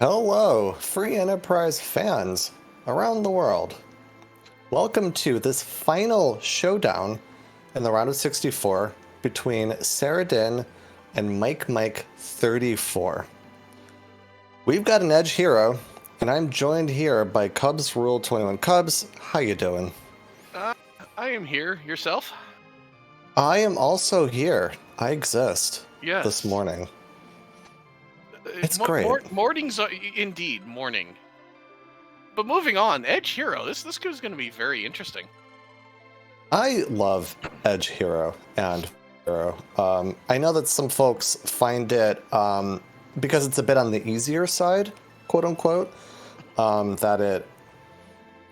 Hello, free enterprise fans around the world. Welcome to this final showdown in the round of 64 between Saradin and mikemike34. We've got an edge hero, and I'm joined here by Cubs Rule 21. Cubs, how you doing? I am here. Yourself? I am also here. I exist. Yes. This morning. It's great. Mornings are indeed morning. But moving on, Edge Hero. This is going to be very interesting. I love Edge Hero and Hero. I know that some folks find it, because it's a bit on the easier side, quote unquote, that it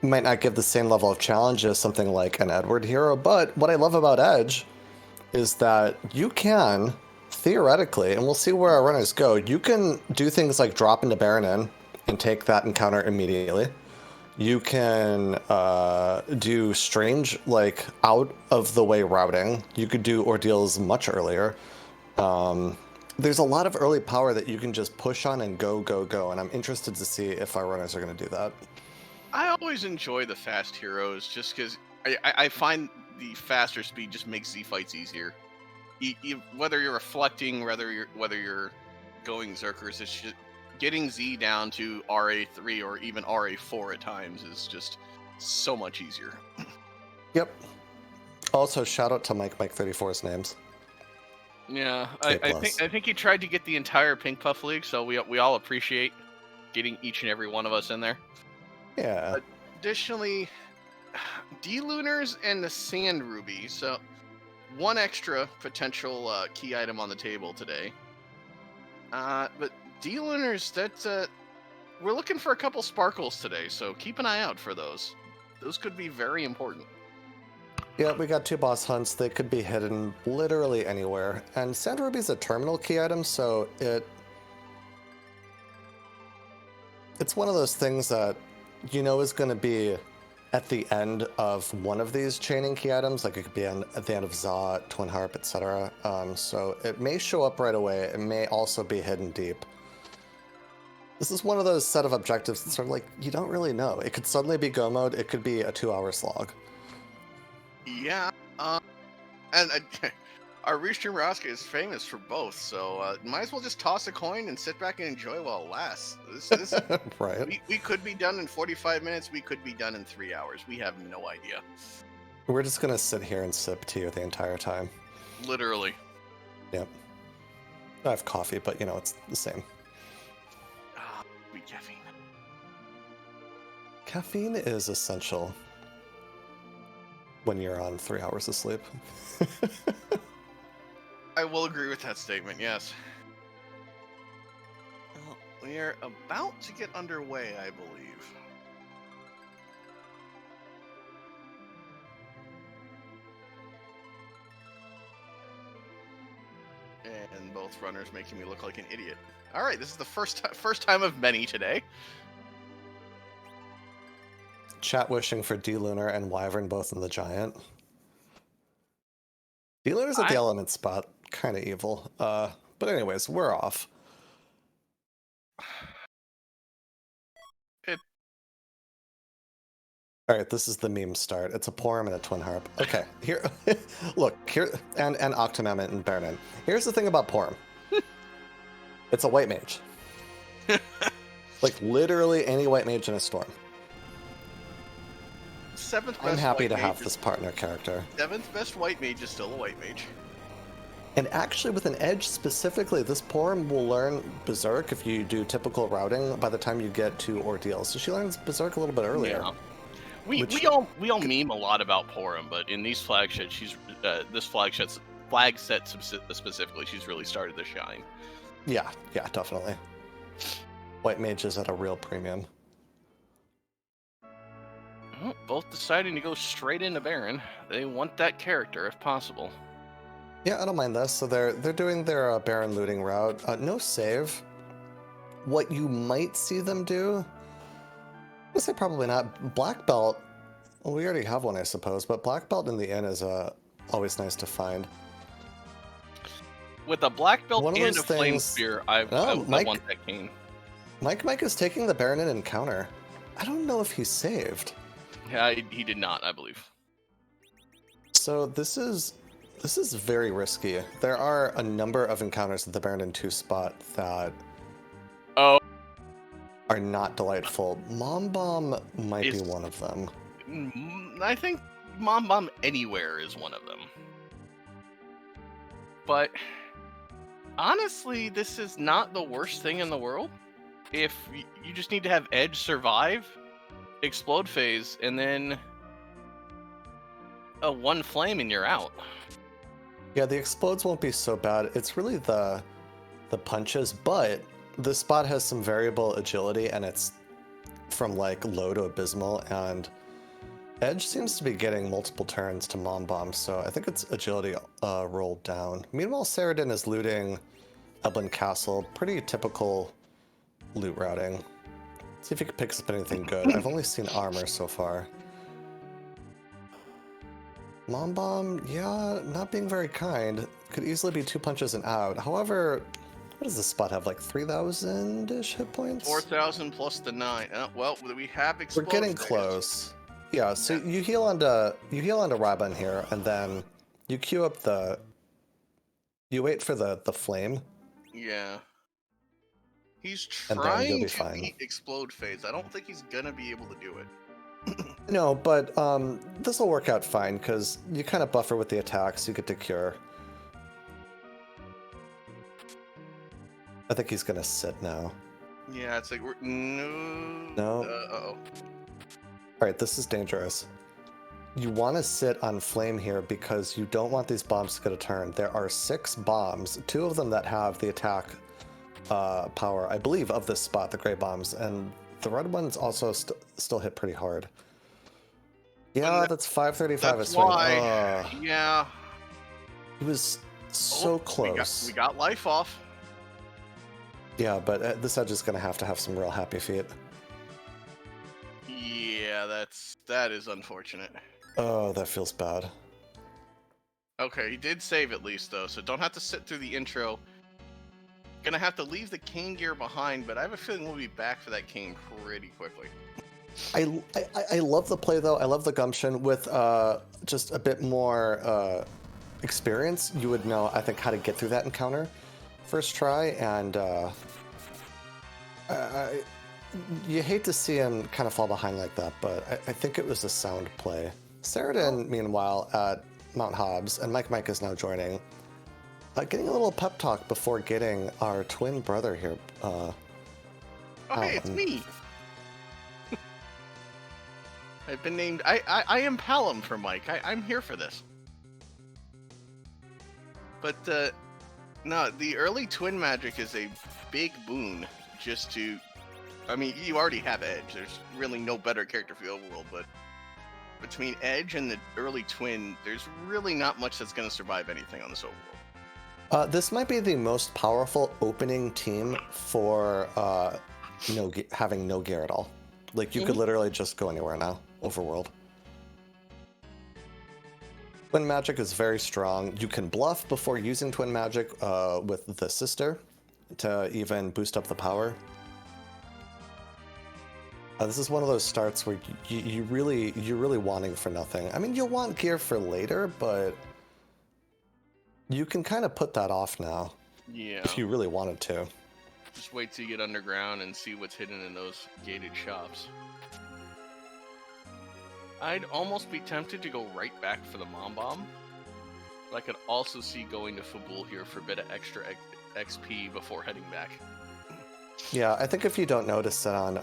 might not give the same level of challenge as something like an Edward Hero. But what I love about Edge is that you can, theoretically, and we'll see where our runners go, you can do things like drop into Baron in and take that encounter immediately. You can do strange, like, out of the way routing. You could do ordeals much earlier. There's a lot of early power that you can just push on and go, and I'm interested to see if our runners are going to do that. I always enjoy the fast heroes just because I find the faster speed just makes Z fights easier. Whether you're reflecting, whether you're going Zerkers, it's just getting Z down to RA3 or even RA4 at times is just so much easier. Yep. Also, shout out to mikemike34's names. Yeah, I think he tried to get the entire Pink Puff League, so we all appreciate getting each and every one of us in there. Yeah. Additionally, D-Lunars and the Sand Ruby, so one extra potential key item on the table today. But D-Lunars, we're looking for a couple sparkles today, so keep an eye out for those. Those could be very important. Yeah, we got two boss hunts. They could be hidden literally anywhere. And Sand Ruby's a terminal key item, so it's one of those things that you know is going to be at the end of one of these chaining key items. Like it could be at the end of Za, Twin Harp, etc. So it may show up right away. It may also be hidden deep. This is one of those set of objectives that's sort of like, you don't really know. It could suddenly be go mode. It could be a 2-hour slog. Yeah, and our restream Raska is famous for both, so might as well just toss a coin and sit back and enjoy while it lasts. This Right. We could be done in 45 minutes, we could be done in 3 hours. We have no idea. We're just going to sit here and sip tea the entire time. Literally. Yep. I have coffee, but you know, it's the same. Caffeine. Caffeine is essential when you're on 3 hours of sleep. I will agree with that statement, yes. Well, we are about to get underway, I believe. And both runners making me look like an idiot. All right, this is the first time of many today. Chat wishing for D-Lunar and Wyvern both in the Giant. D-Lunar's at the element spot. Kind of evil. But anyways, we're off. Alright, this is the meme start. It's a Porum and a Twin Harp. Okay, here, look, here, and Octomamut and Baronin. Here's the thing about Porum. It's a white mage. Like, literally any white mage in a storm. I'm happy to have this partner character. 7th best white mage is still a white mage. And actually, with an edge specifically, this Porum will learn Berserk if you do typical routing by the time you get to Ordeal. So she learns Berserk a little bit earlier. Yeah. We all meme a lot about Porum, but in these flagships, this flag set specifically, she's really started to shine. Yeah, definitely. White mage is at a real premium. Well, both deciding to go straight into Baron. They want that character if possible. Yeah, I don't mind this. So they're doing their Baron looting route. No save. What you might see them do, I would say probably not. Black belt. Well, we already have one, I suppose, but black belt in the inn is always nice to find. With a black belt and a flame spear, I want that cane. Mike is taking the Baron in encounter. I don't know if he saved. Yeah, he did not, I believe. So this is very risky. There are a number of encounters at the Baron in 2 spot that Oh, are not delightful. Mom Bomb might be one of them. I think Mom Bomb Anywhere is one of them. But honestly, this is not the worst thing in the world. If you just need to have Edge survive, explode phase, and then a 1 flame and you're out. Yeah, the explodes won't be so bad. It's really the punches, but this spot has some variable agility, and it's from like low to abysmal, and Edge seems to be getting multiple turns to Mom Bomb, so I think it's agility rolled down. Meanwhile, Saradin is looting Eblin Castle. Pretty typical loot routing. See if he can pick up anything good. I've only seen armor so far. Mom Bomb, yeah, not being very kind. Could easily be 2 punches and out. However, what does this spot have? Like 3,000-ish hit points? 4,000 plus the 9. Well, we have explode. We're getting phase. close. Yeah, so you heal onto Rabban here, and then you queue up you wait for the flame. Yeah. He's And then you'll trying be to fine. beat explode phase. I don't think he's gonna be able to do it. No, but this will work out fine because you kind of buffer with the attacks. You get to cure. I think he's gonna sit now. Yeah, it's like no. No. Uh-oh. All right, this is dangerous. You want to sit on flame here because you don't want these bombs to get a turn. There are 6 bombs, 2 of them that have the attack power, I believe, of this spot, the gray bombs, and the red ones also still hit pretty hard. Yeah, that's 535. That's is why. Yeah. He was so close. We got life off. Yeah, but this Edge is going to have some real happy feet. Yeah, that is unfortunate. Oh, that feels bad. Okay, he did save at least though, so don't have to sit through the intro. Gonna have to leave the Kane gear behind, but I have a feeling we'll be back for that Kane pretty quickly. I love the play though. I love the gumption with just a bit more experience. You would know, I think, how to get through that encounter first try, and you hate to see him kind of fall behind like that, but I think it was a sound play. Saradin, meanwhile, at Mount Hobbs, and Mike is now joining, getting a little pep talk before getting our twin brother here. Oh, hey, it's me. I've been named. I am Palom for Mike. I'm here for this. But no, the early twin magic is a big boon. Just to, I mean, you already have Edge. There's really no better character for the overworld, but between Edge and the early twin, there's really not much that's going to survive anything on this overworld. This might be the most powerful opening team for having no gear at all. Like, you could literally just go anywhere now, overworld. Twin magic is very strong. You can bluff before using twin magic with the sister to even boost up the power. This is one of those starts where you're really wanting for nothing. I mean, you'll want gear for later, but you can kind of put that off now. Yeah. If you really wanted to. Just wait till you get underground and see what's hidden in those gated shops. I'd almost be tempted to go right back for the Mom Bomb. But I could also see going to Fabul here for a bit of extra XP before heading back. Yeah, I think if you don't notice it on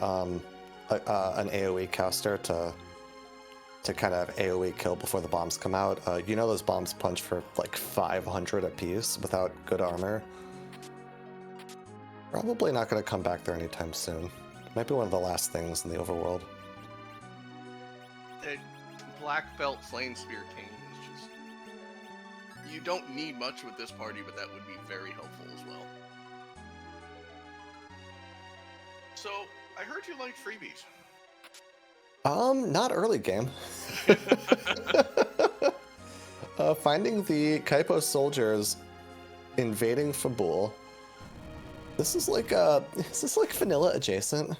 an AoE caster to kind of AoE kill before the bombs come out, you know those bombs punch for like 500 apiece without good armor. Probably not going to come back there anytime soon. Might be one of the last things in the overworld. The Black Belt Flame Spear King is just... You don't need much with this party, but that would be very helpful as well. So, I heard you like freebies. Not early game. Finding the Kaipo soldiers invading Fabul. This is like vanilla adjacent?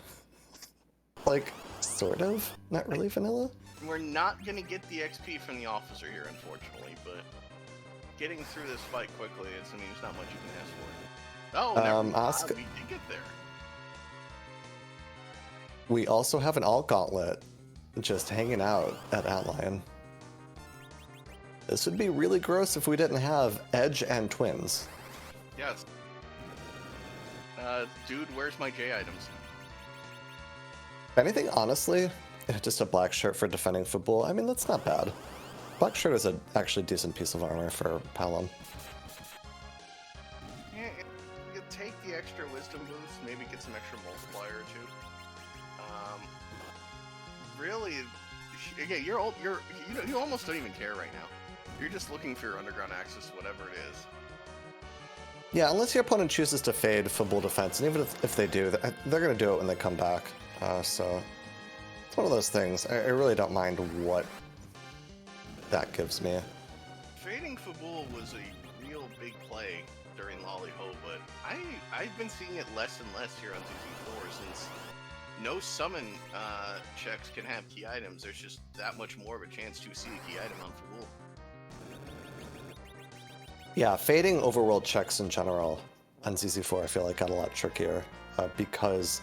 Like, sort of? Not really vanilla? We're not gonna get the XP from the officer here, unfortunately, but getting through this fight quickly, I mean, there's not much you can ask for. Oh, never mind. We did get there. We also have an alt gauntlet just hanging out at Outline. This would be really gross if we didn't have Edge and Twins. Yes. Dude, where's my J items? If anything, honestly, just a black shirt for defending football. I mean, that's not bad. Black shirt is an actually decent piece of armor for Palom. Yeah, you take the extra wisdom boost, maybe get some extra multiplier or two. Really, again, you almost don't even care right now. You're just looking for your underground access, whatever it is. Yeah, unless your opponent chooses to fade football defense, and even if they do, they're going to do it when they come back. So it's one of those things. I really don't mind what that gives me. Fading Fabul was a real big play during Lolly Ho, but I've been seeing it less and less here on ZZ4 since no summon checks can have key items. There's just that much more of a chance to see a key item on Fabul. Yeah, fading overworld checks in general on ZZ4 I feel like got a lot trickier because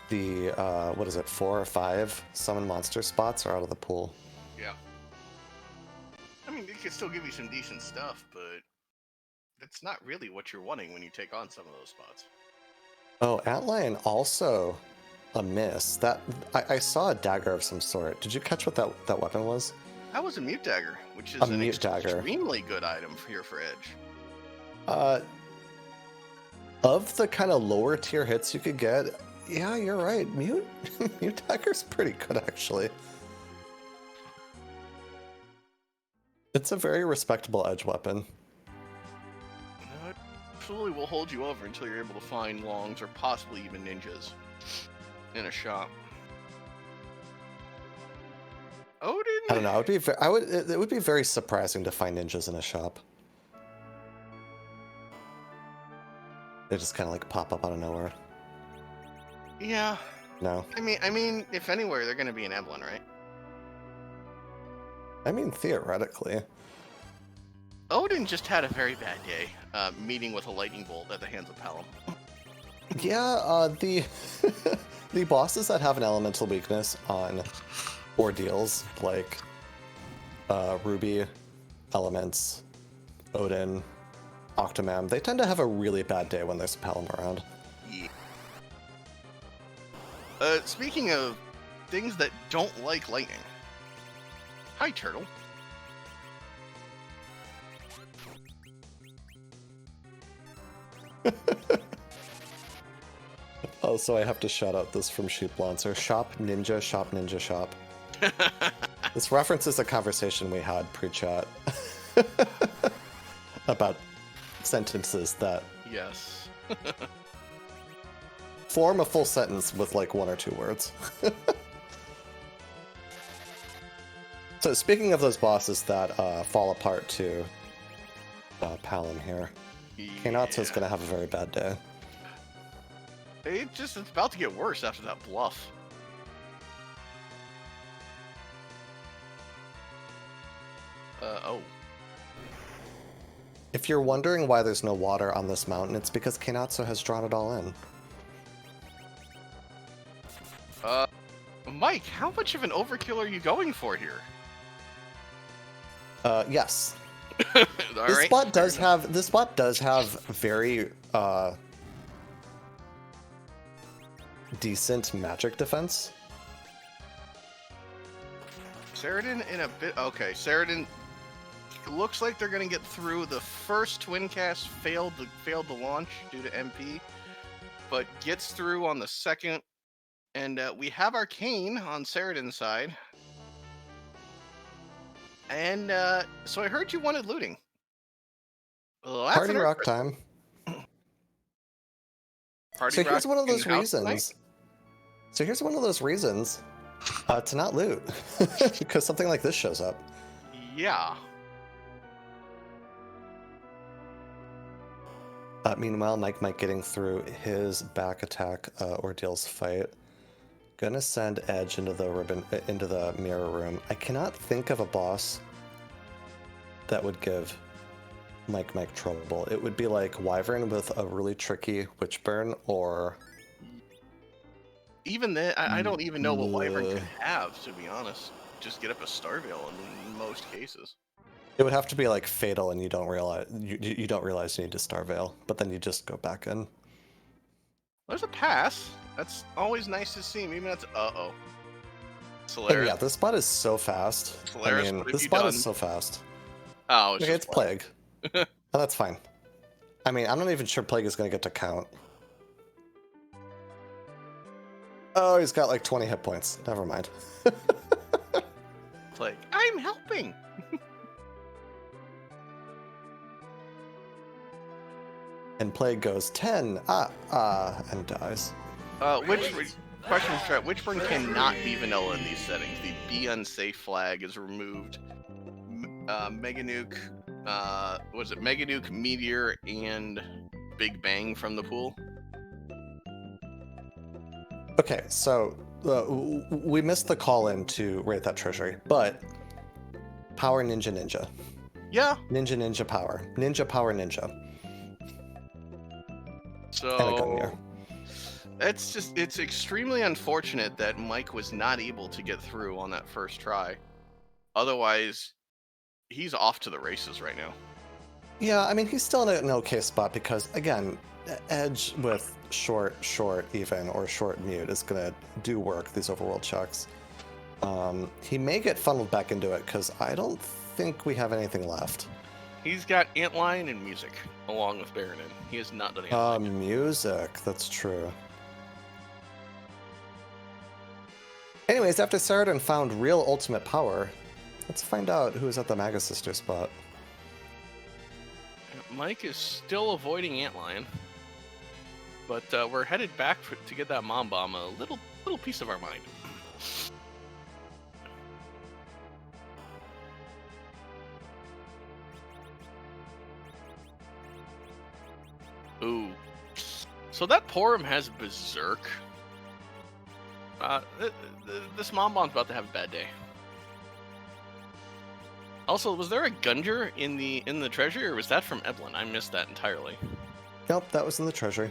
the, 4 or 5 summon monster spots are out of the pool. Yeah. I mean, it could still give you some decent stuff, but that's not really what you're wanting when you take on some of those spots. Oh, Antlion also a miss. That I saw a dagger of some sort. Did you catch what that weapon was? That was a mute dagger, which is an extremely good item here for Edge. Of the kind of lower tier hits you could get, yeah, you're right. Mute dagger's pretty good actually. It's a very respectable Edge weapon. It absolutely will hold you over until you're able to find longs or possibly even ninjas in a shop. Odin? I don't know. It would be very surprising to find ninjas in a shop. They just kind of like pop up out of nowhere. Yeah. No. I mean, if anywhere, they're going to be in Evelyn, right? I mean, theoretically. Odin just had a very bad day, meeting with a lightning bolt at the hands of Palom. Yeah, the bosses that have an elemental weakness on ordeals like Ruby, Elements, Odin, Octomam, they tend to have a really bad day when there's a Palom around. Yeah. Speaking of things that don't like lightning. Hi, Turtle. Oh, so I have to shout out this from Sheep Lancer. Shop Ninja, Shop Ninja, Shop. This references a conversation we had pre-chat about sentences that yes form a full sentence with like 1 or 2 words. So speaking of those bosses that fall apart to Palom here, Kainatsu's gonna have a very bad day. It's about to get worse after that bluff. Oh. If you're wondering why there's no water on this mountain, it's because Kainatsu has drawn it all in. Mike, how much of an overkill are you going for here? This right. spot does have very decent magic defense. Saradin in a bit. Okay, Saradin looks like they're gonna get through. The first twin cast failed the launch due to MP, but gets through on the second. And we have Arcane on Saradin's side. And so I heard you wanted looting. Well, Party rock time. So here's one of those reasons. So here's one of those reasons to not loot, because something like this shows up. Yeah. Meanwhile, Mike getting through his back attack ordeals fight. Gonna send Edge into the mirror room. I cannot think of a boss that would give Mike trouble. It would be like Wyvern with a really tricky Witchburn, or even then, I don't even know what Wyvern could have, to be honest. Just get up a Starveil in most cases. it would have to be like Fatal, and you don't realize you don't realize you need to Starveil, but then you just go back in. There's a pass. That's always nice to see. Maybe that's And Solaris. yeah, this spot is so fast. Solaris, I mean, what have this you spot done? is so fast. Oh, Okay, it's Plague. Oh, that's fine. I mean, I'm not even sure Plague is going to get to count. Oh, he's got like 20 hit points. Never mind. Plague. I'm helping. And Plague goes 10, and dies. Question for Trent, which burn cannot be vanilla in these settings? The be unsafe flag is removed. Mega Nuke, was it Mega Nuke, Meteor, and Big Bang from the pool? Okay, so we missed the call in to rate that treasury, but Power Ninja. Yeah. Ninja Power. Ninja Power Ninja. So And a Gungnir. it's extremely unfortunate that Mike was not able to get through on that first try. Otherwise, he's off to the races right now. Yeah, I mean, he's still in an okay spot because, again, Edge with short even, or short mute is going to do work, these overworld checks. He may get funneled back into it because I don't think we have anything left. He's got Antlion and Music, along with Baronin. He has not done Antlion. Music, that's true. Anyways, after Saradin found real ultimate power, let's find out who's at the Maga Sister spot. Mike is still avoiding Antlion, but we're headed back to get that Mom Bomb, a little piece of our mind. Ooh. So that Porum has Berserk. This Mom Bomb's about to have a bad day. Also, was there a Gunjer in the treasury, or was that from Eblin? I missed that entirely. Nope, that was in the treasury.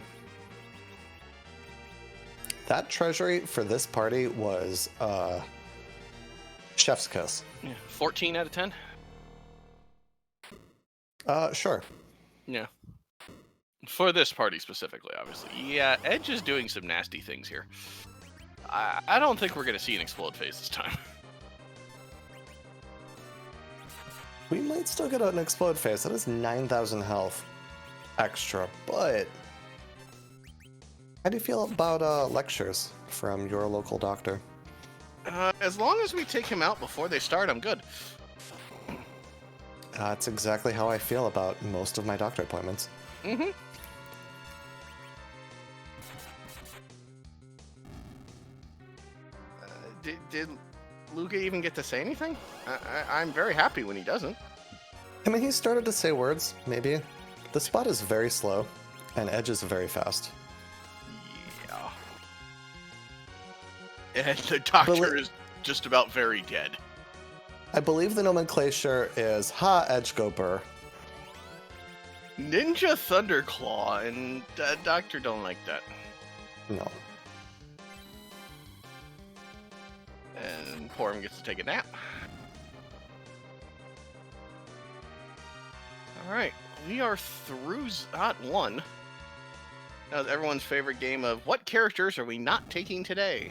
That treasury for this party was Chef's Kiss. Yeah, 14 out of 10? Sure. Yeah. For this party specifically, obviously. Yeah, Edge is doing some nasty things here. I don't think we're going to see an explode phase this time. We might still get an explode phase. That is 9,000 health extra, but how do you feel about lectures from your local doctor? As long as we take him out before they start, I'm good. That's exactly how I feel about most of my doctor appointments. Mm-hmm. Did Luca even get to say anything? I'm very happy when he doesn't. I mean, he started to say words, maybe. The spot is very slow, and Edge is very fast. Yeah. And the doctor is just about very dead. I believe the nomenclature is Ha Edge Go Burr. Ninja Thunderclaw, and Doctor don't like that. No. And Porum gets to take a nap. Alright, we are through Zot 1. That was everyone's favorite game of what characters are we not taking today?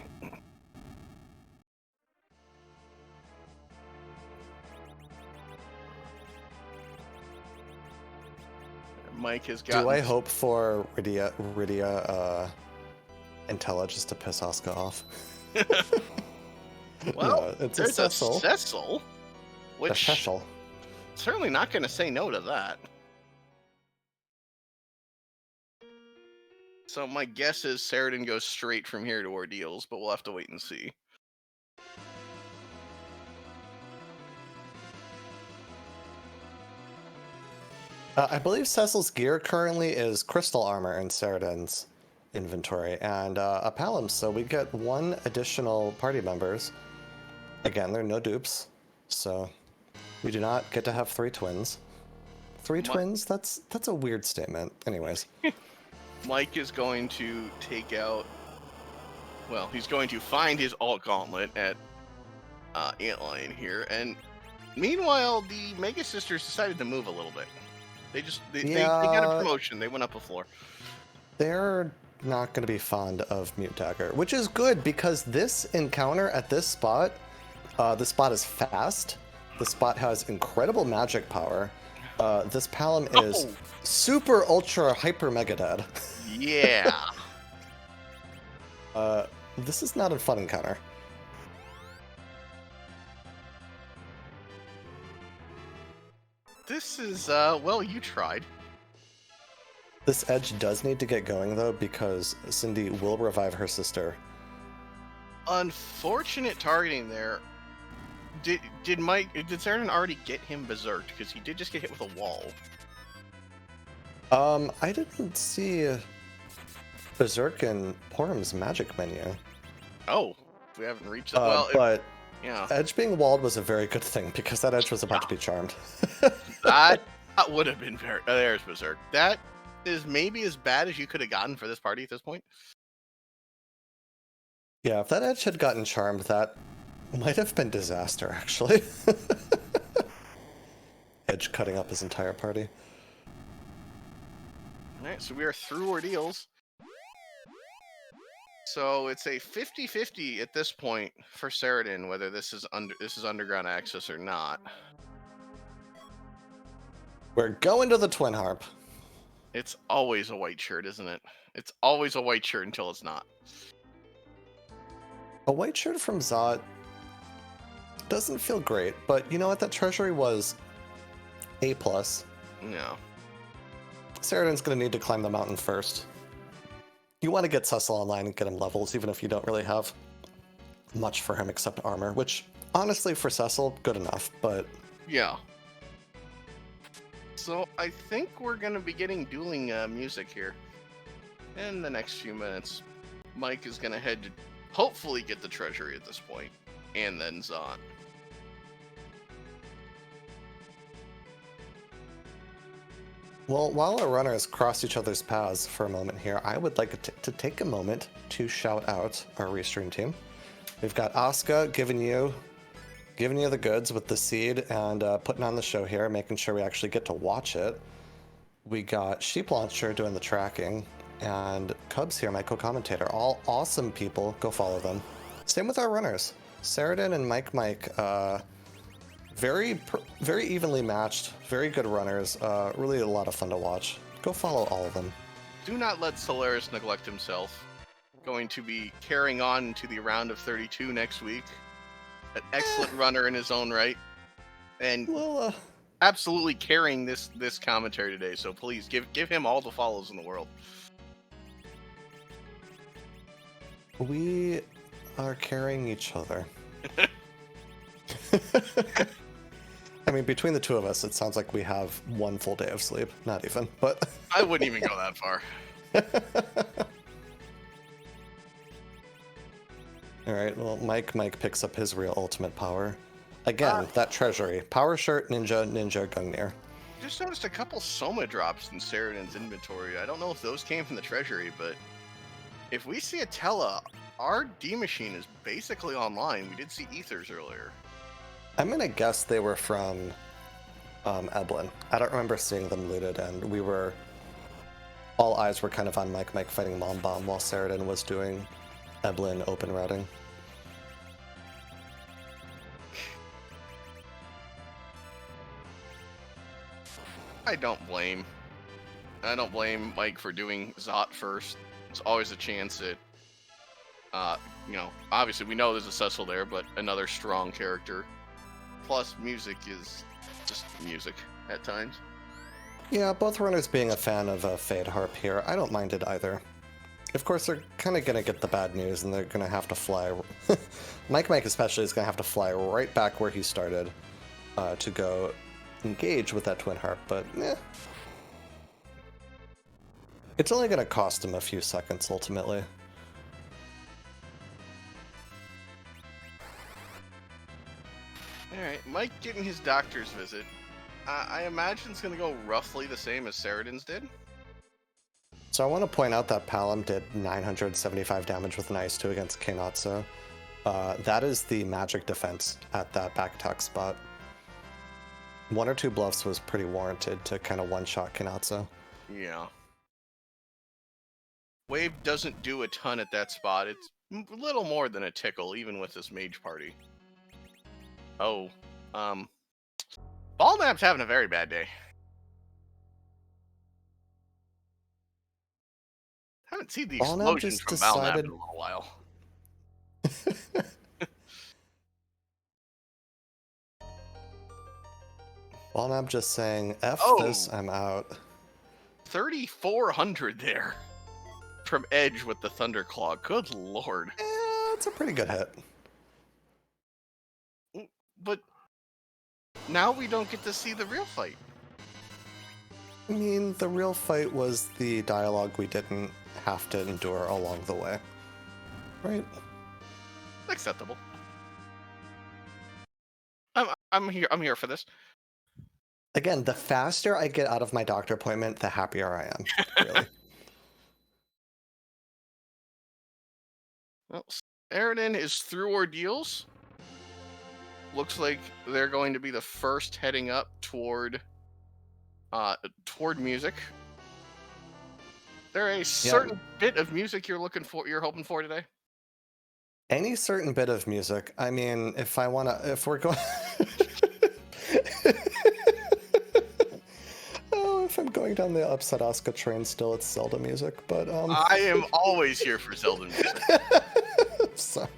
Mike has got. Do I hope for Rydia Intella just to piss Asuka off? Well, no, it's there's a Cecil. Cecil, which Cecil. certainly not going to say no to that. So my guess is Saradin goes straight from here to Ordeals, but we'll have to wait and see. I believe Cecil's gear currently is crystal armor in Saradin's inventory, and a Palom, so we get one additional party members. Again, there are no dupes, so we do not get to have three twins. Three twins? That's a weird statement. Anyways. Mike is going to take out... Well, he's going to find his alt gauntlet at Antlion here, and meanwhile, the Mega Sisters decided to move a little bit. They got a promotion. They went up a floor. They're not going to be fond of Mute Dagger, which is good because this encounter at this spot is fast. The spot has incredible magic power. This Palom is super ultra hyper mega dead. Yeah. This is not a fun encounter. This is, well, you tried. This edge does need to get going, though, because Cindy will revive her sister. Unfortunate targeting there. Did Saradin already get him berserked? Because he did just get hit with a wall. I didn't see Berserk in Porum's magic menu. Oh, we haven't reached that. Well, but yeah. Edge being walled was a very good thing because that Edge was about to be charmed. that would have been very... there's Berserk. That is maybe as bad as you could have gotten for this party at this point. Yeah, if that Edge had gotten charmed, that might have been disaster, actually. Edge cutting up his entire party. Alright, so we are through ordeals. So it's a 50-50 at this point for Saradin, whether this is underground access or not. We're going to the Twin Harp. It's always a white shirt, isn't it? It's always a white shirt until it's not. A white shirt from Zot doesn't feel great, but you know what? That treasury was A+. No. Saradin's going to need to climb the mountain first. You want to get Cecil online and get him levels, even if you don't really have much for him except armor, which, honestly, for Cecil, good enough, but... Yeah. So, I think we're going to be getting dueling music here in the next few minutes. Mike is going to head to hopefully get the treasury at this point, and then Zot. Well, while our runners cross each other's paths for a moment here, I would like to take a moment to shout out our restream team. We've got Asuka giving you the goods with the seed and putting on the show here, making sure we actually get to watch it. We got Sheep Launcher doing the tracking, and Cubs here, my co-commentator. All awesome people. Go follow them. Same with our runners. Saradin and Mike, very evenly matched, very good runners, really a lot of fun to watch. Go follow all of them. Do not let Solaris neglect himself. Going to be carrying on to the round of 32 next week. An excellent runner in his own right. And absolutely carrying this commentary today, so please give him all the follows in the world. We are carrying each other. I mean, between the two of us, it sounds like we have one full day of sleep. Not even, but... I wouldn't even go that far. Alright, well, Mike picks up his real ultimate power. Again, that treasury. Power Shirt, Ninja, Gungnir. Just noticed a couple Soma drops in Saradin's inventory. I don't know if those came from the treasury, but if we see a Tella, our D-Machine is basically online. We did see Ethers earlier. I'm gonna guess they were from Eblin. I don't remember seeing them looted, and all eyes were kind of on Mike fighting Mom Bomb while Saradin was doing Eblin open routing. I don't blame Mike for doing Zot first. It's always a chance at, obviously we know there's a Cecil there, but another strong character. Plus, music is just music at times. Yeah, both runners being a fan of Fade Harp here, I don't mind it either. Of course, they're kind of going to get the bad news, and they're going to have to fly... Mike especially is going to have to fly right back where he started to go engage with that Twin Harp, but It's only going to cost him a few seconds, ultimately. Alright, Mike getting his doctor's visit. I imagine it's going to go roughly the same as Saradin's did. So I want to point out that Palom did 975 damage with an Ice 2 against Keinatsu. That is the magic defense at that back attack spot. 1 or 2 bluffs was pretty warranted to kind of one-shot Keinatsu. Yeah. Wave doesn't do a ton at that spot. It's a little more than a tickle, even with this mage party. Oh, Ballnap's having a very bad day. Haven't seen the Ballnap explosion just from Ballnap decided... in a little while. Ballnap just saying, F this, I'm out. 3,400 there from Edge with the Thunderclaw. Good lord. It's a pretty good hit. But now we don't get to see the real fight. I mean, the real fight was the dialogue we didn't have to endure along the way. Right? Acceptable. I'm here for this. Again, the faster I get out of my doctor appointment, the happier I am. Really. Well, Saradin is through ordeals. Looks like they're going to be the first heading up toward music. There a certain bit of music you're hoping for today? Any certain bit of music. I mean, if we're going... If I'm going down the upset Asuka train still, it's Zelda music, but I am always here for Zelda music. Sorry.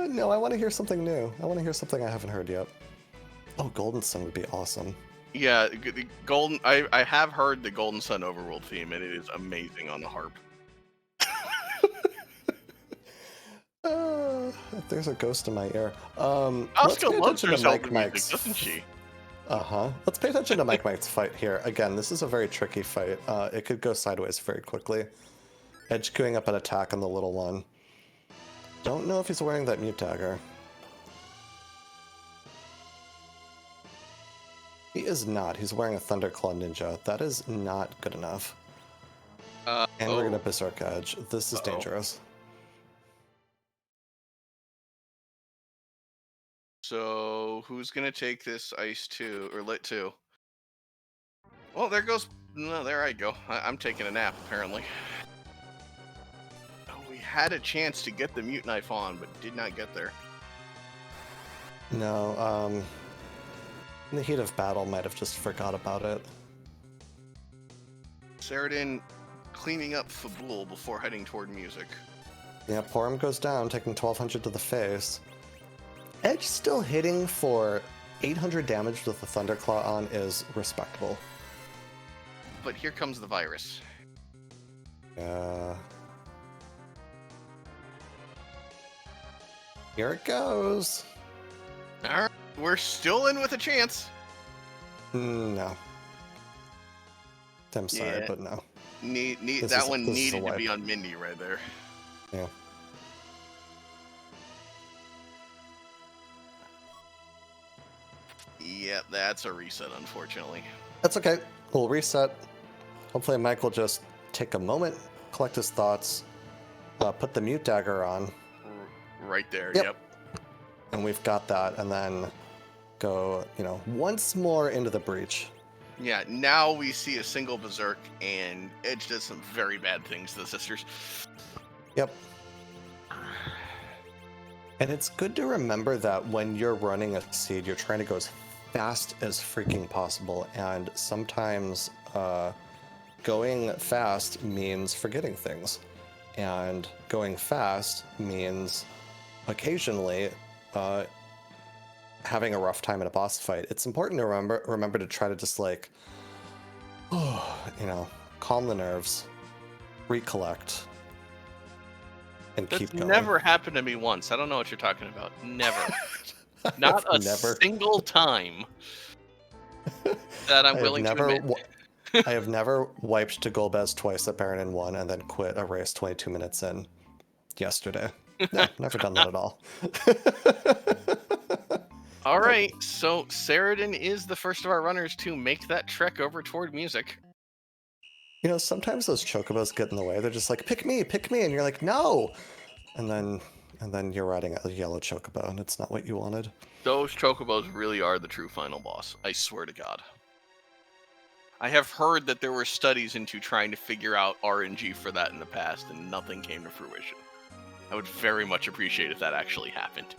No, I want to hear something new. I want to hear something I haven't heard yet. Oh, Golden Sun would be awesome. Yeah, the Golden. I have heard the Golden Sun Overworld theme, and it is amazing on the harp. There's a ghost in my ear. Asuka loves her Zelda music, doesn't she? Let's pay attention to mikemike's fight here. Again, this is a very tricky fight. It could go sideways very quickly. Edge queuing up an attack on the little one. Don't know if he's wearing that mute dagger. He is not. He's wearing a Thunderclaw Ninja. That is not good enough. And we're gonna Berserk Edge. This is dangerous. So who's gonna take this Ice 2 or Lit 2? Well, there goes. No, there I go. I'm taking a nap apparently. Oh, we had a chance to get the Mute Knife on, but did not get there. No. In the heat of battle, might have just forgot about it. Saradin cleaning up Fabul before heading toward music. Yeah, Porum goes down, taking 1200 to the face. Edge still hitting for 800 damage with the Thunderclaw on is respectable. But here comes the virus. Here it goes. Alright, we're still in with a chance. No. I'm sorry, but no. That one needed to be on Mindy right there. Yeah. Yep, that's a reset, unfortunately. That's okay. We'll reset. Hopefully Mike will just take a moment, collect his thoughts, put the mute dagger on. Right there, yep. And we've got that, and then go, once more into the breach. Yeah, now we see a single Berserk, and Edge does some very bad things to the sisters. Yep. And it's good to remember that when you're running a seed, you're trying to go as fast as freaking possible, and sometimes going fast means forgetting things, and going fast means occasionally having a rough time in a boss fight. It's important to remember to try to just calm the nerves, recollect, and keep going. That's never happened to me once. I don't know what you're talking about. Never. Not a single time that I'm willing to admit. I have never wiped to Golbez twice at Baron in 1 and then quit a race 22 minutes in yesterday. No, never done that at all. All right, so Saradin is the first of our runners to make that trek over toward music. You know, sometimes those chocobos get in the way. They're just like, pick me, and you're like, no. And then you're riding a yellow chocobo, and it's not what you wanted. Those chocobos really are the true final boss. I swear to God. I have heard that there were studies into trying to figure out RNG for that in the past, and nothing came to fruition. I would very much appreciate if that actually happened.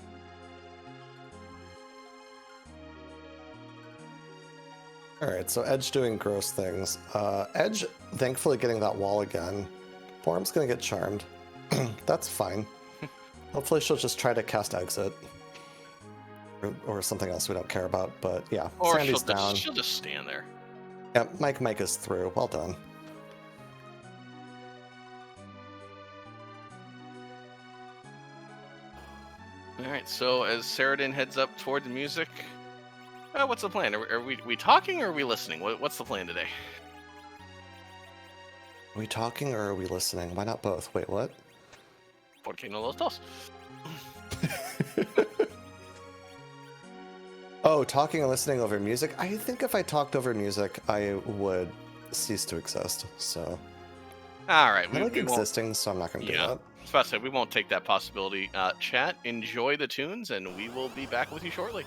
Alright, so Edge doing gross things. Edge, thankfully getting that wall again. Form's gonna get charmed. That's fine. Hopefully she'll just try to cast Exit. Or something else we don't care about, but yeah. Or Sandy's down. she'll just stand there. Yeah, Mike is through. Well done. Alright, so as Saradin heads up toward the music, what's the plan? Are we talking or are we listening? What's the plan today? Are we talking or are we listening? Why not both? Wait, what? ¿Por qué no los dos? Oh, talking and listening over music? I think if I talked over music, I would cease to exist, so... Alright, I like existing, so I'm not going to do that. I was about to say, we won't take that possibility. Chat, enjoy the tunes, and we will be back with you shortly.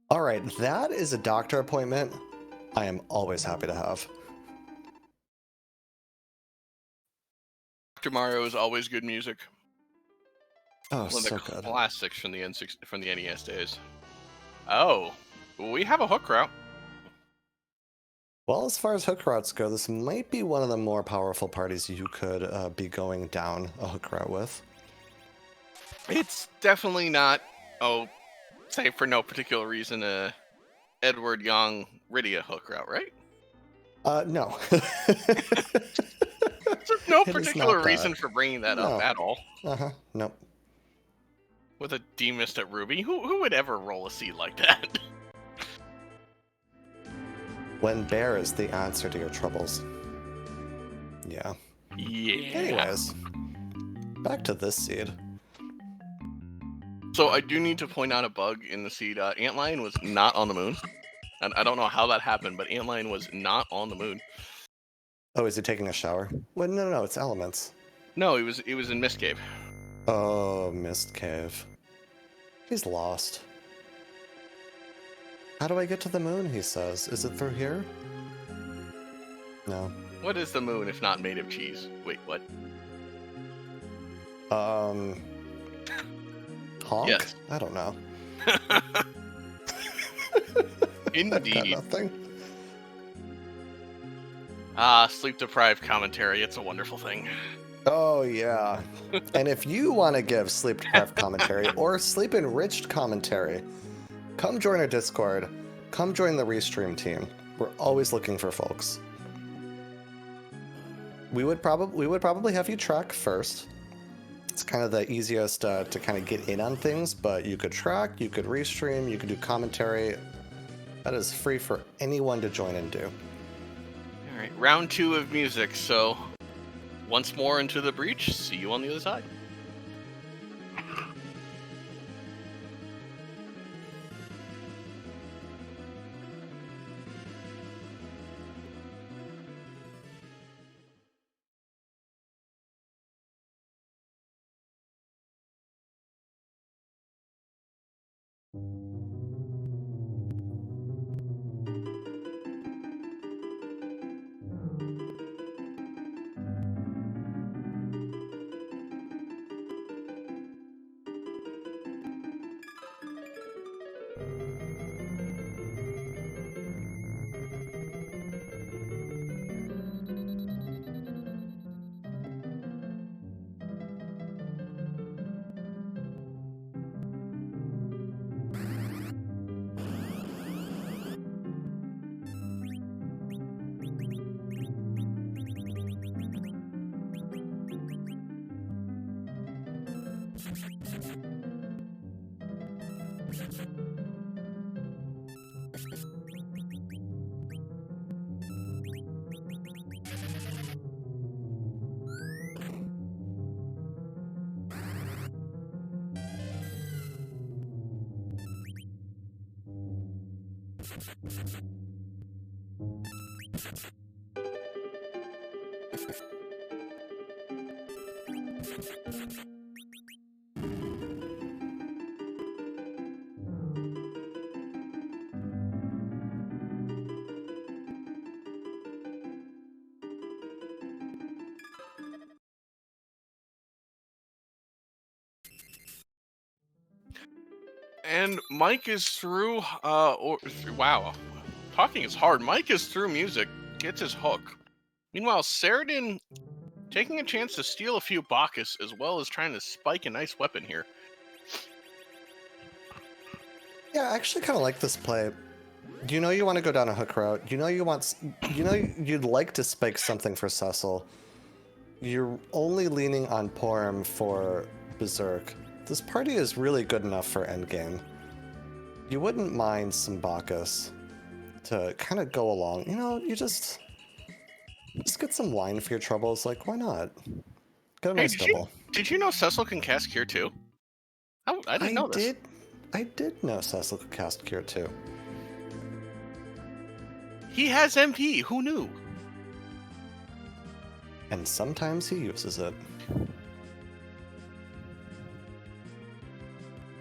All right, that is a doctor appointment I am always happy to have. Dr. Mario is always good music. Oh, One of so the good. classics from the NES days. Oh, we have a hook route. Well, as far as hook routes go, this might be one of the more powerful parties you could be going down a hook route with. It's definitely not, say for no particular reason, Edward Young Rydia hook route, right? No. There's no particular reason for bringing that up at all. Nope. With a demist at Ruby, who would ever roll a seed like that? When bear is the answer to your troubles. Yeah. Yeah. Anyways, back to this seed. So I do need to point out a bug in the seed. Antlion was not on the moon. And I don't know how that happened, but Antlion was not on the moon. Oh, is he taking a shower? Well, no, it's elements. No, he was in Mist Cave. Oh, Mist Cave. He's lost. How do I get to the moon, he says. Is it through here? No. What is the moon if not made of cheese? Wait, what? Honk? Yes. I don't know. Indeed. Got nothing. Sleep-deprived commentary. It's a wonderful thing. Oh, yeah. And if you want to give sleep-deprived commentary or sleep-enriched commentary, come join our Discord. Come join the Restream team. We're always looking for folks. We would probably have you track first. It's kind of the easiest to kind of get in on things, but you could track, you could restream, you could do commentary. That is free for anyone to join and do. All right, round 2 of music. So, once more into the breach. See you on the other side. And Mike is through, wow. Talking is hard. Mike is through music, gets his hook. Meanwhile, Saradin taking a chance to steal a few Bacchus, as well as trying to spike a nice weapon here. Yeah, I actually kind of like this play. Do you know you want to go down a hook route? Do you know you'd like to spike something for Cecil? You're only leaning on Porum for Berserk. This party is really good enough for endgame. You wouldn't mind some Bacchus to kind of go along. You know, you just get some wine for your troubles. Like, why not? Get a nice double. Did you know Cecil can cast Cure too? I didn't know this. I did know Cecil could cast Cure too. He has MP. Who knew? And sometimes he uses it.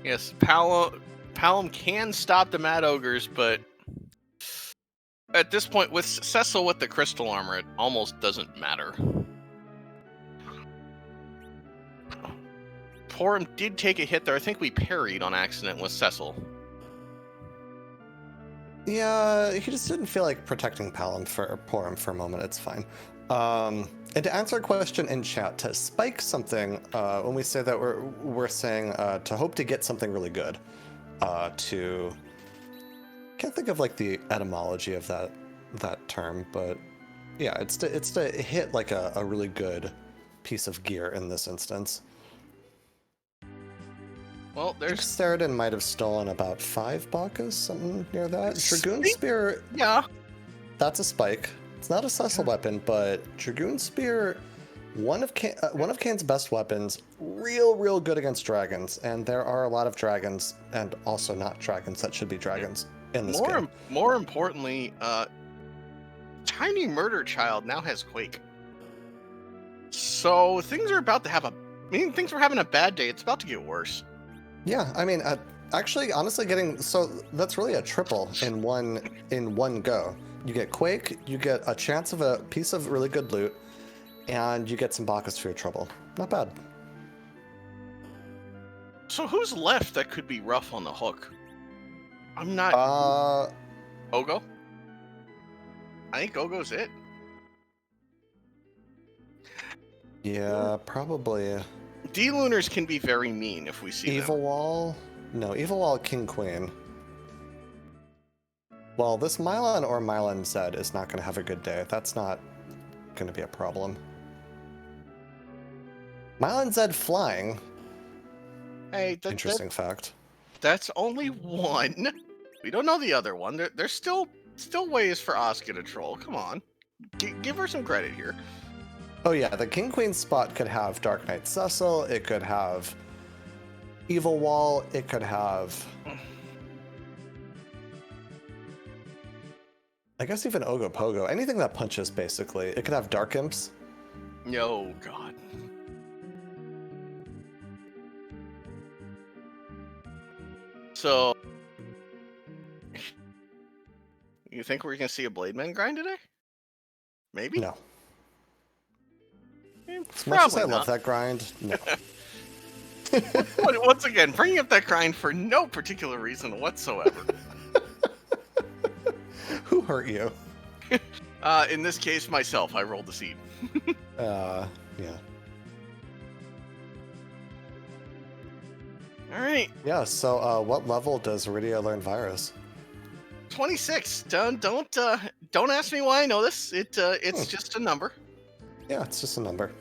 Yes, Palom can stop the Mad Ogres, but at this point, with Cecil with the crystal armor, it almost doesn't matter. Porum did take a hit there. I think we parried on accident with Cecil. Yeah, he just didn't feel like protecting Porum for a moment. It's fine. And to answer a question in chat, to spike something, when we say that we're saying to hope to get something really good. Can't think of like the etymology of that term, but yeah, it's to hit like a really good piece of gear in this instance. Well, there's Saradin might have stolen about 5 Bacchus, something near that. Dragoon Spear, yeah, that's a spike. It's not a Cecil weapon, but Dragoon Spear, one of Kane's best weapons, real good against dragons, and there are a lot of dragons, and also not dragons that should be dragons in this game. More importantly, Tiny Murder Child now has Quake. So things are about to things were having a bad day. It's about to get worse. Yeah, I mean, actually, honestly, that's really a triple in one go. You get Quake, you get a chance of a piece of really good loot, and you get some Bacchus for your trouble. Not bad. So who's left that could be rough on the hook? I'm not... Ogo? I think Ogo's it. Yeah, probably. D-Lunars can be very mean if we see Evil them. Wall? No, Evil Wall, King Queen. Well, this Mylon or Mylon Zed is not going to have a good day. That's not going to be a problem. Mylon Zed flying. Hey, Interesting fact. that's only one. We don't know the other one. There's still ways for Asuka to troll. Come on. Give her some credit here. Oh yeah, the King Queen spot could have Dark Knight Cecil, it could have Evil Wall, it could have... I guess even Ogopogo. Anything that punches, basically. It could have Dark Imps. Oh, God. So... You think we're going to see a Blade Man grind today? Maybe? No. As much as Probably I not. love that grind, no. Once again, bringing up that grind for no particular reason whatsoever. Who hurt you? In this case, myself. I rolled the seed. Yeah. All right. Yeah, so what level does Iridia learn Virus? 26. Don't ask me why I know this. It's just a number. Yeah, it's just a number.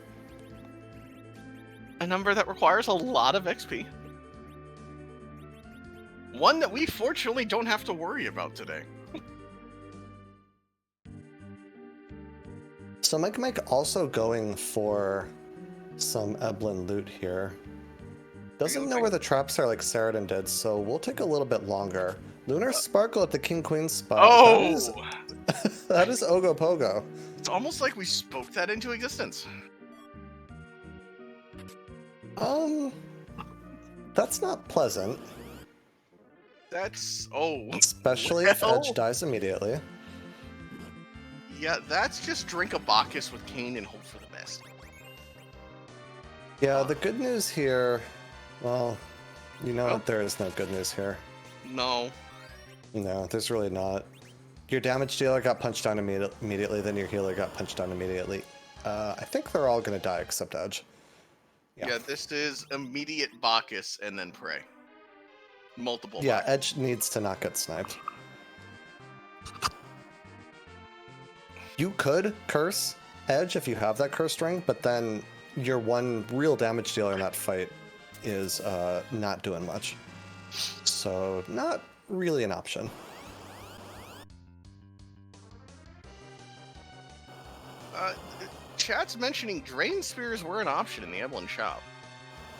A number that requires a lot of XP. One that we fortunately don't have to worry about today. So Mike also going for some Eblin loot here. Doesn't know where the traps are like Saradin did, so we'll take a little bit longer. Lunar Sparkle at the King Queen spot. Oh! That is Ogopogo. It's almost like we spoke that into existence. That's not pleasant. That's... Oh. Especially if Edge dies immediately. Yeah, that's just drink a Bacchus with Kane and hope for the best. Yeah, the good news here... Well, you know what? There is no good news here. No. No, there's really not. Your damage dealer got punched down immediately, then your healer got punched down immediately. I think they're all going to die except Edge. Yeah, this is immediate Bacchus and then pray. Multiple. Yeah, Bacchus. Edge needs to not get sniped. You could curse Edge if you have that curse ring, but then your one real damage dealer in that fight is not doing much. So, not really an option. Chat's mentioning Drain Spears were an option in the Eblin shop.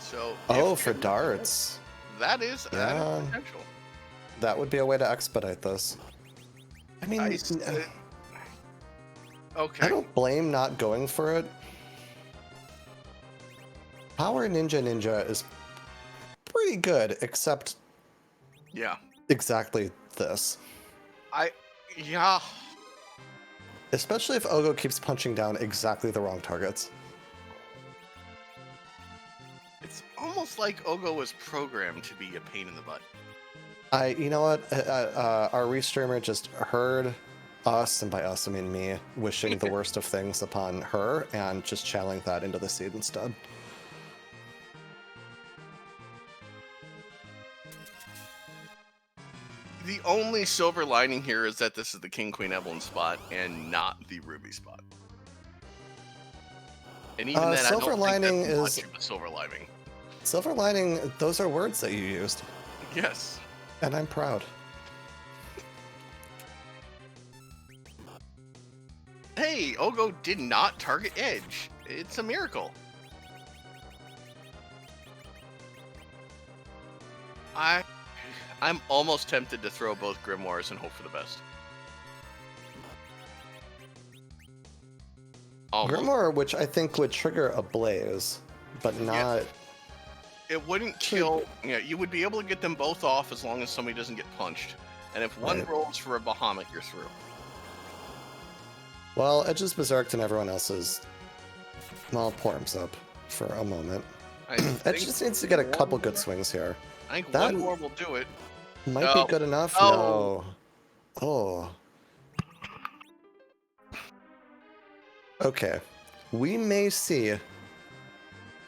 So. Oh, for darts. That is Yeah. potential. That would be a way to expedite this. I mean, okay. I don't blame not going for it. Power Ninja is pretty good, except Yeah. exactly this. Yeah. Especially if Ogo keeps punching down exactly the wrong targets. It's almost like Ogo was programmed to be a pain in the butt. You know what? Our restreamer just heard us, and by us I mean me, wishing the worst of things upon her, and just channeling that into the seed instead. The only silver lining here is that this is the King Queen Evelyn spot and not the Ruby spot. And even then, silver I don't lining think that's is much of a silver lining. Silver lining. Those are words that you used, Yes. and I'm proud. Hey, Ogo did not target Edge. It's a miracle. I'm almost tempted to throw both Grimoires and hope for the best. Almost. Grimoire, which I think would trigger a blaze, but not. It wouldn't kill. Yeah, you would be able to get them both off as long as somebody doesn't get punched. And if one rolls for a Bahamut, you're through. Well, Edge's berserked and everyone else's. Well, Porm's up for a moment. Edge just needs to get a couple good swings here. I think That one more will do it. Might be good enough. Oh. No. Oh. Okay. We may see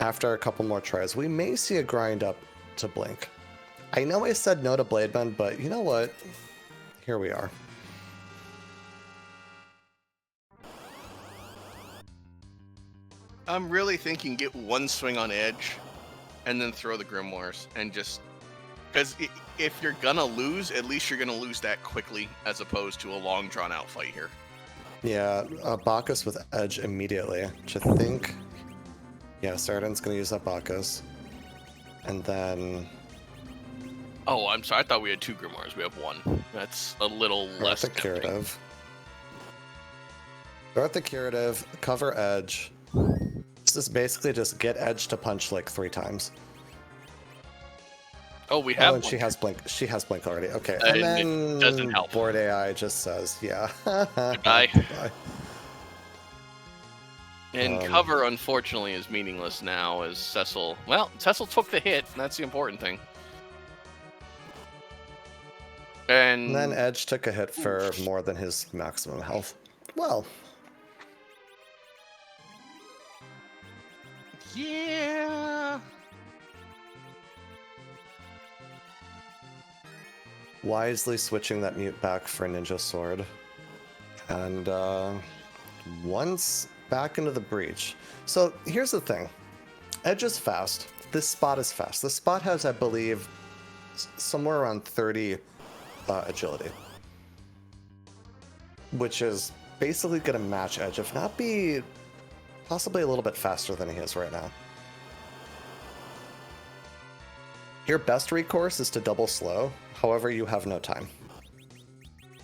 after a couple more tries, we may see a grind up to Blink. I know I said no to Blade Bend, but you know what? Here we are. I'm really thinking get one swing on Edge, and then throw the Grimoires, and just... Because if you're gonna lose, at least you're gonna lose that quickly, as opposed to a long, drawn-out fight here. Yeah, Bacchus with Edge immediately, which I think... Yeah, Saradin's gonna use that Bacchus. And then... Oh, I'm sorry, I thought we had 2 Grimoires. We have 1. That's a little less Start the Curative. Start the Curative, cover Edge. This is basically just get Edge to punch like 3 times. Oh, we have and one. she has Blink. She has Blink already. Okay, And and then it doesn't help. board AI just says, yeah. Goodbye. Goodbye. And cover, unfortunately, is meaningless now as Cecil... Well, Cecil took the hit, and that's the important thing. And then Edge took a hit for more than his maximum health. Well. Yeah. Wisely switching that mute back for Ninja Sword. And once back into the breach. So here's the thing. Edge is fast. This spot is fast. This spot has, I believe, somewhere around 30 agility. Which is basically going to match Edge, if not be possibly a little bit faster than he is right now. Your best recourse is to double slow. However, you have no time.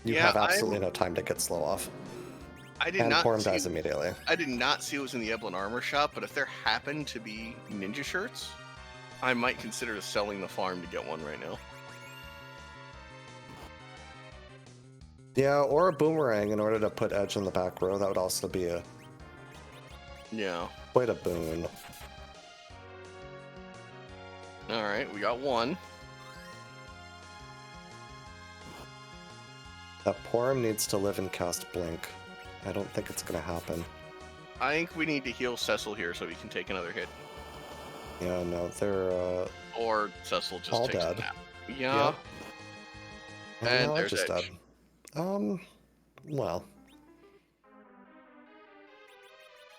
You have absolutely no time to get slow off. I did and not Porm see, dies immediately. I did not see it was in the Eblin Armor shop, but if there happen to be ninja shirts, I might consider selling the farm to get one right now. Yeah, or a boomerang in order to put Edge in the back row. That would also be a... Yeah. quite a boon. Alright, we got one. That Porm needs to live and cast Blink. I don't think it's going to happen. I think we need to heal Cecil here so he can take another hit. Yeah, no, they're Or Cecil just all takes dead. a nap. Yeah. And no, there's just Edge. dead. Well.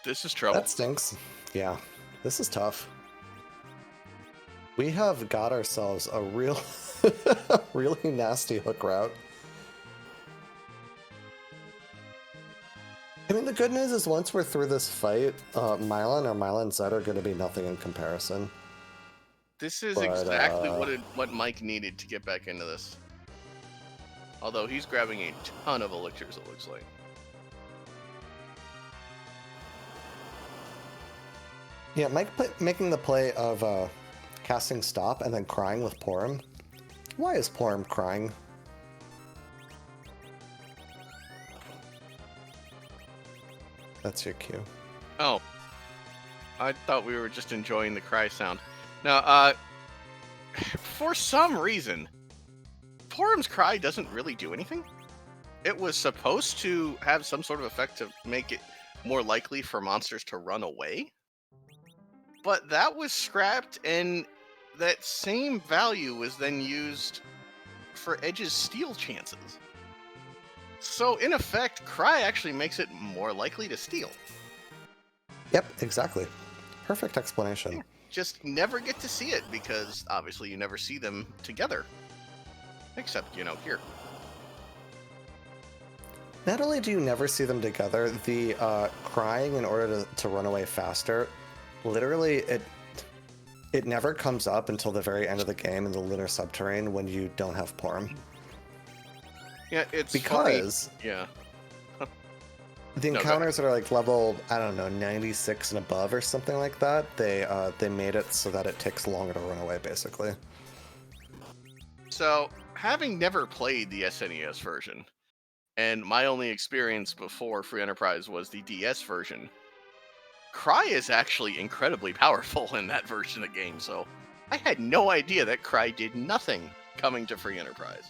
This is trouble. That stinks. Yeah, this is tough. We have got ourselves a real, really nasty hook route. I mean, the good news is once we're through this fight, Mylan or Mylan Zed are going to be nothing in comparison. This is exactly what Mike needed to get back into this. Although he's grabbing a ton of elixirs, it looks like. Yeah, Mike making the play of casting Stop and then crying with Porm. Why is Porm crying? That's your cue. Oh. I thought we were just enjoying the cry sound. Now, for some reason, Porum's cry doesn't really do anything. It was supposed to have some sort of effect to make it more likely for monsters to run away. But that was scrapped, and that same value was then used for Edge's steal chances. So, in effect, Cry actually makes it more likely to steal. Yep, exactly. Perfect explanation. Just never get to see it, because obviously you never see them together. Except, here. Not only do you never see them together, the crying in order to run away faster, literally it never comes up until the very end of the game in the Lunar Subterrane when you don't have Porm. Yeah, it's because funny. Yeah. The encounters that are like level, I don't know, 96 and above or something like that, they made it so that it takes longer to run away, basically. So, having never played the SNES version, and my only experience before Free Enterprise was the DS version, Cry is actually incredibly powerful in that version of the game, so I had no idea that Cry did nothing coming to Free Enterprise.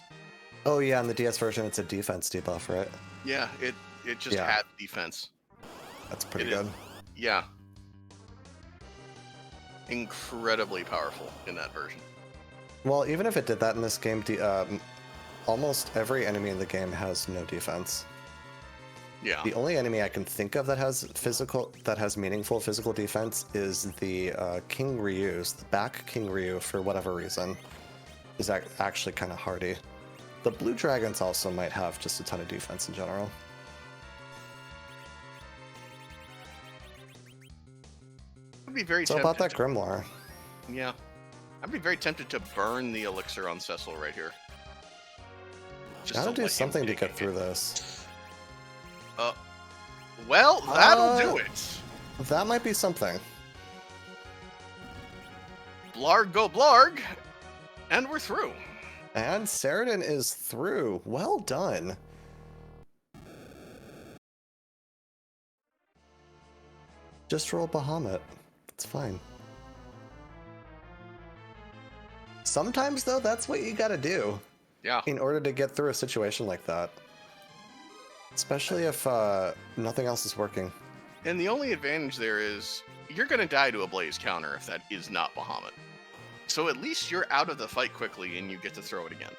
Oh yeah, in the DS version it's a defense debuff, right? Yeah, it just had defense. That's pretty good. Yeah. incredibly powerful in that version. Well, even if it did that in this game, almost every enemy in the game has no defense. Yeah. The only enemy I can think of that has meaningful physical defense is the King Ryu's. The back King Ryu, for whatever reason, is actually kind of hardy. The blue dragons also might have just a ton of defense in general. I'd be very So tempted about that Grimoire. Yeah. I'd be very tempted to burn the elixir on Cecil right here. Just Gotta to do let him something to take get it. through this. Well, that'll do it. That might be something. Blarg go Blarg, and we're through. And Saradin is through. Well done. Just roll Bahamut. It's fine. Sometimes, though, that's what you gotta do Yeah. in order to get through a situation like that. Especially if nothing else is working. And the only advantage there is you're going to die to a blaze counter if that is not Bahamut. So at least you're out of the fight quickly and you get to throw it again.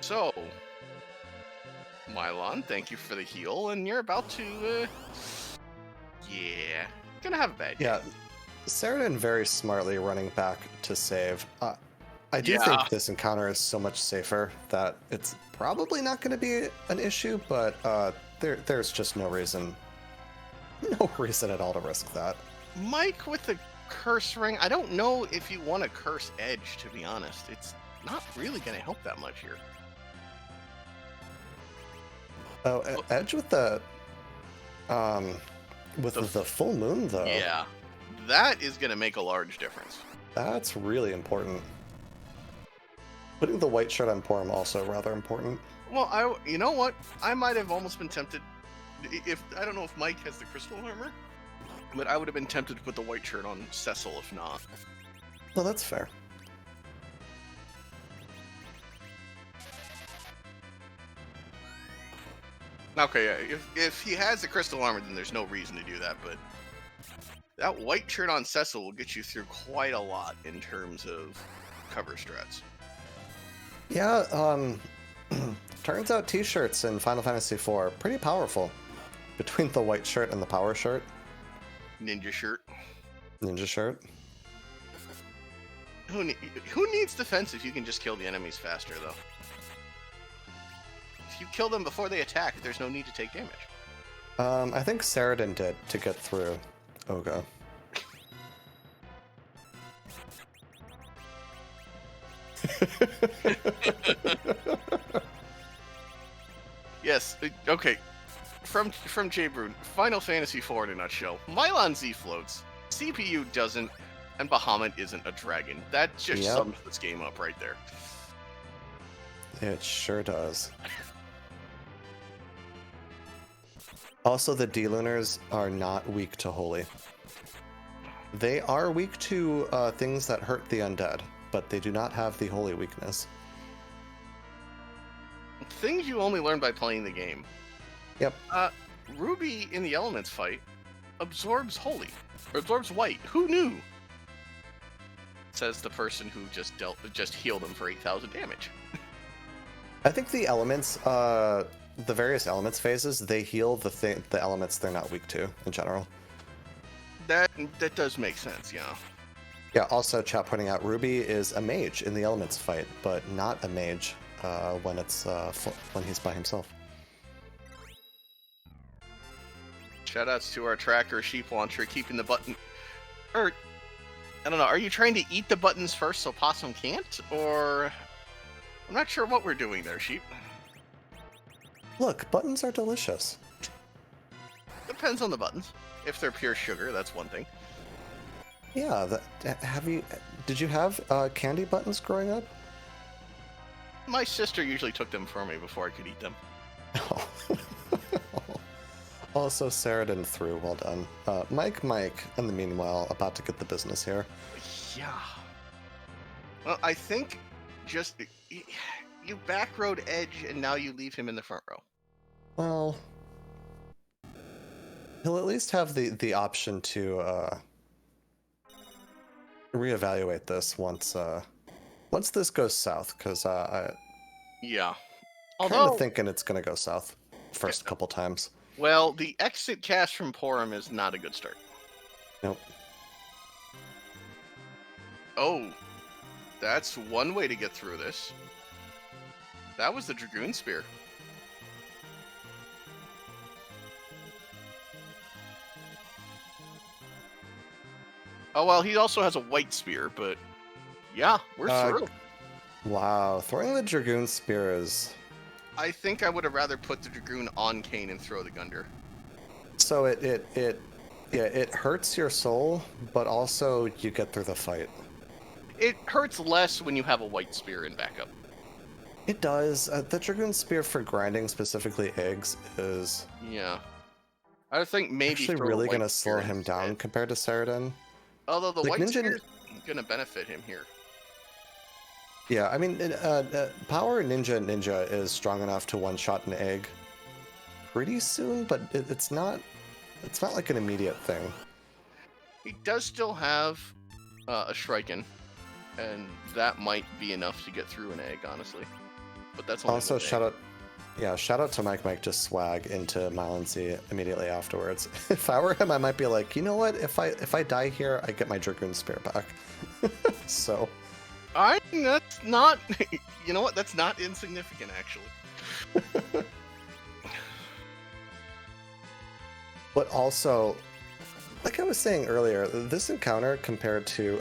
So, Mylon, thank you for the heal, and you're about to, yeah, gonna have a bad day. Yeah, Saradin very smartly running back to save. I do Yeah. think this encounter is so much safer that it's probably not going to be an issue, but there's just no reason at all to risk that. Mike with the curse ring, I don't know if you want to curse Edge, to be honest. It's not really going to help that much here. Oh, Edge with the full moon though. Yeah, that is going to make a large difference. That's really important. Putting the white shirt on Porum also rather important. Well, you know what? I might have almost been tempted. If I don't know if Mike has the crystal armor, but I would have been tempted to put the white shirt on Cecil if not. No, that's fair. Okay, yeah, if he has the crystal armor, then there's no reason to do that. But that white shirt on Cecil will get you through quite a lot in terms of cover strats. Yeah, turns out t-shirts in Final Fantasy IV pretty powerful. Between the white shirt and the power shirt. Ninja shirt. Ninja shirt. Who needs defense if you can just kill the enemies faster, though? If you kill them before they attack, there's no need to take damage. I think Saradin did to get through Oga. Yes, okay. From J. Brune, Final Fantasy IV in a nutshell. Mylon Z floats, CPU doesn't, and Bahamut isn't a dragon. That just sums this game up right there. It sure does. Also, the D-Lunars are not weak to Holy. They are weak to things that hurt the undead, but they do not have the Holy weakness. Things you only learn by playing the game. Yep. Ruby in the Elements fight absorbs Holy, or absorbs White. Who knew? Says the person who just healed him for 8,000 damage. I think the elements, the various elements phases, they heal the elements they're not weak to in general. That does make sense, yeah. Yeah. Also, chat pointing out Ruby is a mage in the elements fight, but not a mage when he's by himself. Shoutouts to our tracker Sheep Launcher keeping the button. Or I don't know. Are you trying to eat the buttons first so Possum can't, or I'm not sure what we're doing there, Sheep. Look, buttons are delicious. Depends on the buttons. If they're pure sugar, that's one thing. Yeah. Did you have candy buttons growing up? My sister usually took them for me before I could eat them. Oh. Also, Saradin through. Well done. Mike, in the meanwhile, about to get the business here. Yeah. Well, I think just you back road Edge and now you leave him in the front row. Well, He'll at least have the option to reevaluate this once this goes south, because I Yeah. kind of Although, thinking it's gonna go south first couple times. well, the exit cast from Porum is not a good start. Nope. Oh, that's one way to get through this. That was the Dragoon Spear. Oh, well, he also has a white spear, but yeah, we're through. Wow, throwing the Dragoon Spear is... I think I would have rather put the Dragoon on Kane and throw the Gunder. So it hurts your soul, but also you get through the fight. It hurts less when you have a white spear in backup. It does. The Dragoon Spear for grinding, specifically eggs, is... Yeah. I think maybe actually throw a really white gonna spear slow him instead. down compared to Saradin. Although the like, white Ninja... spear is gonna benefit him here. Yeah, I mean, Power Ninja is strong enough to one-shot an egg pretty soon, but it's not like an immediate thing. He does still have a Shuriken, and that might be enough to get through an egg, honestly. But that's only Also, one shout egg. out to Mike just swag into Malency immediately afterwards. If I were him, I might be like, you know what? If I die here, I get my Dragoon Spear back. So. I think that's not. You know what? That's not insignificant, actually. But also, like I was saying earlier, this encounter compared to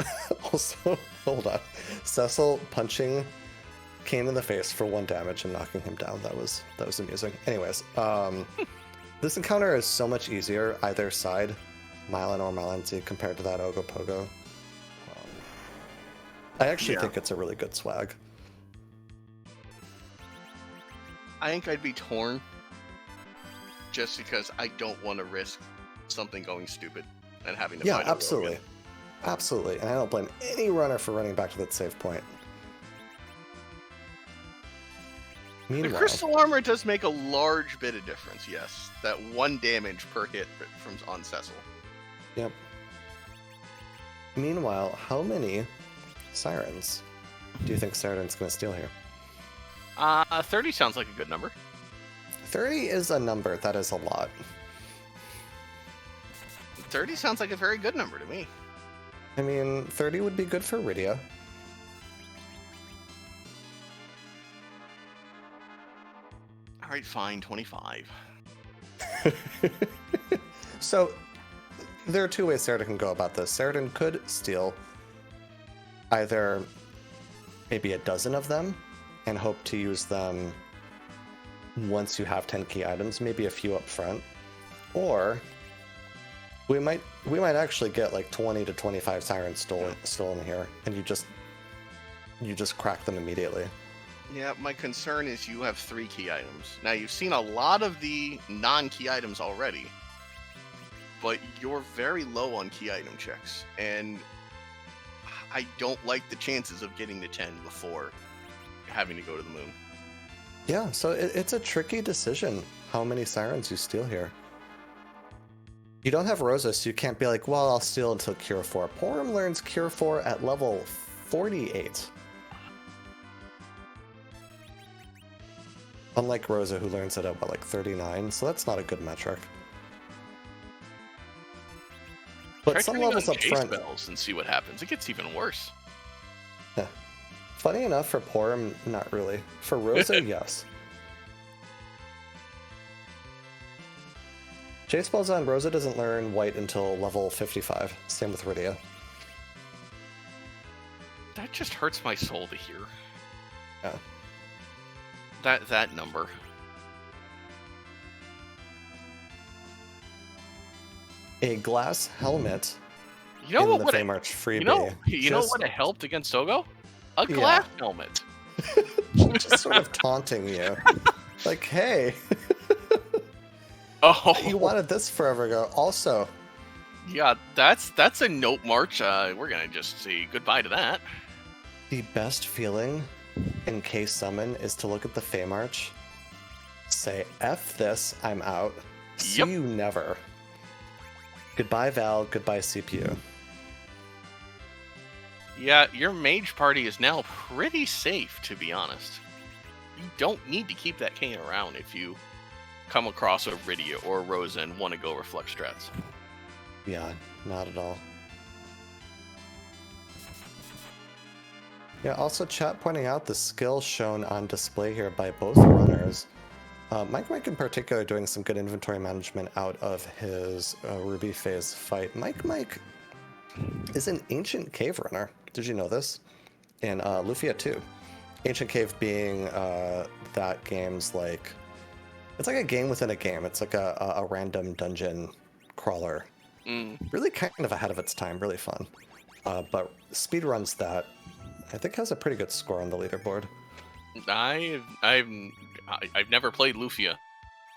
also, hold on, Cecil punching Kane in the face for 1 damage and knocking him down. That was amusing. Anyways, this encounter is so much easier either side, Mylan or Malency, compared to that Ogopogo. I actually think it's a really good swag. I think I'd be torn, just because I don't want to risk something going stupid and having to fight absolutely. Absolutely. And I don't blame any runner for running back to that save point. Meanwhile, the crystal armor does make a large bit of difference, yes. That 1 damage per hit from on Cecil. Yep. Meanwhile, how many Sirens do you think Saradin's going to steal here? 30 sounds like a good number. 30 is a number. That is a lot. 30 sounds like a very good number to me. I mean, 30 would be good for Rydia. Alright, fine, 25. So, there are 2 ways Saradin can go about this. Saradin could steal either maybe a dozen of them and hope to use them once you have 10 key items, maybe a few up front. Or we might actually get like 20 to 25 Sirens stolen here, and you just crack them immediately. Yeah, my concern is you have 3 key items. Now, you've seen a lot of the non-key items already, but you're very low on key item checks, and I don't like the chances of getting to 10 before having to go to the moon. Yeah, so it's a tricky decision how many Sirens you steal here. You don't have Rosa, so you can't be like, well, I'll steal until Cure 4. Porum learns Cure 4 at level 48. Unlike Rosa, who learns it at, what, like 39, so that's not a good metric. But Try some turning levels on up chase front... bells and see what happens. It gets even worse. Funny enough, for Porum, not really. For Rosa, yes. Chase Bells on Rosa doesn't learn White until level 55. Same with Rydia. That just hurts my soul to hear. Yeah. That number. A glass helmet You know in what the would Feymarch freebie. you know what would have helped against Togo? A glass helmet. Just sort of taunting you. Like, hey, Oh, you wanted this forever ago. Also, yeah, that's a note march. We're gonna just say goodbye to that. the best feeling in case summon is to look at the Feymarch, say, F this, I'm out, see Yep. you never. Goodbye, Val. Goodbye, CPU. Yeah, your mage party is now pretty safe, to be honest. You don't need to keep that Kane around if you come across a Rydia or a Rosa and want to go reflect strats. Yeah, not at all. Yeah, also chat pointing out the skill shown on display here by both runners. Mike in particular doing some good inventory management out of his Ruby phase fight. Mike is an Ancient Cave runner. Did you know this? In Lufia 2. Ancient Cave being that game's like... It's like a game within a game. It's like a random dungeon crawler. Really kind of ahead of its time. Really fun. But speedruns that, I think has a pretty good score on the leaderboard. I've never played Lufia.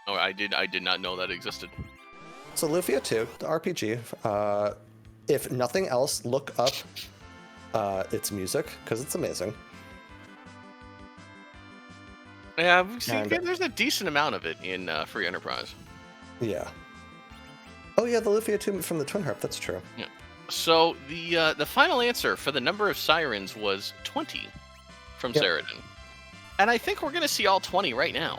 Oh, I did not know that existed. So Lufia 2, the RPG. If nothing else, look up its music because it's amazing. Yeah, there's a decent amount of it in Free Enterprise. Yeah. Oh yeah, the Lufia 2 from the Twin Harp. That's true. Yeah. So the final answer for the number of sirens was 20 from Saradin. And I think we're going to see all 20 right now.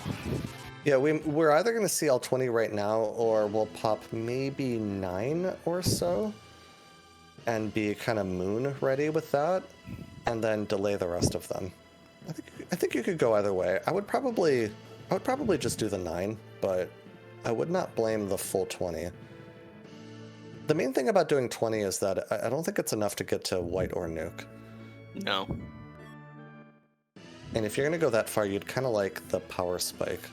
Yeah, we're either going to see all 20 right now, or we'll pop maybe 9 or so, and be kind of moon ready with that, and then delay the rest of them. I think you could go either way. I would probably just do the 9, but I would not blame the full 20. The main thing about doing 20 is that I don't think it's enough to get to white or nuke. No. And if you're going to go that far, you'd kind of like the power spike.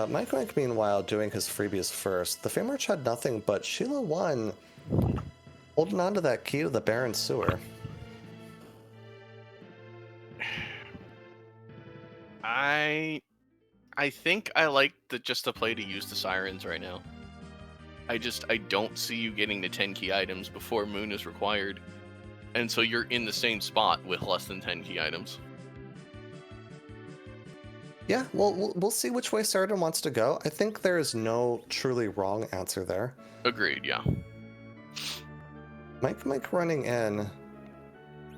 Mike, meanwhile, doing his freebies first. The Fame Arch had nothing but Sheila 1 holding on to that key to the Barren Sewer. I think I like just the play to use the sirens right now. I don't see you getting the 10 key items before Moon is required. And so you're in the same spot with less than 10 key items. Yeah, well, we'll see which way Saradin wants to go. I think there is no truly wrong answer there. Agreed, yeah. Mike running in.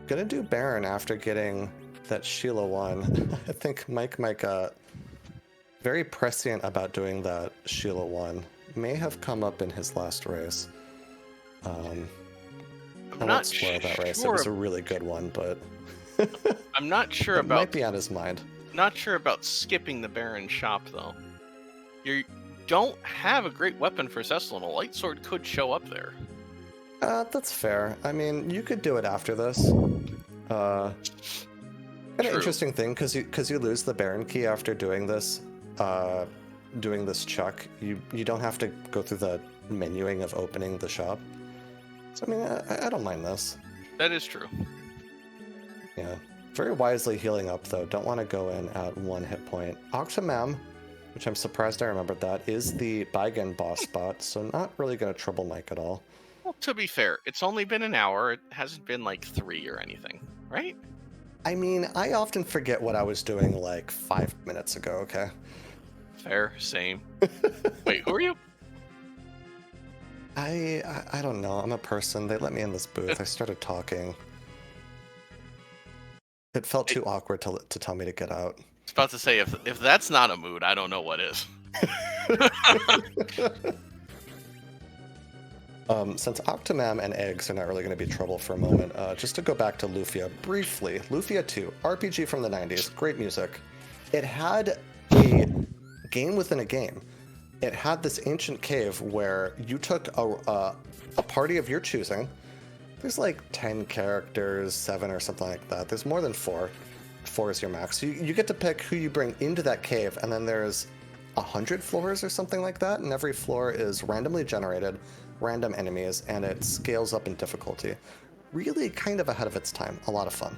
Gonna do Baron after getting that Sheila 1. I think Mike, very prescient about doing that Sheila 1. May have come up in his last race. I won't spoil that race. It was a really good one, but... I'm not sure about... might be on his mind. Not sure about skipping the Baron shop, though. You don't have a great weapon for Cecil, and a light sword could show up there. That's fair. I mean, you could do it after this. An interesting thing, because you lose the Baron key after doing this chuck. You don't have to go through the menuing of opening the shop. So I mean, I don't mind this. That is true. Yeah. Very wisely healing up, though. Don't want to go in at 1 hit point. Octomam, which I'm surprised I remembered that, is the Baigen boss spot, so not really going to trouble Mike at all. Well, to be fair, it's only been an hour. It hasn't been like 3 or anything, right? I mean, I often forget what I was doing like 5 minutes ago, okay? Fair, same. Wait, who are you? I don't know. I'm a person. They let me in this booth. I started talking. It felt too awkward to tell me to get out. I was about to say, if that's not a mood, I don't know what is. Since Octomam and Eggs are not really going to be trouble for a moment, just to go back to Lufia briefly. Lufia 2, RPG from the 90s, great music. It had a game within a game. It had this ancient cave where you took a party of your choosing. There's like 10 characters, 7 or something like that. There's more than 4. 4 is your max. So you get to pick who you bring into that cave, and then there's 100 floors or something like that, and every floor is randomly generated, random enemies, and it scales up in difficulty. Really kind of ahead of its time. A lot of fun.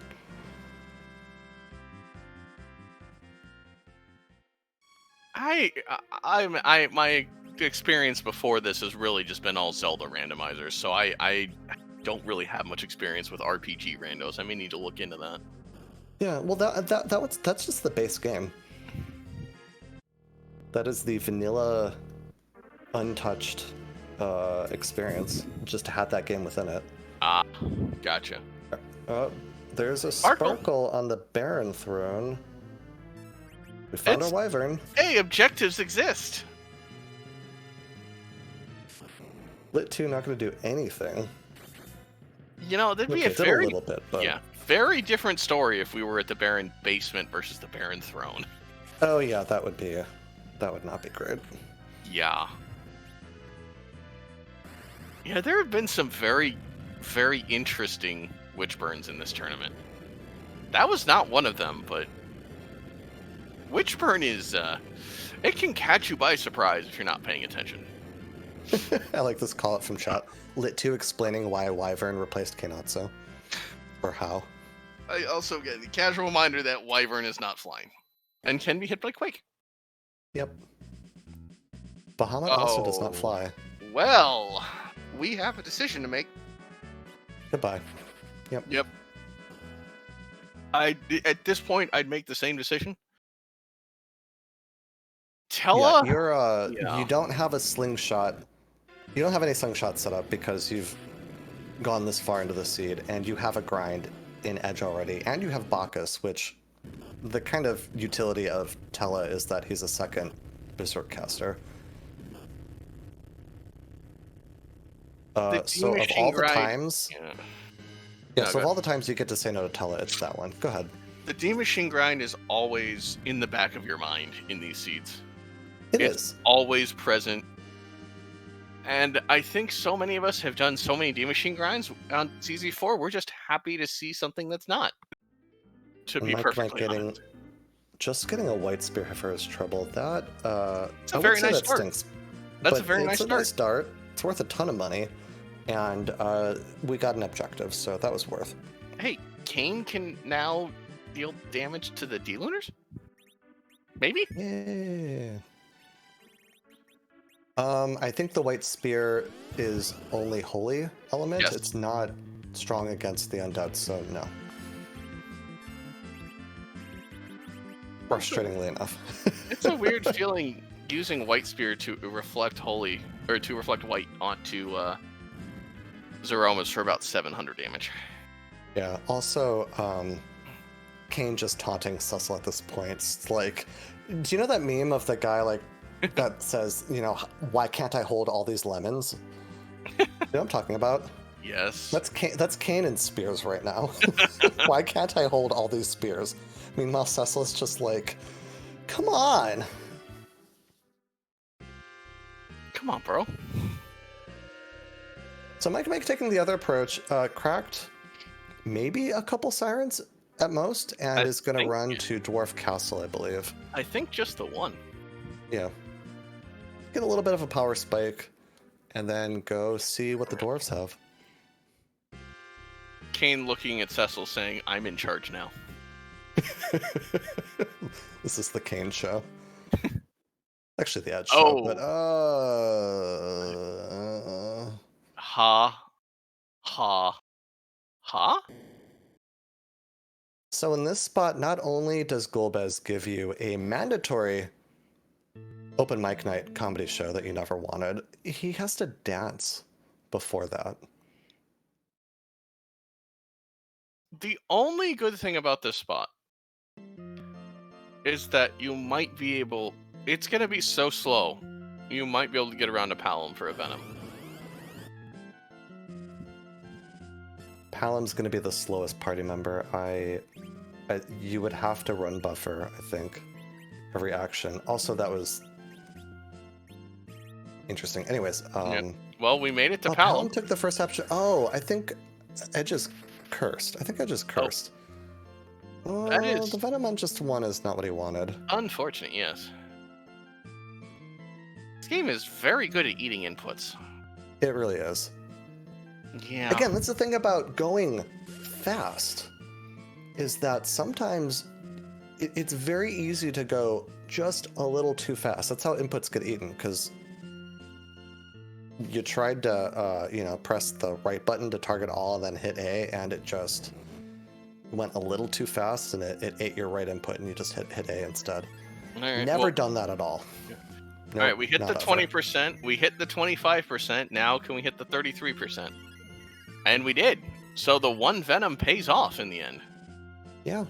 My experience before this has really just been all Zelda randomizers, so I don't really have much experience with RPG randos. I may need to look into that. Yeah, well, that's just the base game. That is the vanilla, untouched experience. Just had that game within it. Ah, gotcha. There's a Sparkle. sparkle on the Baron throne. We found our wyvern. Hey, objectives exist. Lit 2 not going to do anything. You know, that'd be Okay, a very, little bit, but... yeah, very different story if we were at the Baron basement versus the Baron throne. Oh yeah, that would not be great. Yeah. Yeah, there have been some very, very interesting witch burns in this tournament. That was not one of them, but witch burn is, it can catch you by surprise if you're not paying attention. I like this call it from chat. Lit 2 explaining why Wyvern replaced Kenatsu. Or how. I also get the casual reminder that Wyvern is not flying and can be hit by Quake. Yep. Bahamut also does not fly. Well, we have a decision to make. Goodbye. Yep. At this point, I'd make the same decision. Tella, you don't have a slingshot. You don't have any slingshot set up because you've gone this far into the seed, and you have a grind in Edge already, and you have Bacchus, which the kind of utility of Tella is that he's a second Berserk caster. So of all the times, of all the times you get to say no to Tella, it's that one. Go ahead. The D Machine grind is always in the back of your mind in these seeds. It's always present. And I think so many of us have done so many D Machine grinds on CZ4, we're just happy to see something that's not. To be perfectly honest. Just getting a white spear heifer is trouble. That it's a very nice start. Stinks. That's a very nice start. It's a nice start. It's worth a ton of money, and we got an objective, so that was worth. Hey, Kane can now deal damage to the D-Lunars? Maybe? Yeah. I think the white spear is only holy element. Yes. It's not strong against the undead, so no. Frustratingly enough. It's a weird feeling using white spear to reflect holy, or to reflect white onto Zeromas for about 700 damage. Yeah, also, Kane just taunting Cecil at this point. It's like, do you know that meme of the guy, like, that says, you know, why can't I hold all these lemons? You know what I'm talking about? Yes. That's Kane and spears right now. Why can't I hold all these spears? Meanwhile, Cecil's just like, come on. Come on, bro. So Mike taking the other approach, cracked maybe a couple sirens at most, and is going to run to Dwarf Castle, I believe. I think just the one. Yeah. Get a little bit of a power spike, and then go see what the dwarves have. Kane looking at Cecil saying, I'm in charge now. This is the Kane show. Actually, the Edge show, but Ha? So in this spot, not only does Golbez give you a mandatory open mic night comedy show that you never wanted, he has to dance before that. The only good thing about this spot is that you might be able... It's going to be so slow, you might be able to get around to Palom for a Venom. Palom's going to be the slowest party member. You would have to run buffer, I think, every action. Also, that was interesting. Anyways, well, we made it to Palom. Palom took the first option. Oh, I think Edge is cursed. The Venom on just one is not what he wanted. Unfortunate, yes. This game is very good at eating inputs. It really is. Yeah. Again, that's the thing about going fast, is that sometimes it's very easy to go just a little too fast. That's how inputs get eaten, because you tried to, press the right button to target all and then hit A, and it just went a little too fast, and it ate your right input, and you just hit A instead. Right, Never done that at all. All right, we hit the not over. 20%. We hit the 25%. Now can we hit the 33%? And we did. So the one Venom pays off in the end. Yeah.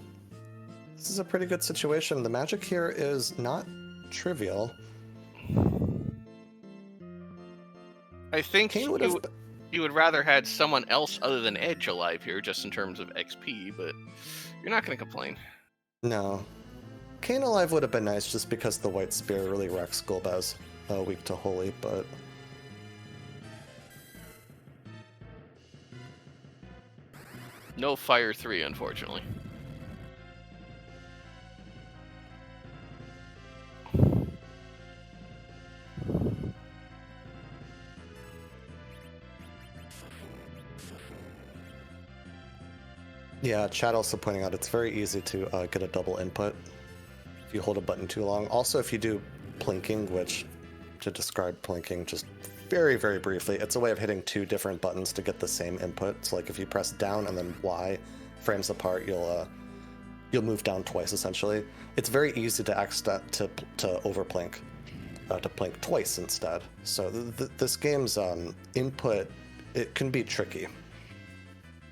This is a pretty good situation. The magic here is not trivial. I think Kane would have... you would rather had someone else other than Edge alive here, just in terms of XP, but you're not going to complain. No. Kane alive would have been nice just because the White Spear really wrecks Golbez weak to Holy, but... No Fire 3, unfortunately. Yeah, chat also pointing out it's very easy to get a double input if you hold a button too long. Also, if you do plinking, which, to describe plinking just very, very briefly, it's a way of hitting two different buttons to get the same input. So like if you press down and then Y frames apart, you'll move down twice essentially. It's very easy to overplink, to plink twice instead. So this game's input, it can be tricky.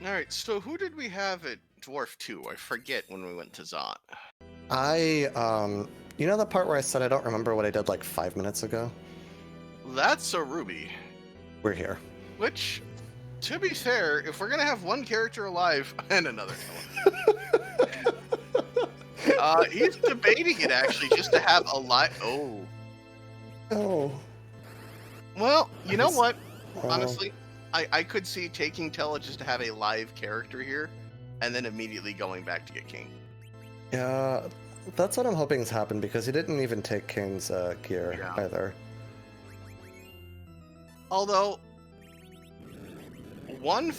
All right, so who did we have at Dwarf 2? I forget when we went to Zot. You know the part where I said I don't remember what I did like 5 minutes ago? That's a Ruby. We're here. Which, to be fair, if we're going to have one character alive and another one. He's debating it, actually, just to have a live... Oh. Oh. Well, you know what? Honestly, I could see taking Tella just to have a live character here, and then immediately going back to get King. Yeah, that's what I'm hoping has happened, because he didn't even take King's gear either. Although, one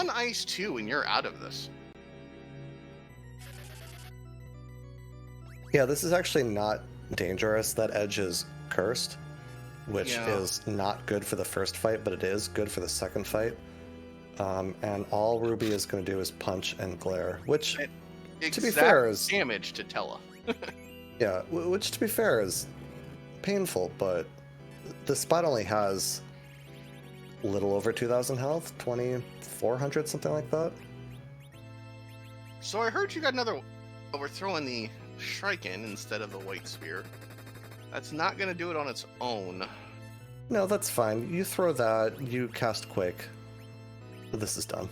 ice 2 and you're out of this. Yeah, this is actually not dangerous. That Edge is cursed, which is not good for the first fight, but it is good for the second fight. And all Ruby is going to do is punch and glare, which, to be fair, is damage to Tella. Yeah, which, to be fair, is painful, but the spot only has a little over 2,000 health, 2,400, something like that. So I heard you got another... We're throwing the Shuriken instead of the White Spear. That's not going to do it on its own. No, that's fine. You throw that, you cast Quake. This is done.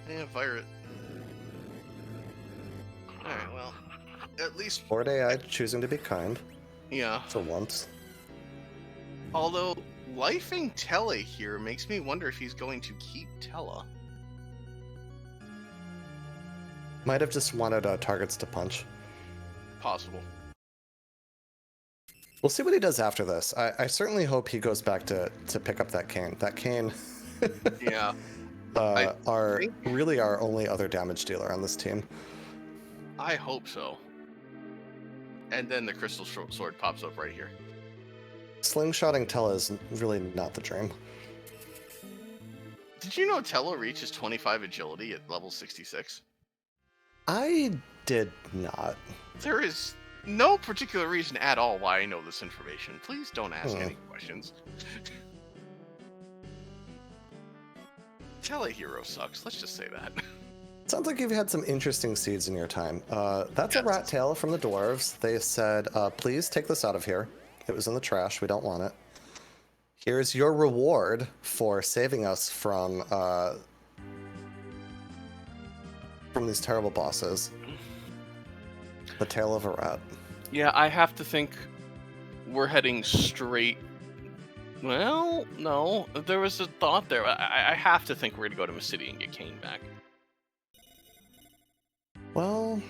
Yeah, Virus. Alright, well, at least... Board AI choosing to be kind. Yeah. For once. Although, lifing Tella here makes me wonder if he's going to keep Tella. Might have just wanted targets to punch. Possible. We'll see what he does after this. I certainly hope he goes back to pick up that cane. That cane Yeah. really our only other damage dealer on this team. I hope so. And then the Crystal Sword pops up right here. Slingshotting Tella is really not the dream. Did you know Tella reaches 25 agility at level 66? I did not. There is no particular reason at all why I know this information. Please don't ask any questions. Tele Hero sucks. Let's just say that. Sounds like you've had some interesting seeds in your time. That's a rat tail from the dwarves. They said, please take this out of here. It was in the trash. We don't want it. Here's your reward for saving us from these terrible bosses. The tail of a rat. Yeah, I have to think we're heading straight... Well, no. There was a thought there. I have to think we're going to go to Masidia and get Kane back. Well...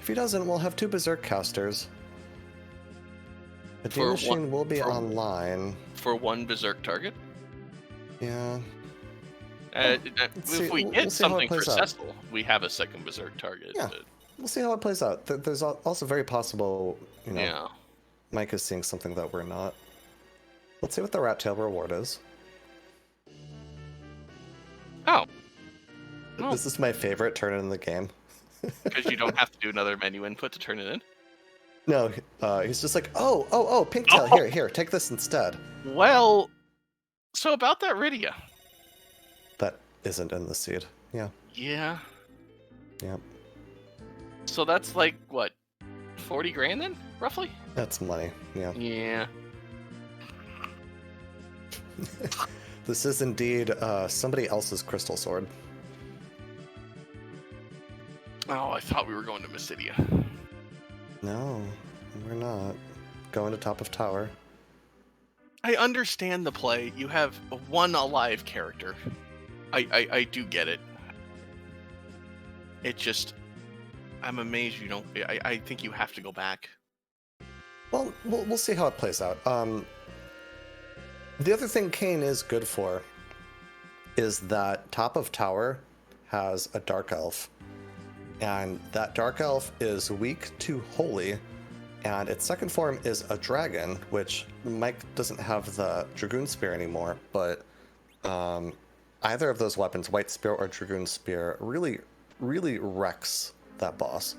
If he doesn't, we'll have two Berserk casters. The Demon Machine will be online. For one Berserk target? Yeah. If we get something for Cecil, we have a second Berserk target. Yeah. But... We'll see how it plays out. There's also very possible, you know, yeah. Mike is seeing something that we're not. Let's see what the rat tail reward is. Oh. This is my favorite turn in the game. Because you don't have to do another menu input to turn it in? No, he's just like, oh, Pinktail, Oh. here, take this instead. Well, so about that Rydia. That isn't in the seed. Yeah. Yeah. Yeah. So that's like, what, 40 grand then, roughly? That's money. Yeah. Yeah. This is indeed somebody else's crystal sword. Oh, I thought we were going to Mysidia. No, we're not. Going to top of tower. I understand the play. You have one alive character. I do get it. It just, I'm amazed you don't. I think you have to go back. Well, we'll see how it plays out. The other thing Kane is good for is that top of tower has a dark elf. And that dark elf is weak to holy, and its second form is a dragon, which Mike doesn't have the dragoon spear anymore, but either of those weapons, white spear or dragoon spear, really wrecks that boss.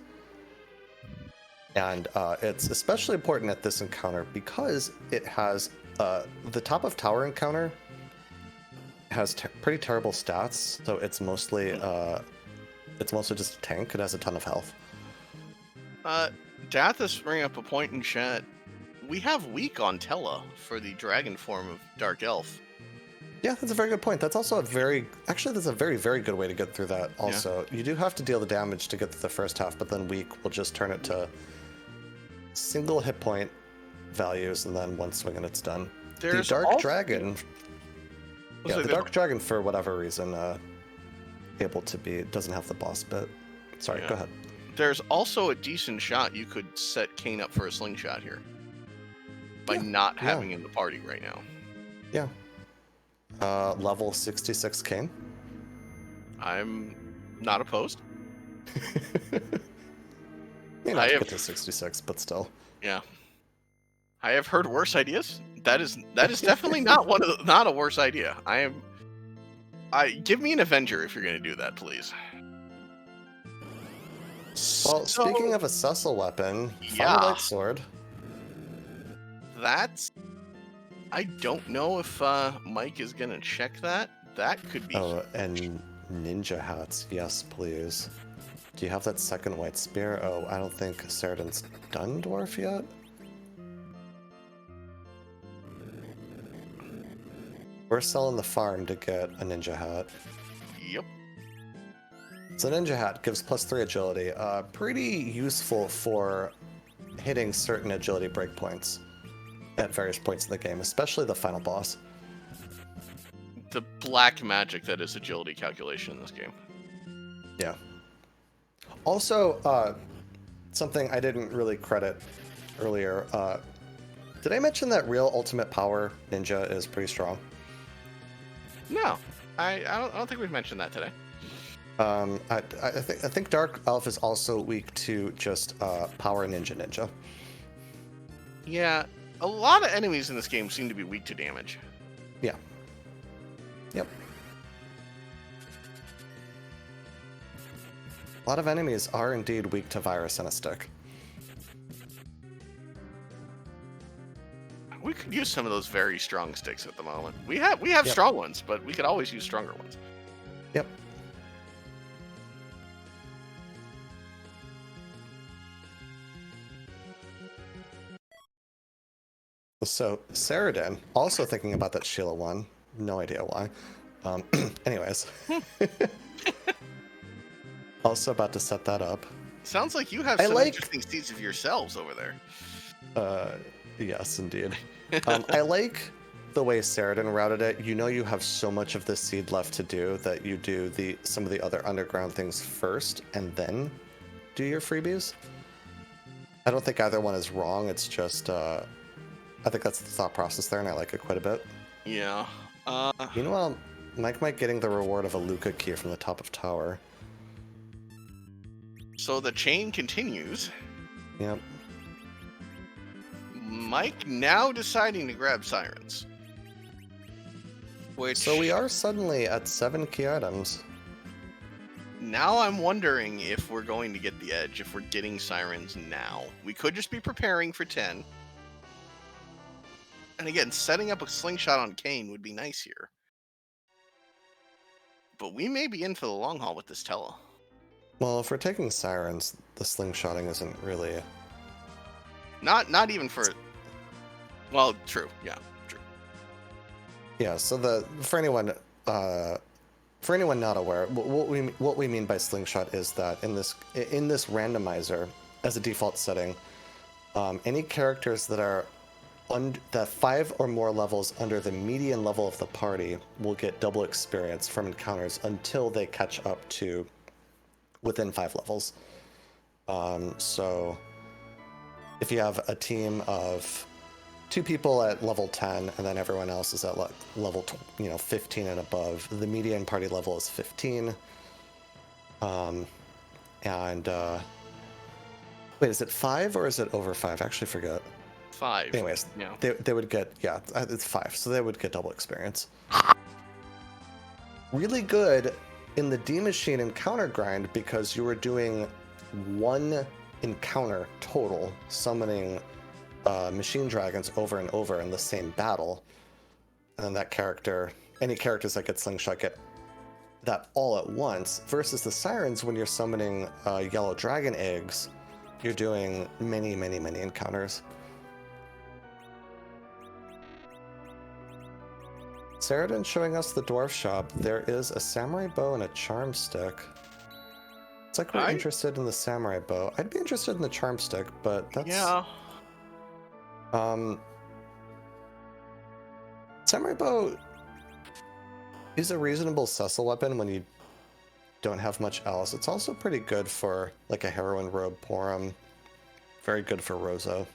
And it's especially important at this encounter because it has the top of tower encounter has pretty terrible stats, so it's mostly just a tank. It has a ton of health. Dathis bringing up a point in chat. We have weak on Tella for the dragon form of Dark Elf. Yeah, that's a very good point. That's also that's a very, very good way to get through that also. Yeah. You do have to deal the damage to get through the first half, but then weak will just turn it to single hit point values, and then one swing and it's done. There's the Dark Dragon... Yeah, the Dark Dragon, for whatever reason, doesn't have the boss bit. Sorry, go ahead. There's also a decent shot you could set Kane up for a slingshot here by not having him in the party right now. Yeah. Level 66 Kane. I'm not opposed. May not get to 66, but still. Yeah. I have heard worse ideas. That is definitely not not a worse idea. Give me an Avenger if you're going to do that, please. Well, speaking of a Cecil weapon, Final Light Sword. I don't know if Mike is going to check that. That could be... Oh, and ninja hats. Yes, please. Do you have that second white spear? Oh, I don't think Saradin's done dwarf yet. We're selling the farm to get a ninja hat. Yep. So ninja hat gives +3 agility. Pretty useful for hitting certain agility breakpoints at various points in the game, especially the final boss. The black magic that is agility calculation in this game. Yeah. Also, something I didn't really credit earlier. Did I mention that real ultimate power ninja is pretty strong? No, I don't think we've mentioned that today. I think Dark Elf is also weak to just power ninja. Yeah, a lot of enemies in this game seem to be weak to damage. Yeah. Yep. A lot of enemies are indeed weak to virus and a stick. We could use some of those very strong sticks at the moment. We have strong ones, but we could always use stronger ones. Yep. So Saradin, also thinking about that Sheila one. No idea why. Anyways. Also about to set that up. Sounds like you have some interesting seeds of yourselves over there. Yes, indeed. I like the way Saradin routed it. You know you have so much of the seed left to do that you do some of the other underground things first and then do your freebies. I don't think either one is wrong. It's just, I think that's the thought process there, and I like it quite a bit. Yeah. Meanwhile, Mike getting the reward of a Luca key from the top of tower. So the chain continues. Yep. Mike now deciding to grab sirens. So we are suddenly at 7 key items. Now I'm wondering if we're going to get the edge, if we're getting sirens now. We could just be preparing for 10. And again, setting up a slingshot on Kane would be nice here. But we may be in for the long haul with this Tella. Well, if we're taking sirens, the slingshotting isn't really... Not even for... Well, true. Yeah, true. Yeah, so for anyone not aware, what we mean by slingshot is that in this randomizer, as a default setting, any characters that are that 5 or more levels under the median level of the party will get double experience from encounters until they catch up to within 5 levels. So if you have a team of 2 people at level 10 and then everyone else is at level 15 and above, the median party level is 15. Wait, is it 5 or is it over 5? I actually forget. 5. Anyways, yeah. They would get, yeah, it's 5, so they would get double experience. Really good in the D Machine encounter grind because you were doing 1 encounter total, summoning machine dragons over and over in the same battle. And then that character, any characters that get slingshot get that all at once, versus the sirens when you're summoning yellow dragon eggs, you're doing many encounters. Saradin showing us the dwarf shop. There is a samurai bow and a charm stick. It's like we're interested in the samurai bow. I'd be interested in the charm stick, but that's... Yeah. Samurai bow is a reasonable Cecil weapon when you don't have much else. It's also pretty good for like a heroine robe Porum. Very good for Rosa.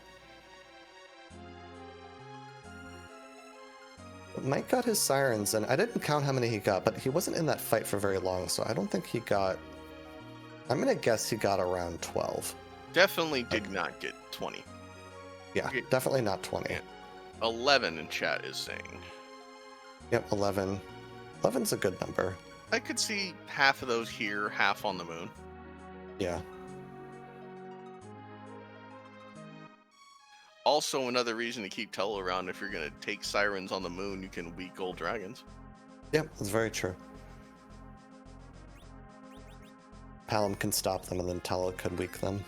Mike got his sirens, and I didn't count how many he got, but he wasn't in that fight for very long, so I don't think he got... I'm gonna guess he got around 12. Definitely did not get 20. Yeah, Okay. Definitely not 20. Yeah. 11 in chat is saying. Yep, 11. 11's a good number. I could see half of those here, half on the moon. Yeah. Also, another reason to keep Tello around. If you're going to take sirens on the moon, you can weak gold dragons. Yep, that's very true. Palom can stop them, and then Tello could weak them.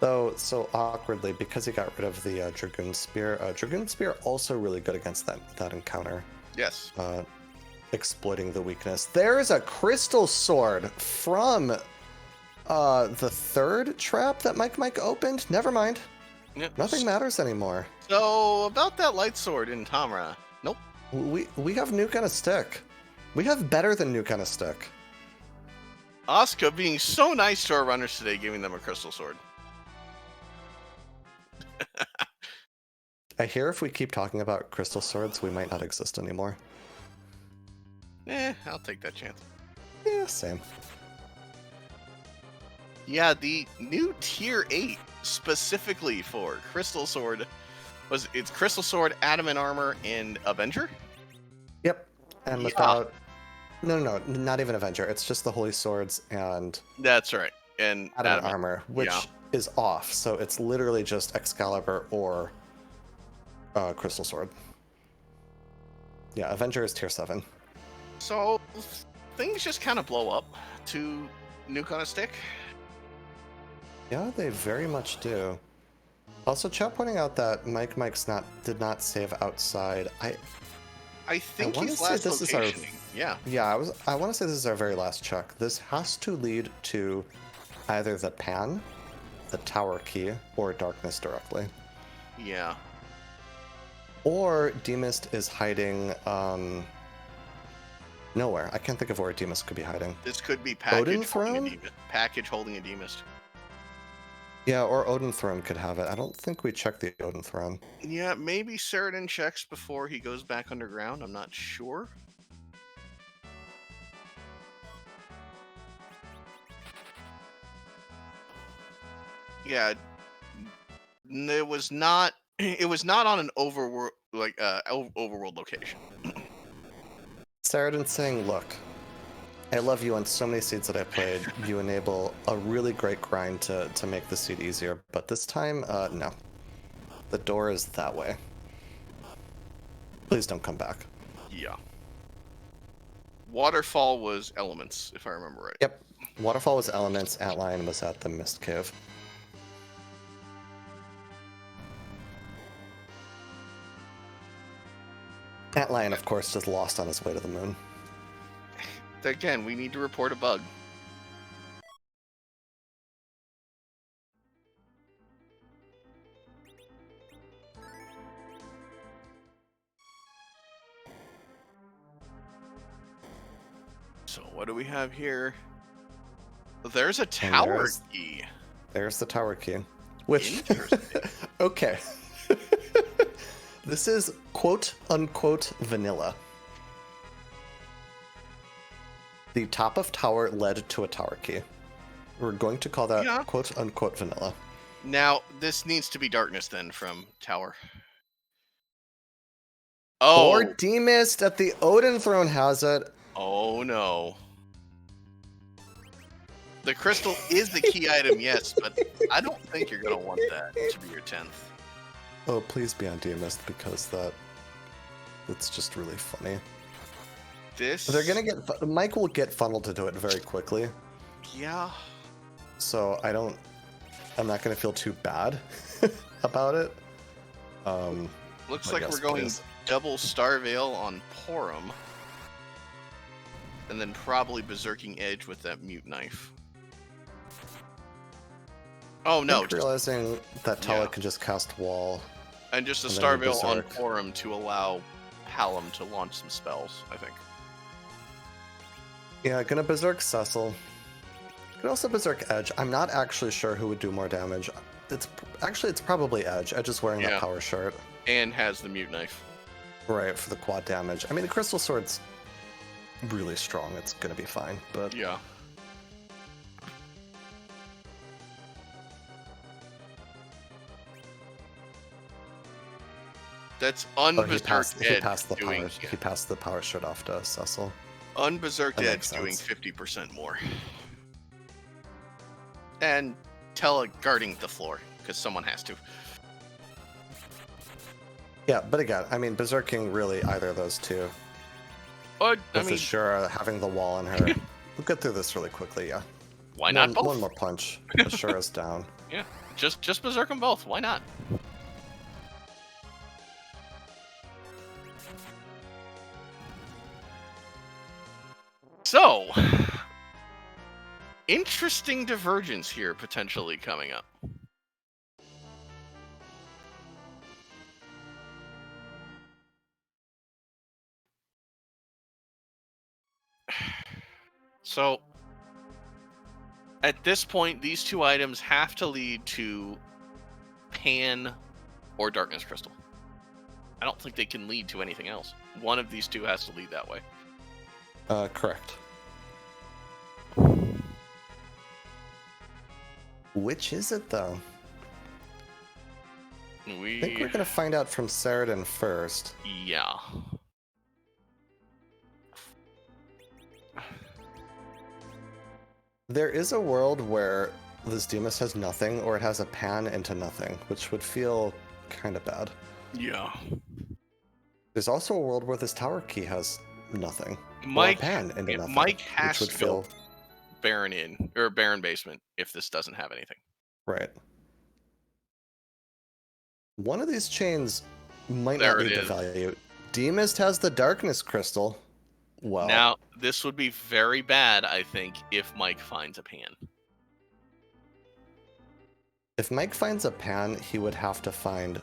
Though, so awkwardly, because he got rid of the Dragoon Spear, Dragoon Spear also really good against that encounter. Yes. Exploiting the weakness. There's a crystal sword from the 3rd trap that Mike opened. Never mind. Yep. Nothing matters anymore. So, about that light sword in Tamra. Nope. We have Nuke on a Stick. We have better than Nuke on a Stick. Asuka being so nice to our runners today, giving them a crystal sword. I hear if we keep talking about crystal swords, we might not exist anymore. I'll take that chance. Yeah, same. Yeah, the new tier 8 specifically for crystal sword it's crystal sword, adamant armor, and Avenger. Yep, and without no, not even Avenger. It's just the holy swords and that's right, and adamant armor, which is off. So it's literally just Excalibur or crystal sword. Yeah, Avenger is tier 7. So things just kind of blow up to Nuke on a Stick. Yeah, they very much do. Also, chat pointing out that Mike's did not save outside. I think he's last locationing. Yeah, I want to say this is our very last check. This has to lead to either the Pan, the Tower Key, or Darkness directly. Yeah. Or Demist is hiding nowhere. I can't think of where Demist could be hiding. This could be Odin package holding a Demist. Yeah, or Odin Throne could have it. I don't think we checked the Odin Throne. Yeah, maybe Saradin checks before he goes back underground. I'm not sure. Yeah, it was not on an overworld overworld location. Saradin saying, look, I love you on so many seeds that I played. You enable a really great grind to make the seed easier, but this time, no. The door is that way. Please don't come back. Yeah. Waterfall was elements, if I remember right. Yep. Waterfall was elements, Antlion was at the Mist Cave. Antlion, of course, just lost on his way to the moon. Again, we need to report a bug. So what do we have here? There's a tower key. There's the tower key. Which, okay. This is quote-unquote vanilla. The top of tower led to a tower key. We're going to call that quote-unquote vanilla. Now, this needs to be darkness then from tower. Oh! Or Demist at the Odin Throne has it. Oh no. The crystal is the key item, yes, but I don't think you're going to want that to be your 10th. Oh, please be on Demist because it's just really funny. They're gonna get Mike will get funneled to do it very quickly. Yeah. So I'm not gonna feel too bad about it. Looks like we're going double Starveil on Porum. And then probably Berserking Edge with that Mute Knife. Oh no! Realizing that Tala can just cast Wall. And just a Starveil on Porum to allow Hallam to launch some spells, I think. Yeah, gonna Berserk Cecil. Could also Berserk Edge. I'm not actually sure who would do more damage. It's probably Edge. Edge is wearing that power shirt. And has the Mute Knife. Right, for the quad damage. I mean, the Crystal Sword's really strong. It's gonna be fine, but... Yeah. That's Unberserked Edge he passed the power shirt off to Cecil. Unberserked Edge doing 50% more. And Tella guarding the floor, because someone has to. Yeah, but again, I mean, Berserking really either of those two. With Ashura having the wall on her. We'll get through this really quickly, yeah. Why not both? One more punch. Ashura's down. Yeah, just Berserk them both. Why not? So, interesting divergence here potentially coming up. So, at this point, these two items have to lead to Pan or Darkness Crystal. I don't think they can lead to anything else. One of these two has to lead that way. Correct. Which is it, though? I think we're going to find out from Saradin first. Yeah. There is a world where this Demus has nothing, or it has a pan into nothing, which would feel kind of bad. Yeah. There's also a world where this tower key has nothing. Mike Mike has to go Baron basement if this doesn't have anything. Right. One of these chains might not lead to value. Demist has the Darkness Crystal. Well, now this would be very bad, I think, if Mike finds a pan. If Mike finds a pan, he would have to find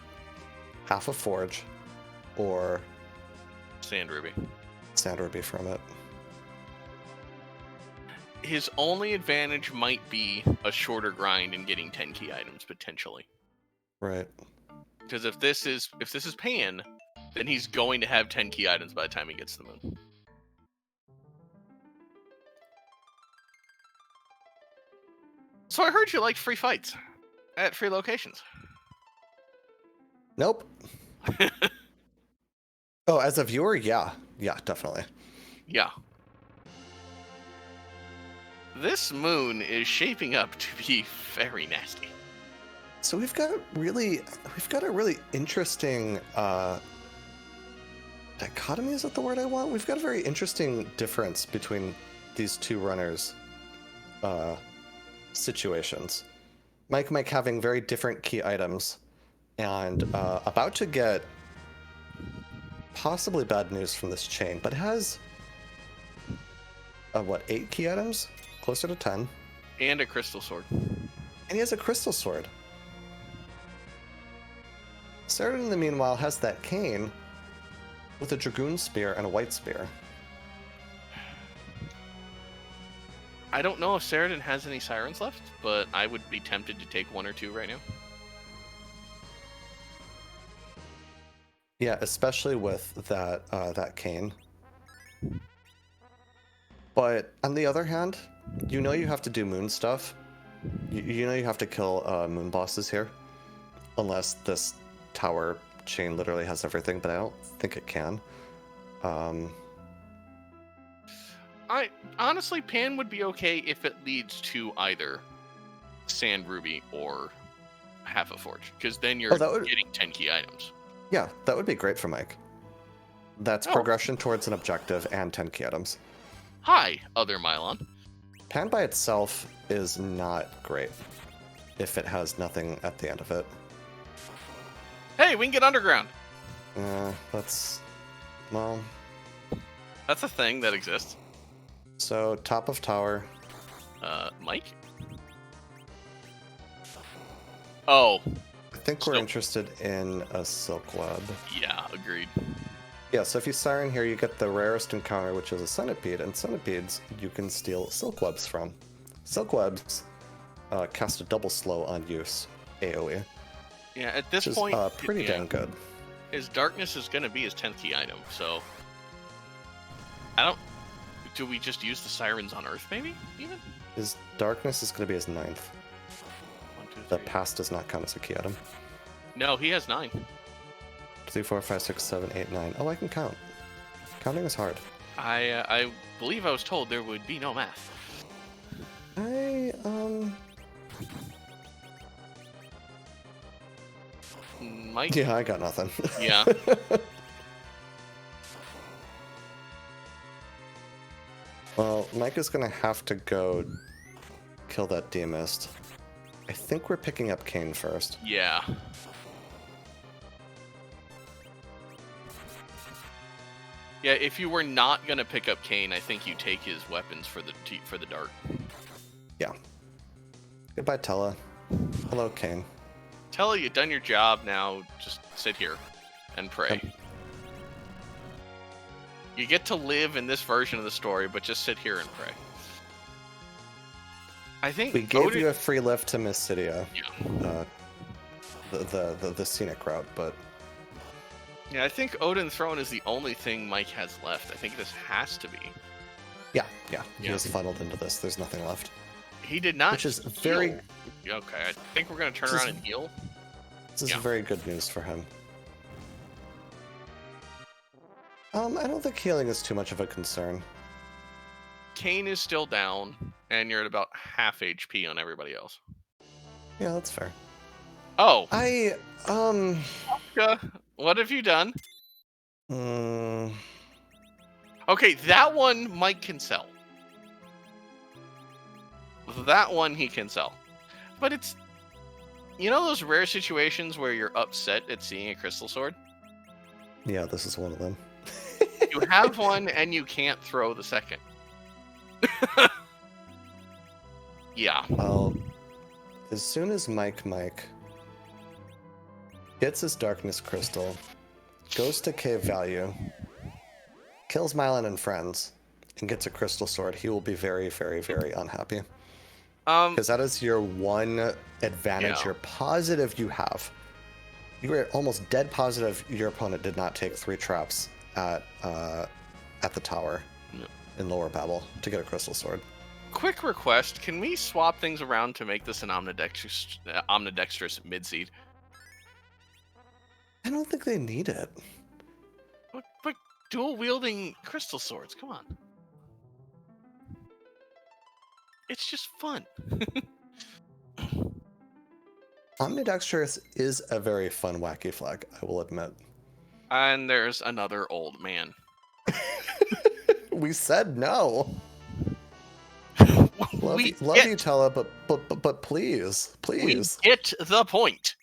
half a forge or Sand Ruby from it. His only advantage might be a shorter grind and getting 10 key items potentially. Right. Because if this is Pan, then he's going to have 10 key items by the time he gets to the moon. So I heard you like free fights at free locations. Nope. Oh, as a viewer, yeah, definitely. Yeah. This moon is shaping up to be very nasty. So we've got a really interesting dichotomy. Is that the word I want? We've got a very interesting difference between these two runners' situations. Mike having very different key items, and about to get possibly bad news from this chain, but has 8 key items? Closer to 10. And a crystal sword. And he has a crystal sword. Saradin, in the meanwhile, has that cane with a dragoon spear and a white spear. I don't know if Saradin has any sirens left, but I would be tempted to take 1 or 2 right now. Yeah, especially with that cane. But on the other hand, you know you have to do moon stuff. You know you have to kill moon bosses here. Unless this tower chain literally has everything, but I don't think it can. I honestly, Pan would be okay if it leads to either Sand Ruby or Half a Forge, because then you're getting 10 key items. Yeah, that would be great for Mike. That's progression towards an objective and 10 key items. Hi, other Mylon. Pan by itself is not great if it has nothing at the end of it. Hey, we can get underground. That's a thing that exists. So, top of tower. Mike? Oh. I think we're interested in a silk web. Yeah, agreed. Yeah, so if you siren here, you get the rarest encounter, which is a centipede, and centipedes you can steal silk webs from. Silk webs cast a double slow on use, AoE. Yeah, at this which point, is pretty dang good. His darkness is going to be his 10th key item, so do we just use the sirens on Earth, maybe, even? His darkness is going to be his 9th. 1, 2, 3. The past does not count as a key item. No, he has 9. 3, 4, 5, 6, 7, 8, 9. Oh, I can count. Counting is hard. I believe I was told there would be no math. Mike? Yeah, I got nothing. Yeah. Well, Mike is going to have to go kill that Deimist. I think we're picking up Kane first. Yeah. Yeah, if you were not going to pick up Kane, I think you take his weapons for the dart. Yeah. Goodbye, Tella. Hello, Kane. Tella, you've done your job now. Just sit here and pray. Yep. You get to live in this version of the story, but just sit here and pray. I think we gave you a free lift to Miss Cydia. Yeah. The scenic route, but yeah, I think Odin Throne is the only thing Mike has left. I think this has to be. Yeah. He is funneled into this. There's nothing left. He did not. Which is very okay. I think we're gonna turn around and heal. This is very good news for him. I don't think healing is too much of a concern. Kane is still down, and you're at about half HP on everybody else. Yeah, that's fair. Oh. What have you done? Okay, that one Mike can sell. That one he can sell. But it's... You know those rare situations where you're upset at seeing a crystal sword? Yeah, this is one of them. You have one and you can't throw the second. Yeah. Well, as soon as Mike gets his darkness crystal, goes to cave value, kills Mylon and friends, and gets a crystal sword, he will be very, very, very unhappy. Because that is your one advantage. You're positive you have. You were almost dead positive your opponent did not take 3 traps at the tower in Lower Babel to get a crystal sword. Quick request: can we swap things around to make this an omnidextrous mid-seed? I don't think they need it. But dual wielding crystal swords, come on. It's just fun. Omnidextrous is a very fun, wacky flag, I will admit. And there's another old man. We said no. Love you, Tella, but please. We get the point.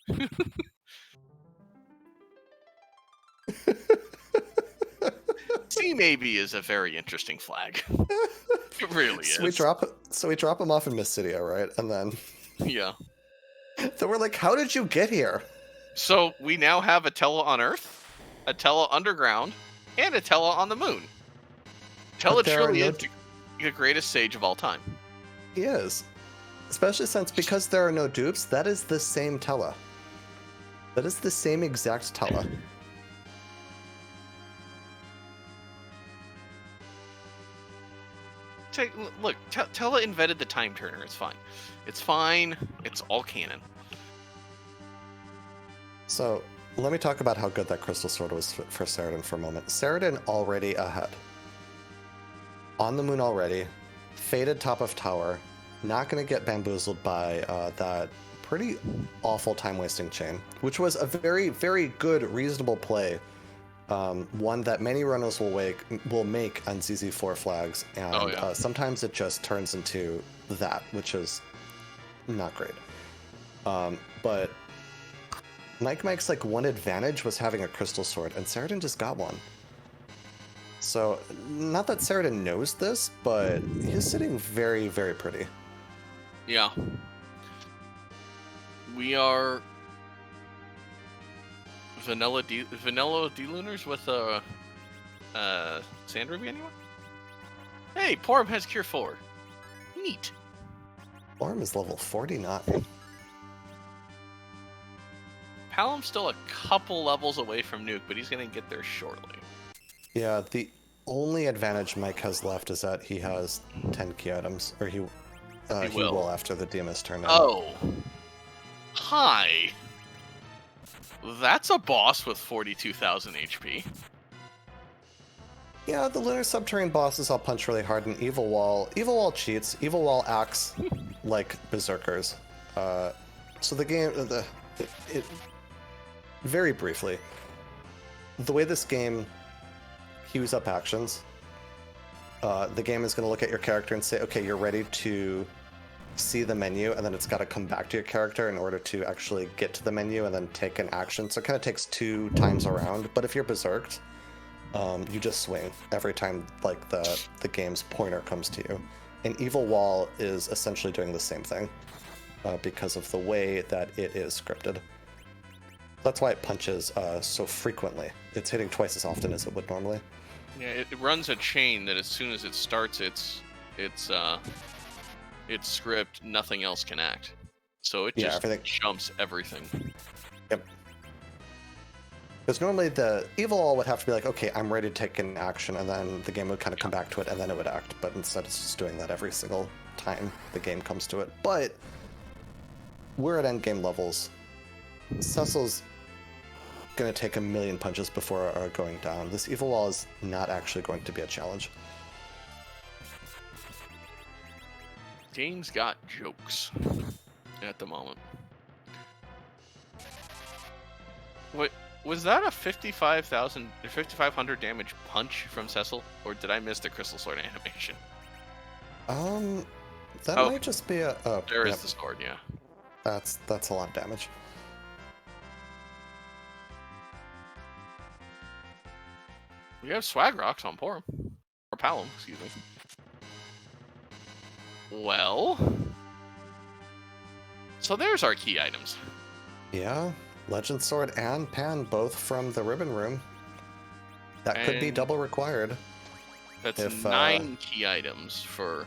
C maybe is a very interesting flag. It really is. So we drop him off in Mysidia, right? And then yeah. So we're like, how did you get here? So we now have a Tella on Earth, a Tella underground, and a Tella on the moon. Tella truly is the greatest sage of all time. He is. Especially since, because there are no dupes, that is the same Tella. That is the same exact Tella. Look, Tella invented the time turner. It's fine. It's fine. It's all canon. So, let me talk about how good that crystal sword was for Saradin for a moment. Saradin already ahead. On the moon already. Faded top of tower. Not going to get bamboozled by that pretty awful time-wasting chain, which was a very, very good, reasonable play. One that many runners will make on ZZ4 flags, and sometimes it just turns into that, which is not great. But Mike's like one advantage was having a crystal sword, and Saradin just got one. So, not that Saradin knows this, but he's sitting very, very pretty. Yeah. We are vanilla D-luners with Sand Ruby anyone? Hey, Porum has Cure 4. Neat. Porum is level 49. Palom's still a couple levels away from Nuke, but he's going to get there shortly. Yeah, the only advantage Mike has left is that he has 10 key items, or he will after the DMS turn. Oh. Hi. That's a boss with 42,000 HP. Yeah, the Lunar Subterranean bosses all punch really hard, and Evil Wall cheats. Evil Wall acts like berserkers. So the game, very briefly, the way this game queues up actions, the game is going to look at your character and say, okay, you're ready to see the menu, and then it's got to come back to your character in order to actually get to the menu and then take an action. So it kind of takes 2 times around, but if you're berserked, you just swing every time like the game's pointer comes to you. And Evil Wall is essentially doing the same thing because of the way that it is scripted. That's why it punches so frequently. It's hitting twice as often as it would normally. Yeah, it runs a chain that as soon as it starts its script, nothing else can act. So it just jumps everything. Yep. Because normally the Evil Wall would have to be like, okay, I'm ready to take an action, and then the game would kind of come back to it, and then it would act. But instead it's just doing that every single time the game comes to it. But we're at endgame levels. Cecil's going to take a million punches before going down. This Evil Wall is not actually going to be a challenge. Game's got jokes at the moment. What was that? A 5,500 damage punch from Cecil, or did I miss the Crystal Sword animation? That might just be a. Oh, there is the sword. Yeah, that's a lot of damage. We have Swag Rocks on Porum. Or Palom, excuse me. Well... So there's our key items. Yeah, Legend Sword and Pan, both from the Ribbon Room. That could be double required. That's 9 key items for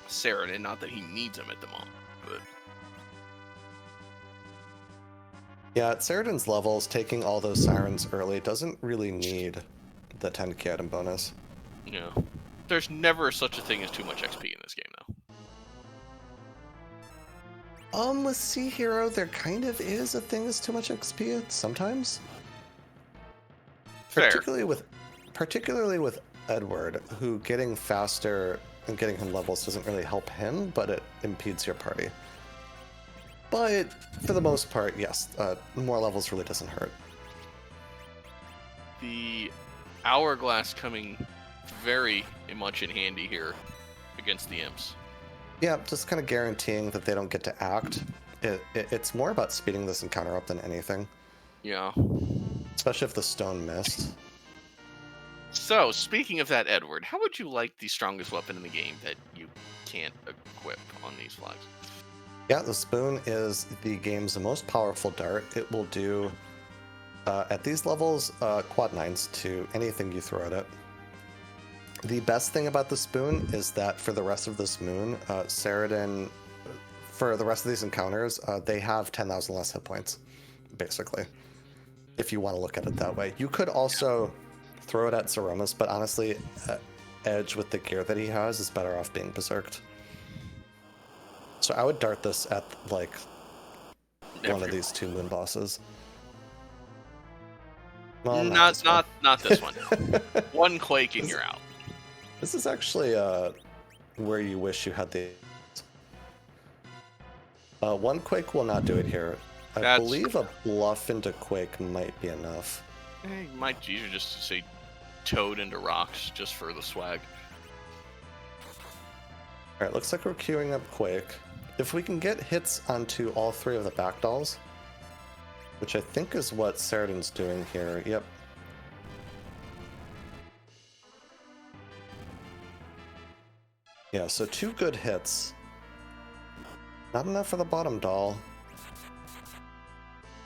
Saradin, not that he needs them at the moment, but... Yeah, at Saradin's levels, taking all those Sirens early doesn't really need the 10 key item bonus. Yeah. There's never such a thing as too much XP in this game, though. With Sea Hero, there kind of is a thing as too much XP sometimes. Fair. Particularly with Edward, who getting faster and getting him levels doesn't really help him, but it impedes your party. But for the most part, yes, more levels really doesn't hurt. The hourglass coming very much in handy here against the imps. Yeah, just kind of guaranteeing that they don't get to act. It's more about speeding this encounter up than anything. Yeah. Especially if the stone missed. So, speaking of that, Edward, how would you like the strongest weapon in the game that you can't equip on these flags? Yeah, the spoon is the game's most powerful dart. It will do, at these levels, quad 9s to anything you throw at it. The best thing about the spoon is that for the rest of this moon, Saradin, for the rest of these encounters, they have 10,000 less hit points, basically. If you want to look at it that way. You could also throw it at Zeromus, but honestly, Edge with the gear that he has is better off being berserked. So I would dart this at, like, one of these two moon bosses. Well, not this one. One quake and you're out. This is actually where you wish you had the... one quake will not do it here. I believe a bluff into quake might be enough. It might be easier just to say toad into rocks just for the swag. Alright, looks like we're queuing up quake. If we can get hits onto all three of the back dolls, which I think is what Saradin's doing here. Yep. Yeah, so 2 good hits. Not enough for the bottom doll.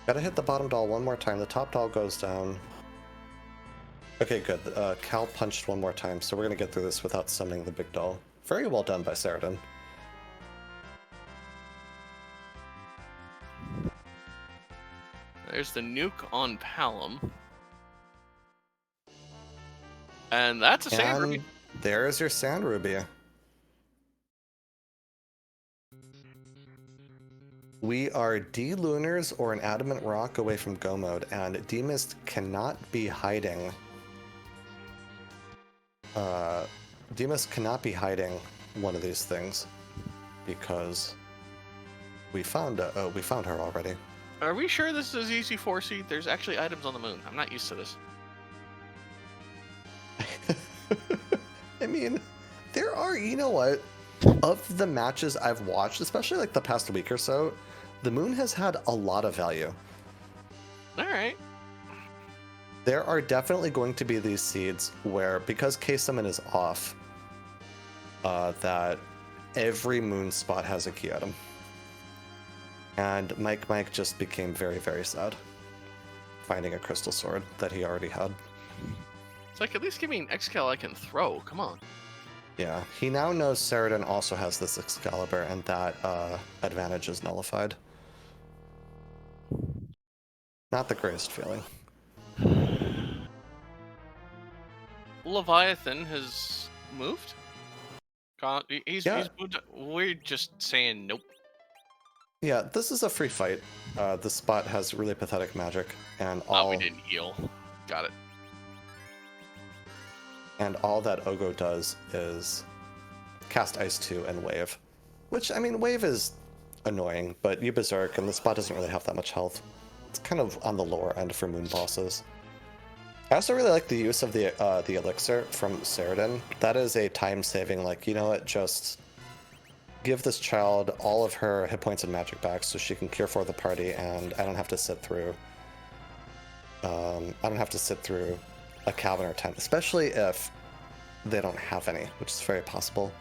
Gotta hit the bottom doll one more time. The top doll goes down. Okay, good. Cal punched one more time, so we're gonna get through this without summoning the big doll. Very well done by Saradin. There's the nuke on Palom. And that's a sand ruby. There's your sand ruby. We are D-Lunars or an adamant rock away from go mode, and D-Mist cannot be hiding. D-Mist cannot be hiding one of these things because we found her already. Are we sure this is easy 4 seed? There's actually items on the moon. I'm not used to this. I mean, there are, you know what? Of the matches I've watched, especially like the past week or so, the moon has had a lot of value. Alright. There are definitely going to be these seeds where, because K-Summon is off, that every moon spot has a key item. And Mike just became very, very sad finding a crystal sword that he already had. It's like, at least give me an Excal I can throw. Come on. Yeah, he now knows Saradin also has this Excalibur, and that advantage is nullified. Not the greatest feeling. Leviathan has moved? He's moved. We're just saying nope. Yeah, this is a free fight. This spot has really pathetic magic, and all... we didn't heal. Got it. And all that Ogo does is cast Ice 2 and Wave. Which, I mean, Wave is annoying, but you Berserk, and the spot doesn't really have that much health. It's kind of on the lower end for moon bosses. I also really like the use of the elixir from Saradin. That is a time-saving, like, you know what, just give this child all of her hit points and magic back so she can cure for the party, and I don't have to sit through a Calvin or 10, especially if they don't have any, which is very possible.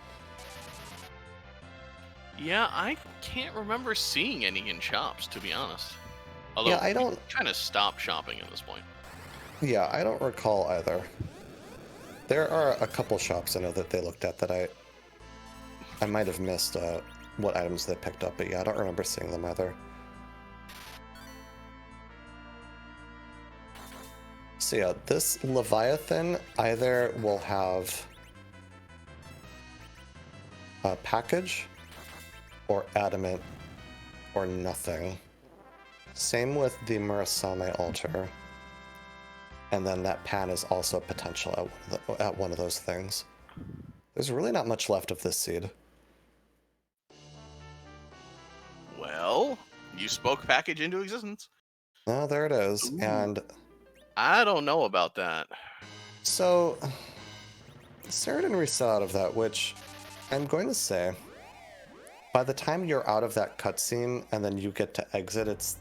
Yeah, I can't remember seeing any in shops, to be honest. Although, yeah, I don't kind of stopped shopping at this point. Yeah, I don't recall either. There are a couple shops I know that they looked at that I might have missed what items they picked up, but yeah, I don't remember seeing them either. So yeah, this Leviathan either will have a package or adamant or nothing. Same with the Murasame altar. And then that pan is also potential at one of those things. There's really not much left of this seed. Well, you spoke package into existence. Oh, there it is. Ooh. And I don't know about that. so, Saradin reset out of that, which I'm going to say, by the time you're out of that cutscene and then you get to exit, it's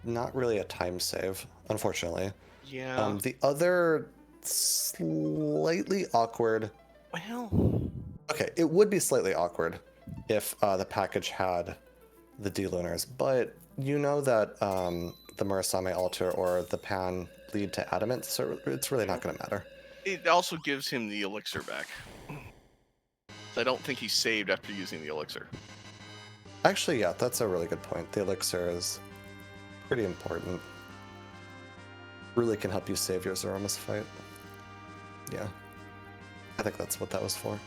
not really a time save, unfortunately. Yeah. The other slightly awkward... Well... Okay, it would be slightly awkward if the package had the D-lunars, but you know that the Murasame altar or the pan lead to adamant, so it's really not going to matter. It also gives him the elixir back. So I don't think he's saved after using the elixir. Actually, yeah, that's a really good point. The elixir is pretty important. Really can help you save your Zemus fight. Yeah. I think that's what that was for.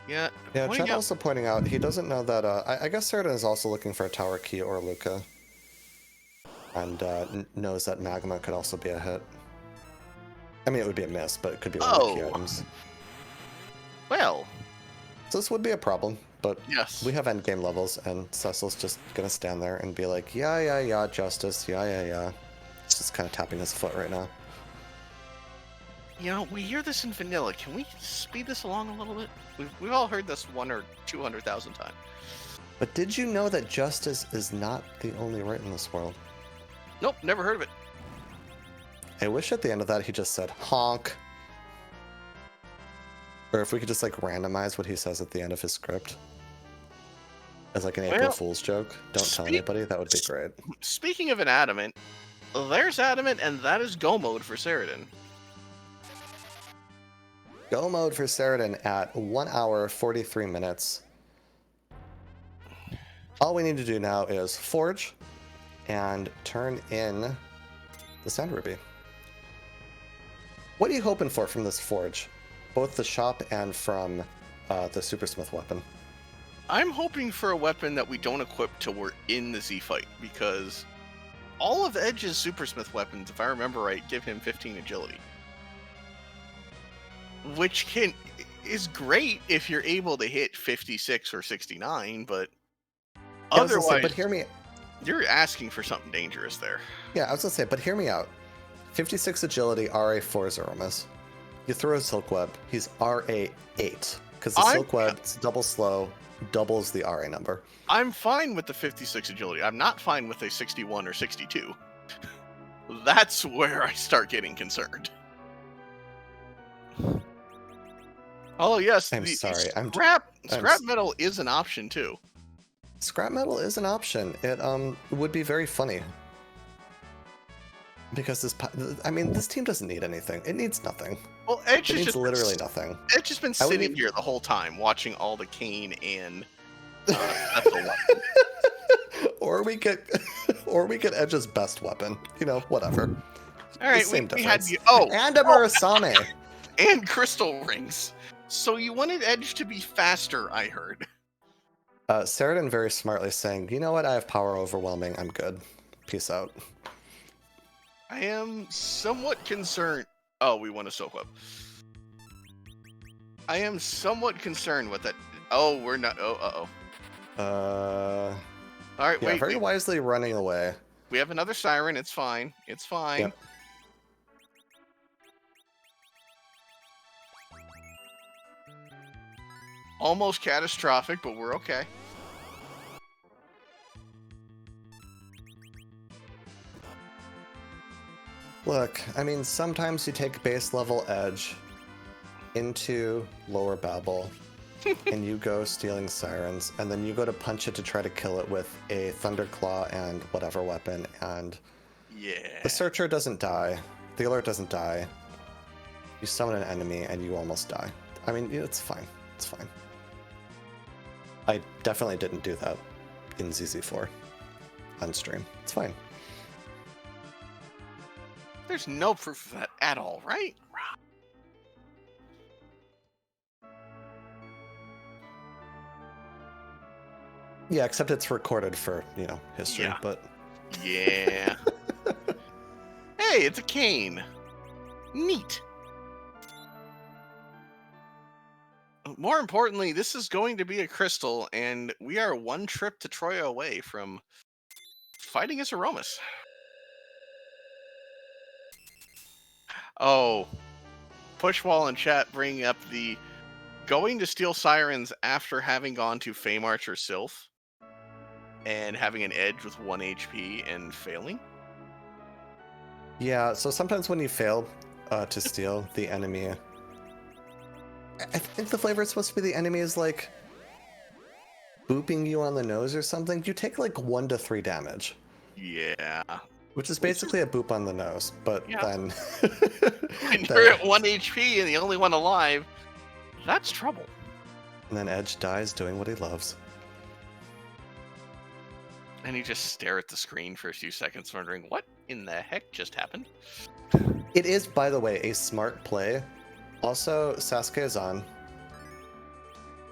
Yeah. Yeah, Chad also pointing out he doesn't know that. I guess Saradin is also looking for a tower key or Luca, and knows that magma could also be a hit. I mean, it would be a miss, but it could be one of the key items. Well. So this would be a problem, but yes, we have endgame levels, and Cecil's just gonna stand there and be like, yeah, Justice, yeah. He's just kind of tapping his foot right now. You know, we hear this in vanilla. Can we speed this along a little bit? We've all heard this 1 or 200,000 times. But did you know that justice is not the only right in this world? Nope, never heard of it. I wish at the end of that he just said honk. Or if we could just like randomize what he says at the end of his script. As like an April Fool's joke. Don't tell anybody, that would be great. Speaking of an adamant, there's adamant and that is go mode for Saradin. Go mode for Saradin at 1 hour 43 minutes. All we need to do now is forge and turn in the Sand Ruby. What are you hoping for from this forge? Both the shop and from the Supersmith weapon. I'm hoping for a weapon that we don't equip till we're in the Z fight, because all of Edge's Supersmith weapons, if I remember right, give him 15 agility. Which is great if you're able to hit 56 or 69, but otherwise, say, but hear me. You're asking for something dangerous there. Yeah, I was gonna say, but hear me out. 56 agility, RA4 Zeromus. You throw a Silk Web, he's RA8. Because the Silk Web's double slow, doubles the RA number. I'm fine with the 56 agility. I'm not fine with a 61 or 62. That's where I start getting concerned. Oh yes, I'm sorry. Scrap metal is an option too. Scrap metal is an option. It would be very funny. Because this team doesn't need anything. It needs nothing. Well, Edge it needs literally nothing. Edge has been sitting here the whole time watching all the Kane and or we get Edge's best weapon. You know, whatever. All right, we had and a Murasame and crystal rings. So you wanted Edge to be faster, I heard. Saradin very smartly saying, you know what, I have power overwhelming, I'm good. Peace out. I am somewhat concerned. Oh, we won a soak up. I am somewhat concerned with that. Oh, we're not. Oh, all right, yeah, wait. Wisely running away. We have another siren. It's fine. It's fine. Yep. Almost catastrophic, but we're okay. Look, I mean, sometimes you take base level Edge into lower Babel, and you go stealing sirens, and then you go to punch it to try to kill it with a Thunderclaw and whatever weapon, and the Searcher doesn't die, the Alert doesn't die, you summon an enemy, and you almost die. I mean, it's fine. It's fine. I definitely didn't do that in ZZ4 on stream. It's fine. There's no proof of that at all, right? Yeah, except it's recorded for, history, but... Yeah. Hey, it's a cane. Neat. More importantly, this is going to be a crystal, and we are one trip to Troya away from fighting as Aromas. Oh, Pushwall and chat bringing up the going to steal Sirens after having gone to Fame Archer Sylph and having an edge with 1 HP and failing. Yeah, so sometimes when you fail to steal, the enemy... I think the flavor is supposed to be the enemy is like booping you on the nose or something. You take like 1 to 3 damage. Yeah. Which is basically a boop on the nose, but then... When you're at 1 HP and the only one alive, that's trouble. And then Edge dies doing what he loves. And you just stare at the screen for a few seconds wondering, what in the heck just happened? It is, by the way, a smart play. Also, Sasuke is on.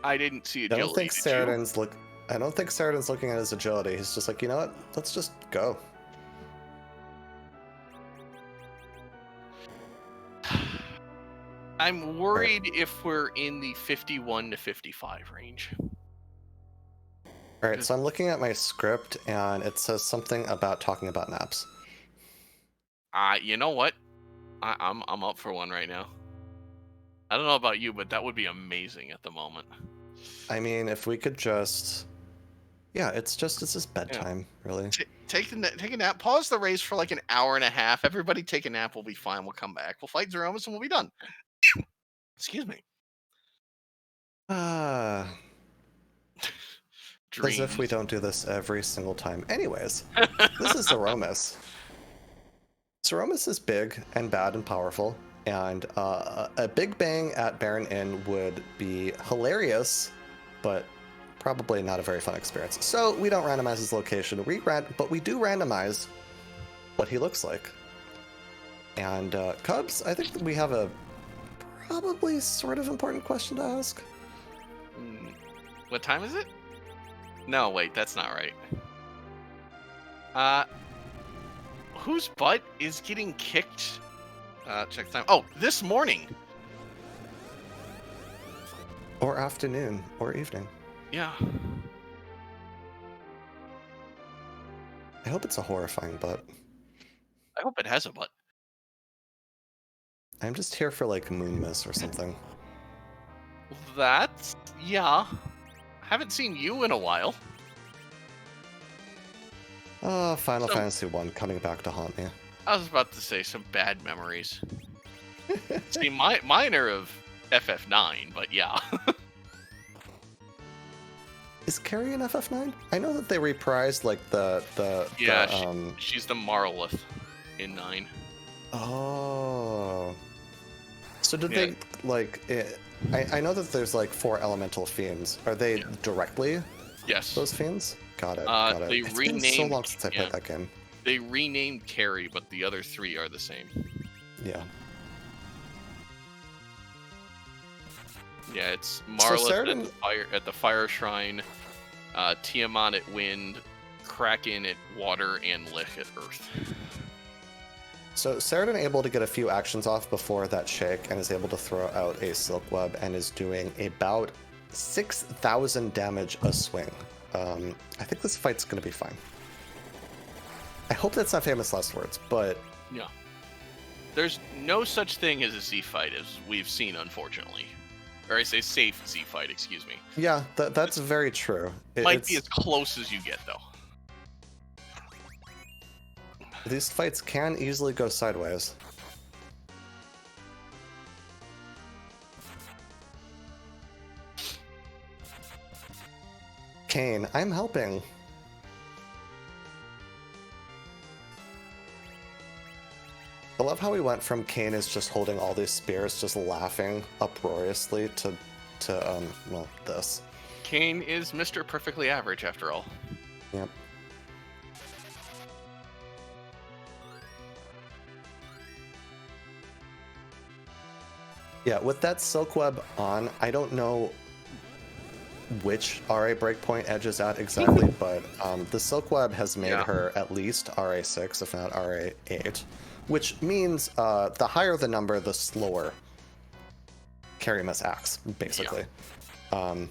I didn't see agility. I don't think Saradin's looking at his agility. He's just like, you know what? Let's just go. I'm worried if we're in the 51 to 55 range. Alright, so I'm looking at my script and it says something about talking about naps. You know what? I'm up for one right now. I don't know about you, but that would be amazing at the moment. I mean, if we could just... Yeah, it's just bedtime, really. Take a nap. Pause the race for like an hour and a half. Everybody take a nap. We'll be fine. We'll come back. We'll fight Zeromus and we'll be done. Excuse me. As if we don't do this every single time. Anyways, this is Zeromus. Zeromus is big and bad and powerful, and a big bang at Baron Inn would be hilarious, but probably not a very fun experience. So we don't randomize his location, but we do randomize what he looks like. And Cubs, I think that we have a probably sort of important question to ask. What time is it? No, wait, that's not right. Whose butt is getting kicked? Check the time. Oh, this morning. Or afternoon, or evening. Yeah. I hope it's a horrifying butt. I hope it has a butt. I'm just here for like Moon Miss or something. That's... yeah. Haven't seen you in a while. Final Fantasy 1 coming back to haunt me. I was about to say some bad memories. See, mine are of FF9, but yeah. Is Carrie in FF9? I know that they reprised like she's the Marlith in 9. Oh. So did they like? I know that there's like 4 elemental fiends. Are they directly? Yes. Those fiends? Got it. Got it. It's been so long since I played that game. They renamed Carrie, but the other 3 are the same. Yeah. Yeah, it's Marlith So Saradin... at the Fire Shrine, Tiamat at Wind, Kraken at Water, and Lich at Earth. So Saradin able to get a few actions off before that shake and is able to throw out a Silk Web and is doing about 6,000 damage a swing. I think this fight's going to be fine. I hope that's not famous last words, but... Yeah. There's no such thing as a Z fight as we've seen, unfortunately. Or I say safe Z fight, excuse me. Yeah, that's very true. Might be as close as you get, though. These fights can easily go sideways. Kane, I'm helping. I love how we went from Kane is just holding all these spears, just laughing uproariously to well, this. Kane is Mr. Perfectly Average, after all. Yep. Yeah, with that Silk Web on, I don't know which RA breakpoint Edge is at exactly, but the Silk Web has made her at least RA6, if not RA8. which means the higher the number, the slower carry miss acts, basically. An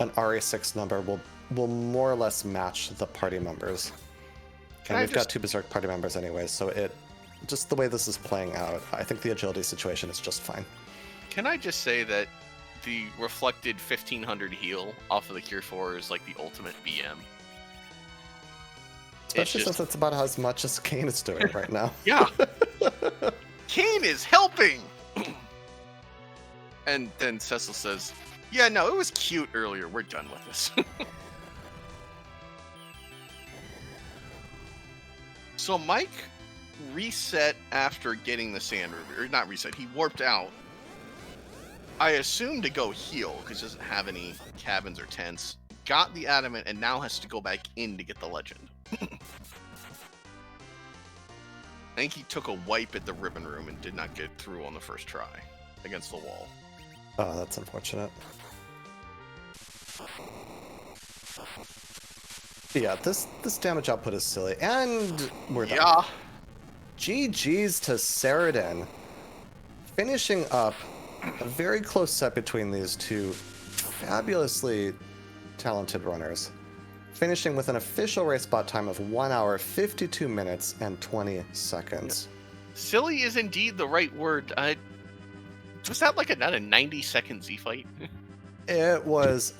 RA6 number will more or less match the party members. And we've got 2 Berserk party members anyway, so just the way this is playing out, I think the agility situation is just fine. Can I just say that the reflected 1500 heal off of the Cure 4 is like the ultimate BM? Especially since it's about as much as Kane is doing right now. Yeah. Kane is helping! And then Cecil says, yeah, no, it was cute earlier. We're done with this. So Mike reset after getting the sand ruby, or not reset, he warped out. I assume to go heal, because he doesn't have any cabins or tents. Got the adamant, and now has to go back in to get the legend. I think he took a wipe at the ribbon room and did not get through on the first try against the wall. Oh, that's unfortunate. Yeah, this damage output is silly, and we're done. Yeah. GG's to Saradin, finishing up a very close set between these 2 fabulously talented runners, finishing with an official race spot time of 1 hour, 52 minutes, and 20 seconds. Silly is indeed the right word. Was that like not a 90-second Z fight? It went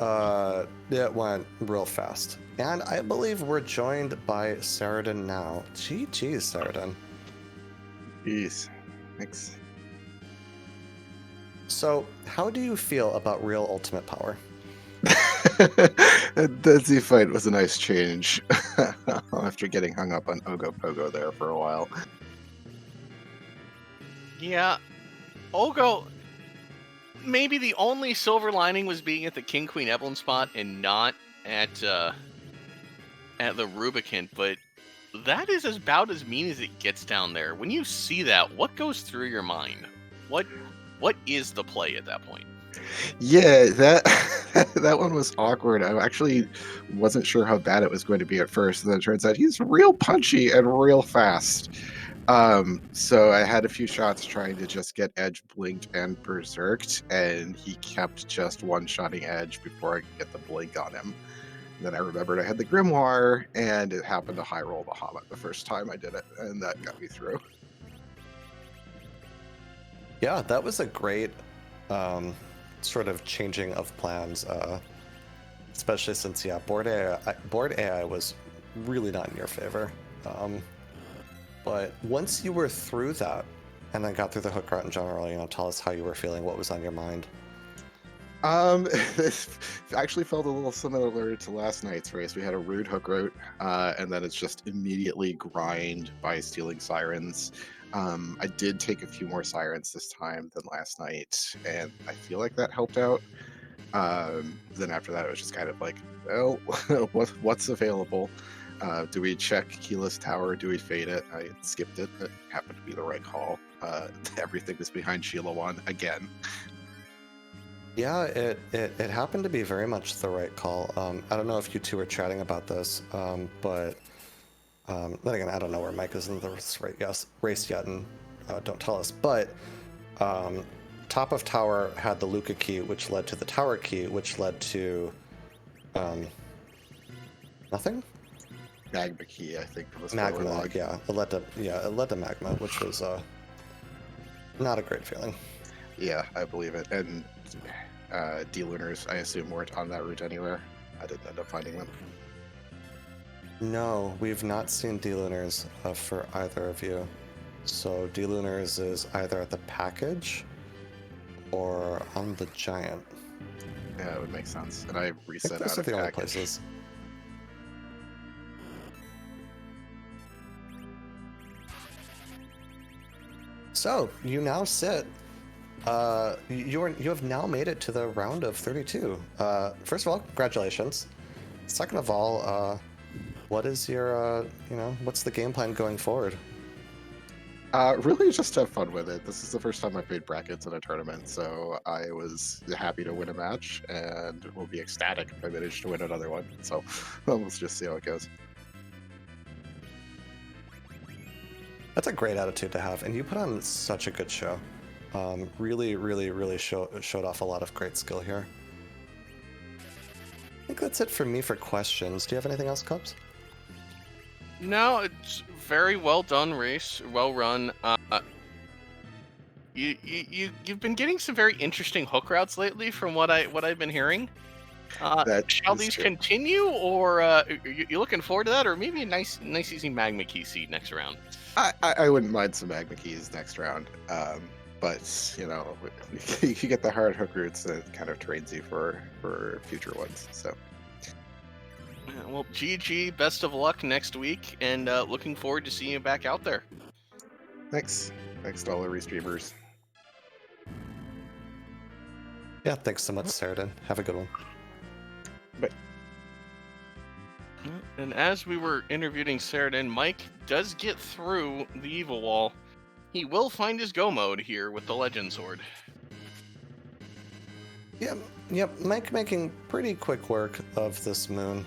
real fast. And I believe we're joined by Saradin now. GG's, Saradin. Jeez. Thanks. So, how do you feel about real ultimate power? The Z fight was a nice change after getting hung up on Ogo Pogo there for a while. Yeah. Ogo, maybe the only silver lining was being at the King Queen Evelyn spot and not at the Rubicon, but that is about as mean as it gets down there. When you see that, what goes through your mind? What is the play at that point? Yeah, that one was awkward. I actually wasn't sure how bad it was going to be at first, and then it turns out he's real punchy and real fast. So I had a few shots trying to just get Edge blinked and berserked, and he kept just one-shotting Edge before I could get the blink on him. And then I remembered I had the Grimoire, and it happened to high roll the Hobbit the first time I did it, and that got me through. Yeah, that was a great sort of changing of plans, especially since, yeah, board AI was really not in your favor. But once you were through that, and then got through the hook route in general, tell us how you were feeling, what was on your mind. It actually felt a little similar to last night's race. We had a rude hook route, and then it's just immediately grind by stealing sirens. I did take a few more sirens this time than last night, and I feel like that helped out. Then after that, it was just kind of like, well, what's available? Do we check Keyless Tower? Do we fade it? I skipped it. It happened to be the right call. Everything was behind Sheila 1 again. Yeah, it happened to be very much the right call. I don't know if you two were chatting about this, but then again, I don't know where Mike is in the race yet, and don't tell us. But top of tower had the Luca key, which led to the tower key, which led to nothing. Magma key, I think. Was Magma, yeah. It led to magma, which was not a great feeling. Yeah, I believe it. And D-Lunars, I assume, weren't on that route anywhere. I didn't end up finding them. No, we've not seen D-Lunars for either of you. So D-Lunars is either at the package or on the giant. Yeah, it would make sense. And I reset out those are of the only package. places. So you now sit. You have now made it to the round of 32. First of all, congratulations. Second of all, what is your what's the game plan going forward? Really just have fun with it. This is the first time I've made brackets in a tournament, so I was happy to win a match and will be ecstatic if I manage to win another one. So let's just see how it goes. That's a great attitude to have, and you put on such a good show. Really showed off a lot of great skill here. I think that's it for me for questions. Do you have anything else, Cubs? No, it's very well done race, well run. You've been getting some very interesting hook routes lately, from what I've been hearing. Shall these continue, or you looking forward to that, or maybe a nice easy magma key seed next round? I wouldn't mind some magma keys next round, but you know, you get the hard hook routes that kind of trains you for future ones. So, well, GG, best of luck next week, and looking forward to seeing you back out there. thanks to all the restreamers. Yeah, thanks so much, Saradin. Have a good one. Bye. And as we were interviewing Saradin, Mike does get through the evil wall. He will find his go mode here with the legend sword. Yep, Mike making pretty quick work of this moon.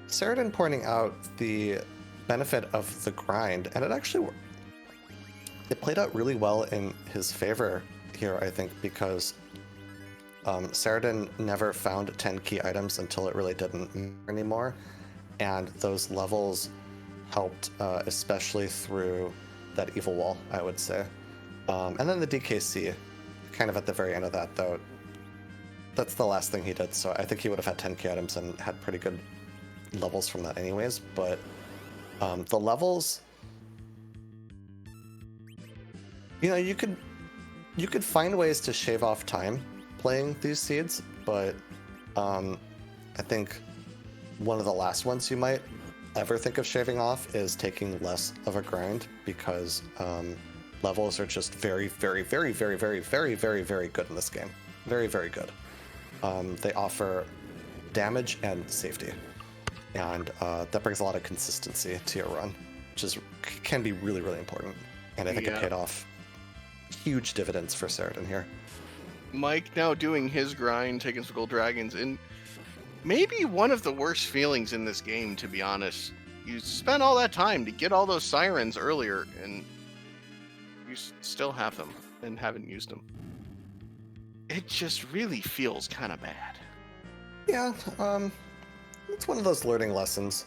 Saradin pointing out the benefit of the grind, and it played out really well in his favor here, I think, because Saradin never found 10 key items until it really didn't matter anymore, and those levels helped, especially through that evil wall, I would say. And then the DKC, kind of at the very end of that, though, that's the last thing he did, so I think he would have had 10 key items and had pretty good levels from that anyways, but the levels, you know, you could find ways to shave off time playing these seeds, but I think one of the last ones you might ever think of shaving off is taking less of a grind, because levels are just very good in this game. Very good. They offer damage and safety, and that brings a lot of consistency to your run, which can be really important, and I think it paid off huge dividends for Saradin here. Mike now doing his grind, taking some gold dragons, and maybe one of the worst feelings in this game, to be honest. You spent all that time to get all those sirens earlier, and you still have them and haven't used them. It just really feels kind of bad. Yeah, it's one of those learning lessons,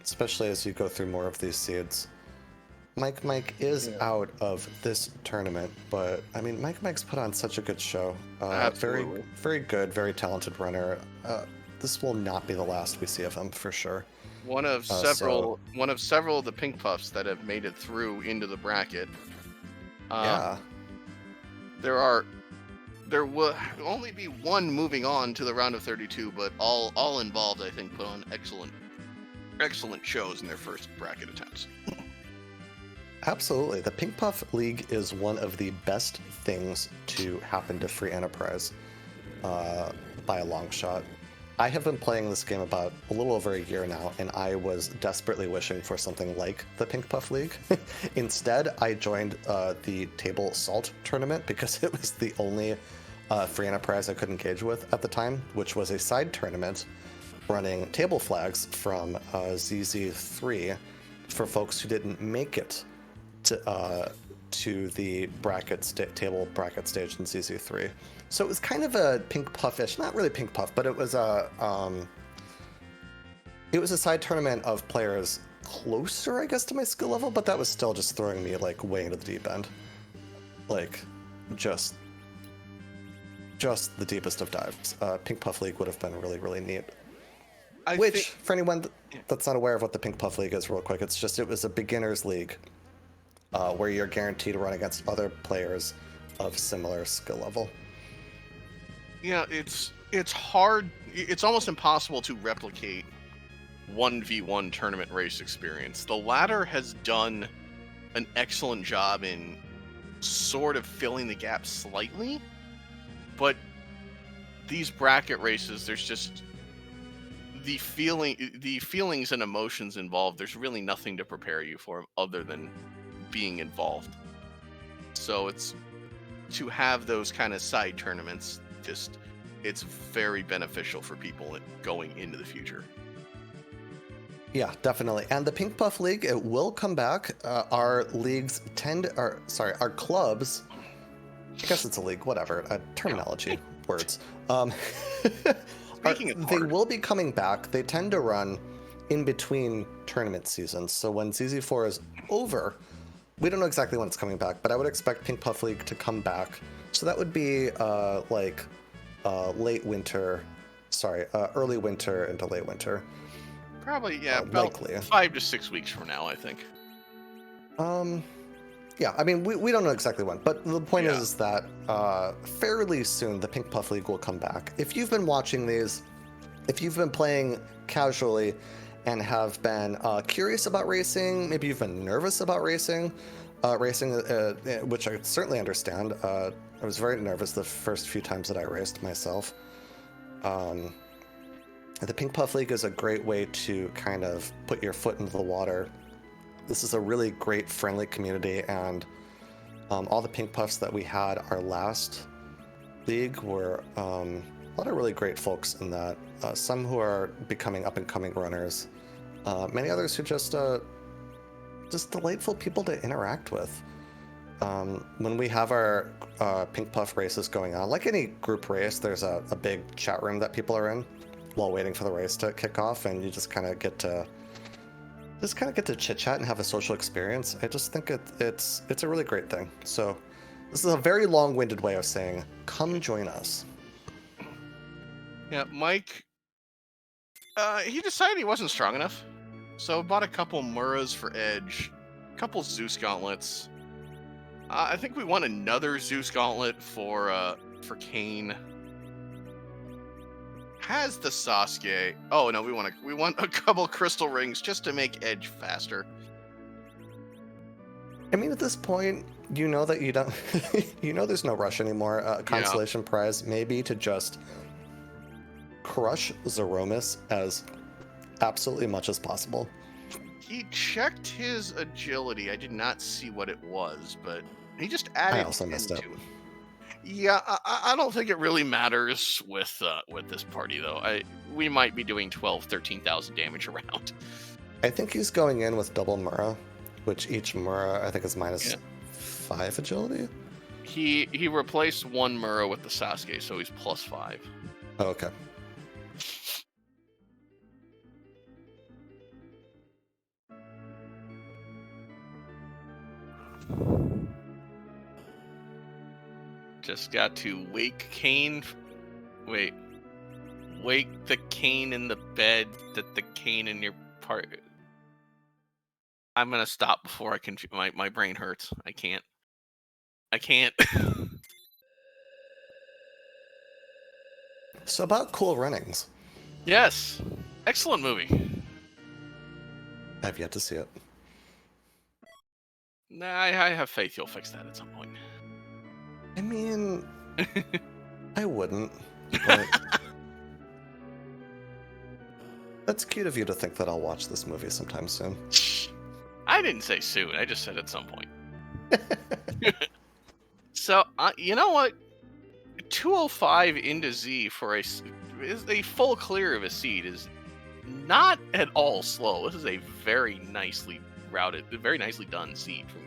especially as you go through more of these seeds. Mike is out of this tournament, but I mean, Mike's put on such a good show. Absolutely. Very good, very talented runner. This will not be the last we see of him for sure. One of several of the pink puffs that have made it through into the bracket. There will only be one moving on to the round of 32, but all involved, I think, put on excellent shows in their first bracket attempts. Absolutely. The Pink Puff League is one of the best things to happen to Free Enterprise by a long shot. I have been playing this game about a little over a year now, and I was desperately wishing for something like the Pink Puff League. Instead, I joined the Table Salt tournament because it was the only Free Enterprise I could engage with at the time, which was a side tournament running table flags from ZZ3 for folks who didn't make it to the table bracket stage in ZZ3. So it was kind of a Pink Puffish, not really Pink Puff, but it was a side tournament of players closer, I guess, to my skill level, but that was still just throwing me like way into the deep end, like just the deepest of dives. Pink Puff League would have been really neat. For anyone that's not aware of what the Pink Puff League is, real quick, it was a beginners league where you're guaranteed to run against other players of similar skill level. Yeah, it's hard. It's almost impossible to replicate 1v1 tournament race experience. The ladder has done an excellent job in sort of filling the gap slightly, but these bracket races, there's just the feelings and emotions involved. There's really nothing to prepare you for other than being involved. So it's to have those kind of side tournaments. It's very beneficial for people going into the future. Yeah, definitely. And the Pink Puff League, it will come back. Our leagues our clubs, I guess it's a league, whatever, terminology, words. Speaking is They hard. will be coming back. They tend to run in between tournament seasons. So when ZZ4 is over, we don't know exactly when it's coming back, but I would expect Pink Puff League to come back. So that would be late winter, early winter into late winter. Probably, yeah, about likely. 5 to 6 weeks from now, I think. Yeah, I mean, we don't know exactly when, but the point Yeah. is that fairly soon the Pink Puff League will come back. If you've been watching these, if you've been playing casually and have been curious about racing, maybe you've been nervous about racing, which I certainly understand. I was very nervous the first few times that I raced myself. The Pink Puff League is a great way to kind of put your foot into the water. This is a really great, friendly community, and all the Pink Puffs that we had our last league were a lot of really great folks in that. Some who are becoming up-and-coming runners, many others who just delightful people to interact with. When we have our Pink Puff races going on, like any group race, there's a big chat room that people are in while waiting for the race to kick off, and you just kind of get to chit chat and have a social experience. I just think it's a really great thing. So this is a very long-winded way of saying, come join us. Yeah, Mike, he decided he wasn't strong enough, so bought a couple Muras for Edge, a couple Zeus gauntlets. I think we want another Zeus gauntlet for Kane. Has the Sasuke. Oh no, we want a couple crystal rings just to make Edge faster. I mean, at this point, you know that you don't, there's no rush anymore. Consolation prize maybe to just crush Zeromus as absolutely much as possible. He checked his agility. I did not see what it was, but he just added. I also missed it. Yeah, I don't think it really matters with this party though. We might be doing 13,000 damage around. I think he's going in with double Mura, which each Mura I think is minus 5 agility. He replaced one Mura with the Sasuke, so he's plus 5. Oh, okay. Just got to wake Kane. Wait. Wake the Kane in the bed that the Kane in your part. I'm gonna stop before I can. My brain hurts. I can't. So about Cool Runnings. Yes. Excellent movie. I've yet to see it. Nah, I have faith you'll fix that at some point. I mean, I wouldn't. But that's cute of you to think that I'll watch this movie sometime soon. I didn't say soon. I just said at some point. So, you know what? 205 into Z for a full clear of a seed is not at all slow. This is a very nicely routed, very nicely done seed from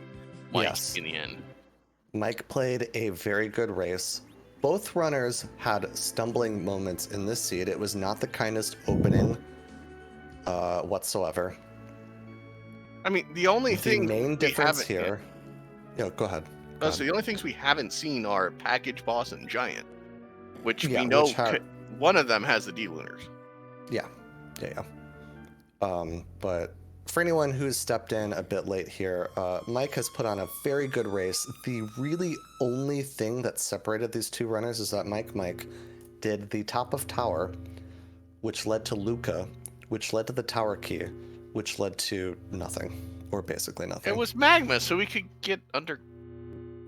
Mike in the end. Mike played a very good race. Both runners had stumbling moments in this seed. It was not the kindest opening whatsoever. I mean, the only thing the main difference here. Yeah, go ahead. So the only things we haven't seen are Package Boss and Giant, which we know one of them has the D-Lunars. Yeah. But for anyone who's stepped in a bit late here, Mike has put on a very good race. The really only thing that separated these two runners is that Mike did the top of tower, which led to Luca, which led to the tower key, which led to nothing, or basically nothing. It was magma, so we could get under.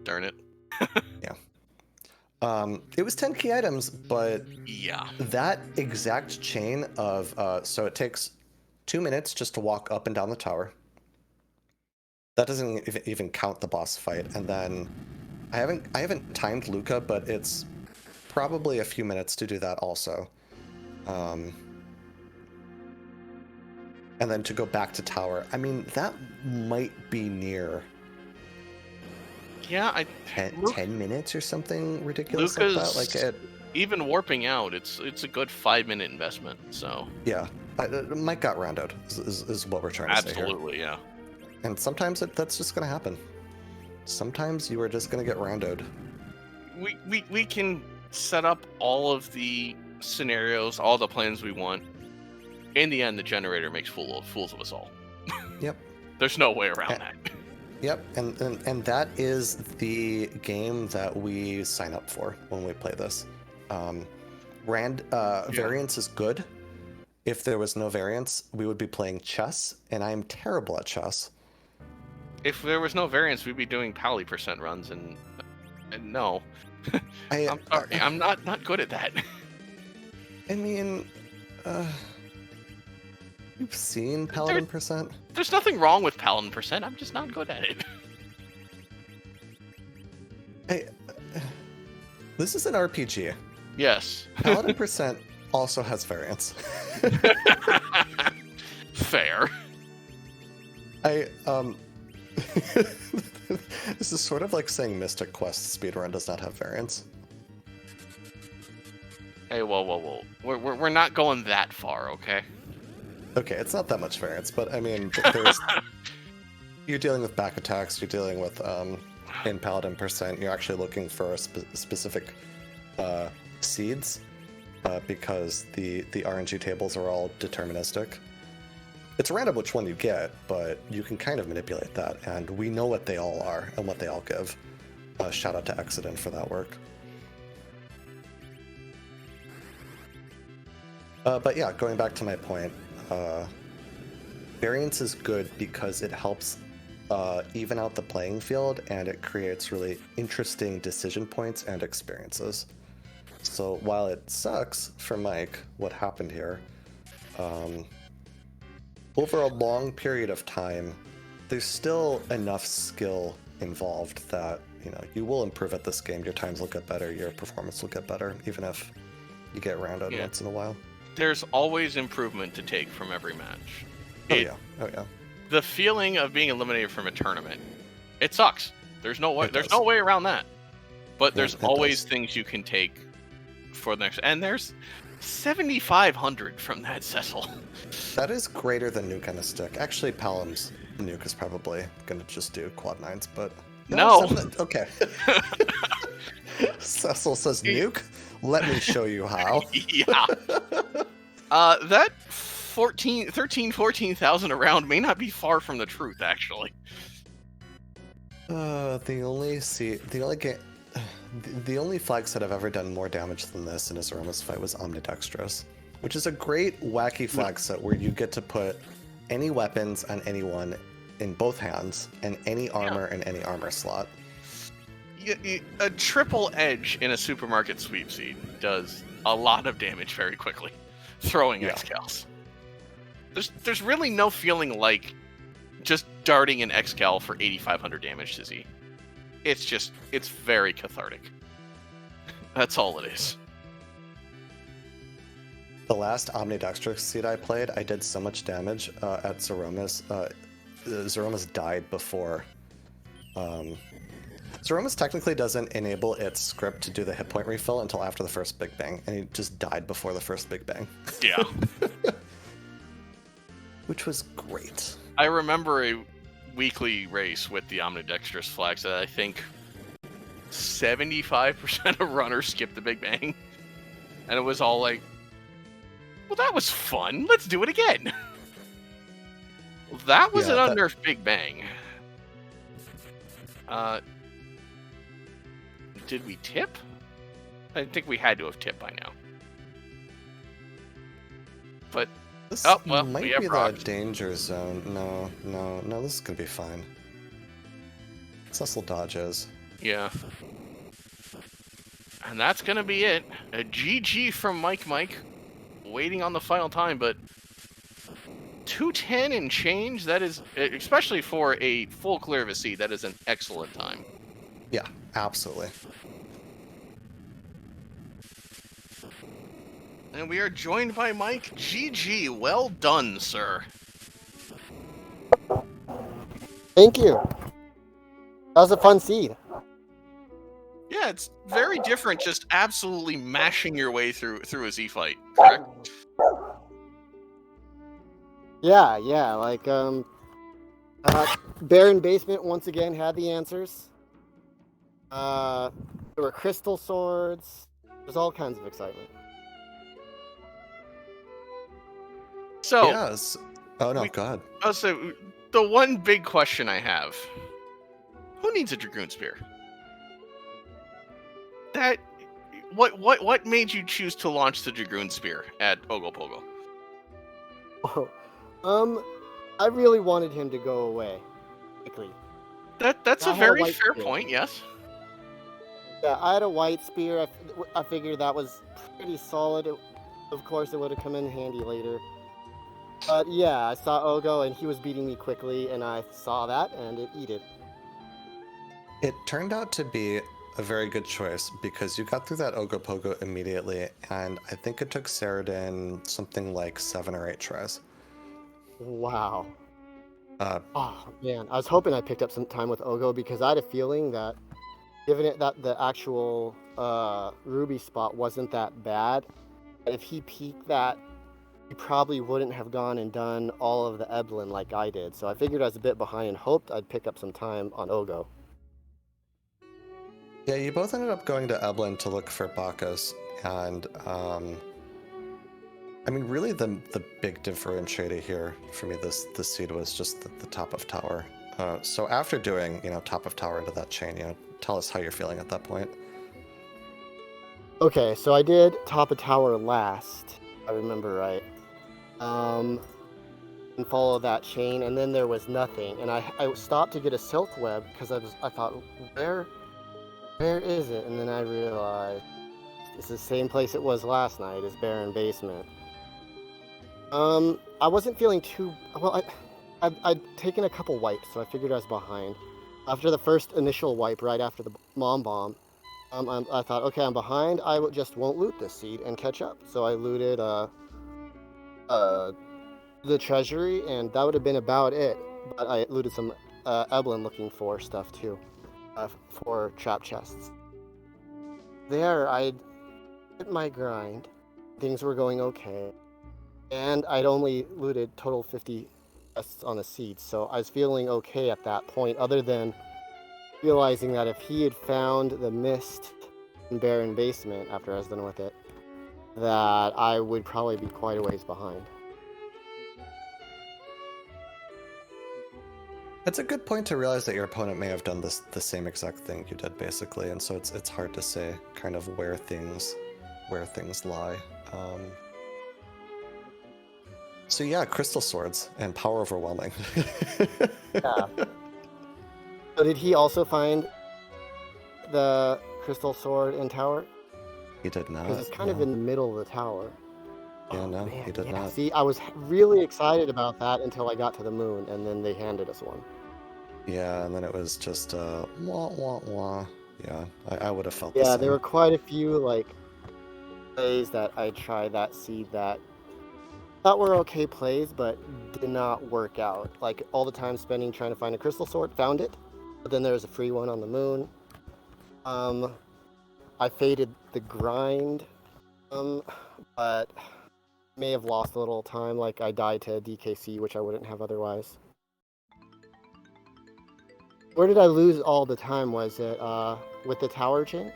Darn it. Yeah. It was 10 key items, but yeah, that exact chain of so it takes 2 minutes just to walk up and down the tower. That doesn't even count the boss fight, and then I haven't timed Luca, but it's probably a few minutes to do that also. and then to go back to tower. I mean, that might be near Yeah, 10 minutes or something ridiculous like Luca's that. Like it, even warping out. It's a good 5-minute investment. So yeah. Mike got rounded is what we're trying to say here. absolutely, yeah. And sometimes that's just going to happen. Sometimes you are just going to get rounded. We can set up all of the scenarios, all the plans we want. In the end, the generator makes fools of us all. Yep. There's no way around that. Yep, and that is the game that we sign up for when we play this. Variance is good. If there was no variance, we would be playing chess, and I am terrible at chess. If there was no variance, we'd be doing Pally % runs, and no. I'm sorry, I'm not good at that. I mean, you've seen Paladin %? There's nothing wrong with Paladin %. I'm just not good at it. This is an RPG. Yes. Paladin % also has variance. Fair. This is sort of like saying Mystic Quest speedrun does not have variance. Hey, whoa. We're not going that far, okay? Okay, it's not that much variance, but I mean, there's you're dealing with back attacks, you're dealing with in Paladin %, you're actually looking for specific seeds because the RNG tables are all deterministic. It's random which one you get, but you can kind of manipulate that, and we know what they all are and what they all give. Shout out to Exodin for that work. But yeah, going back to my point, variance is good because it helps even out the playing field, and it creates really interesting decision points and experiences. So while it sucks for Mike what happened here, over a long period of time, there's still enough skill involved that, you know, you will improve at this game. Your times will get better, your performance will get better, even if you get rounded once in a while. There's always improvement to take from every match. Oh yeah. The feeling of being eliminated from a tournament, it sucks. There's no way around that. But there's always things you can take for the next, and there's 7,500 from that Cecil. That is greater than nuke on a stick. Actually, Palam's nuke is probably going to just do quad 9s, but... No! Okay. Cecil says nuke? Let me show you how. Yeah. That 14,000 a round may not be far from the truth, actually. The only flag set I've ever done more damage than this in a Zeromus fight was Omnidextrous, which is a great wacky flag set where you get to put any weapons on anyone in both hands and any armor in any armor slot. A triple edge in a supermarket sweep seed does a lot of damage very quickly, throwing Excals. There's really no feeling like just darting an Excal for 8,500 damage to Z. It's very cathartic. That's all it is. The last Omnidextrous seed I played, I did so much damage at Zeromus. Zeromus died before. Zeromus technically doesn't enable its script to do the hit point refill until after the first Big Bang, and he just died before the first Big Bang. Yeah. Which was great. I remember a weekly race with the Omnidextrous flags that I think 75% of runners skipped the Big Bang. And it was all like, well, that was fun. Let's do it again. That was an unnerfed Big Bang. Did we tip? I think we had to have tipped by now. But this we might be have the rocks. danger zone. No, this is gonna be fine. Cecil dodges. Yeah. And that's gonna be it. A GG from Mike. Waiting on the final time, but 2:10 and change, that is, especially for a full clear of a seed, that is an excellent time. Yeah, absolutely. And we are joined by Mike. GG, well done, sir. Thank you. That was a fun seed. Yeah, it's very different. Just absolutely mashing your way through a Z fight. Correct. Yeah, like Baron Basement once again had the answers. There were crystal swords. There's all kinds of excitement. So, Yes. Oh no, go ahead. Also, the one big question I have: who needs a Dragoon Spear? What made you choose to launch the Dragoon Spear at Ogopogo? I really wanted him to go away quickly. That's I a had a very white fair spear. point. Yes. Yeah, I had a white spear. I figured that was pretty solid. Of course, it would have come in handy later. But yeah, I saw Ogo and he was beating me quickly, and I saw that and it eat it. It turned out to be a very good choice because you got through that Ogopogo immediately, and I think it took Saradin something like 7 or 8 tries. Wow. Uh, Oh man, I was hoping I picked up some time with Ogo because I had a feeling that, given it that the actual Ruby spot wasn't that bad, if he peaked that, he probably wouldn't have gone and done all of the Eblin like I did. So I figured I was a bit behind and hoped I'd pick up some time on Ogo. yeah, you both ended up going to Eblin to look for Bacchus, and I mean, really the big differentiator here for me this seed was just the top of tower. So after doing, top of tower into that chain, tell us how you're feeling at that point. Okay, so I did top of tower last, if I remember right. And follow that chain, and then there was nothing, and I stopped to get a silk web because I thought, where is it? And then I realized it's the same place it was last night as Baron Basement. I wasn't feeling too well. I'd taken a couple wipes, so I figured I was behind. After the first initial wipe, right after the mom bomb, I thought, okay, I'm behind. Just won't loot this seed and catch up. So I looted the treasury, and that would have been about it. But I looted some Eblin looking for stuff too, for trap chests. There, I did my grind. Things were going okay. And I'd only looted total 50 chests on the seed, so I was feeling okay at that point, other than realizing that if he had found the mist in Baron Basement after I was done with it, that I would probably be quite a ways behind. It's a good point to realize that your opponent may have done the same exact thing you did, basically, and so it's hard to say kind of where things lie. So yeah, crystal swords and power overwhelming. Yeah. So did he also find the crystal sword and tower? He did not. Because it's kind of no. in the middle of the tower. Yeah, no, he did not. See, I was really excited about that until I got to the moon, and then they handed us one. Yeah, and then it was just wah wah wah. Yeah, I would have felt the Yeah, same. there were quite a few plays that I tried that seed that thought were okay plays, but did not work out. Like all the time spending trying to find a crystal sword, found it, but then there was a free one on the moon. I faded the grind, but may have lost a little time. Like I died to DKC, which I wouldn't have otherwise. Where did I lose all the time? Was it with the tower chain?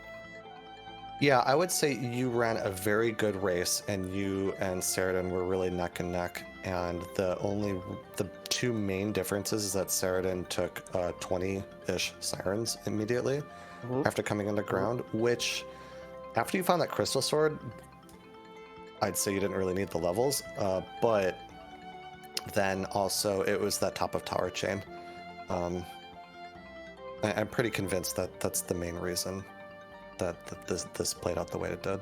Yeah, I would say you ran a very good race, and you and Saradin were really neck and neck. And the two main differences is that Saradin took 20-ish sirens immediately after coming underground, which, after you found that crystal sword, I'd say you didn't really need the levels, but then also it was that top of tower chain. I'm pretty convinced that that's the main reason that this played out the way it did.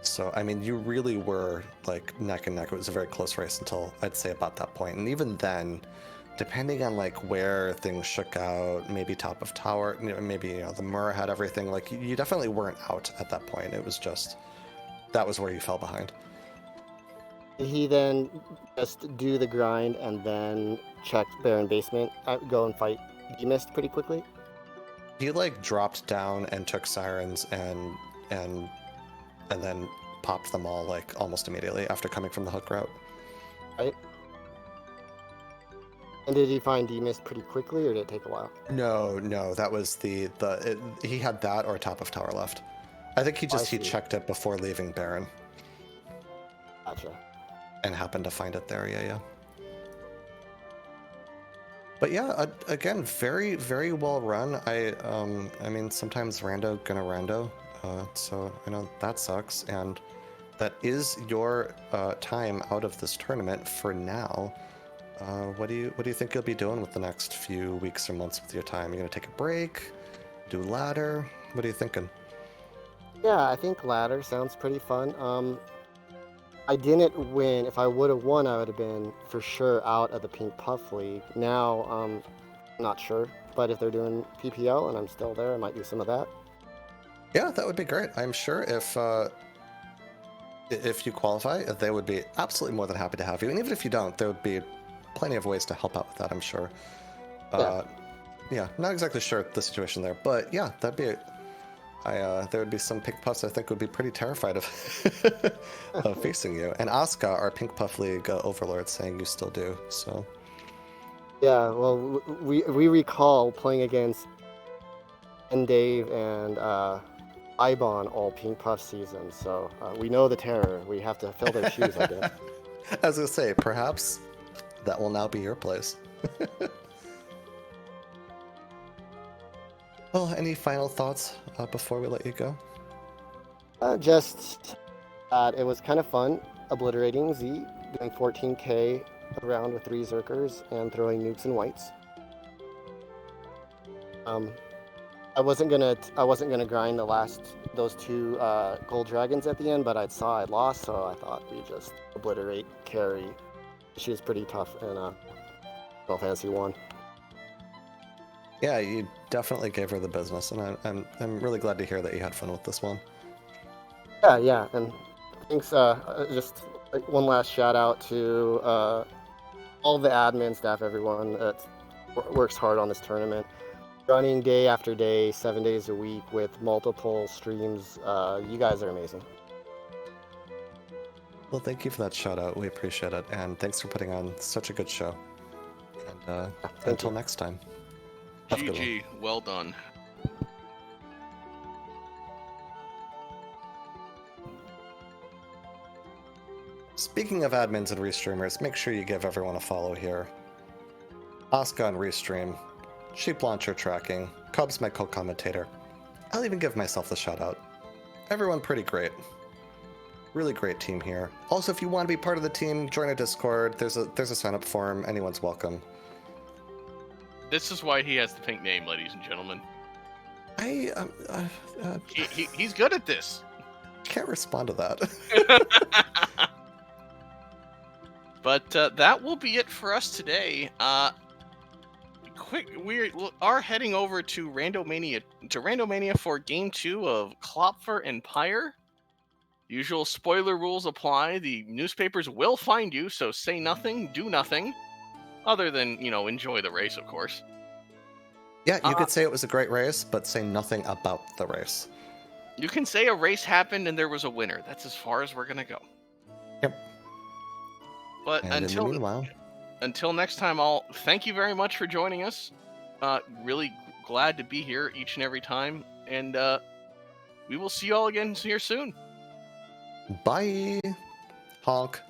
So, I mean, you really were like neck and neck. It was a very close race until I'd say about that point. And even then, depending on like where things shook out, maybe top of tower, maybe the Mura had everything. Like you definitely weren't out at that point. It was just that was where you fell behind. Did he then just do the grind and then check Baron Basement? Go and fight demissed pretty quickly? He like dropped down and took sirens and then popped them all like almost immediately after coming from the hook route. Right? And did he find demissed pretty quickly, or did it take a while? No, that was he had that or top of tower left. I think he see. checked it before leaving Baron Gotcha. and happened to find it there. Yeah. But yeah, again, very, very well run. I mean, sometimes rando gonna rando, so I know that sucks, and that is your time out of this tournament for now. What do you think you'll be doing with the next few weeks or months with your time? You gonna take a break, do ladder? What are you thinking? Yeah, I think ladder sounds pretty fun. I didn't win. If I would have won, I would have been for sure out of the Pink Puff League. Now, I'm not sure. But if they're doing PPL and I'm still there, I might do some of that. Yeah, that would be great. I'm sure if you qualify, they would be absolutely more than happy to have you. And even if you don't, there would be plenty of ways to help out with that, I'm sure. Yeah, not exactly sure the situation there, but yeah, that'd be. There would be some Pink Puffs I think would be pretty terrified of facing you. And Asuka, our Pink Puff League overlord, saying you still do. So. Yeah, well, we recall playing against Dave and Ibon all Pink Puff season, so we know the terror. We have to fill their shoes, I guess. I was gonna say, perhaps that will now be your place. Well, any final thoughts before we let you go? Just that it was kind of fun obliterating Z, doing 14k around with 3 Zerkers and throwing nukes and whites. I wasn't gonna grind those 2 gold dragons at the end, but I saw I'd lost, so I thought we just obliterate carry. She was pretty tough in Final Fantasy 1. Yeah, you definitely gave her the business, and I'm really glad to hear that you had fun with this one. Yeah, and thanks. Just like one last shout out to all the admin staff, everyone that works hard on this tournament, running day after day, 7 days a week with multiple streams. You guys are amazing. Well, thank you for that shout out. We appreciate it, and thanks for putting on such a good show. And until next time. GG, well done. Speaking of admins and restreamers, make sure you give everyone a follow here. Asuka on Restream, Sheep Launcher Tracking, Cubs my co-commentator. I'll even give myself the shout out. Everyone pretty great. Really great team here. Also, if you want to be part of the team, join our Discord. There's a sign up form. Anyone's welcome. This is why he has the pink name, ladies and gentlemen. He's good at this. Can't respond to that. But that will be it for us today. We are heading over to Randomania for Game 2 of Klopfer and Pyre. Usual spoiler rules apply. The newspapers will find you, so say nothing, do nothing. Other than, enjoy the race, of course. Yeah, you could say it was a great race, but say nothing about the race. You can say a race happened and there was a winner. That's as far as we're going to go. Yep. But and until next time, I'll thank you very much for joining us. Really glad to be here each and every time. And we will see you all again here soon. Bye. Honk.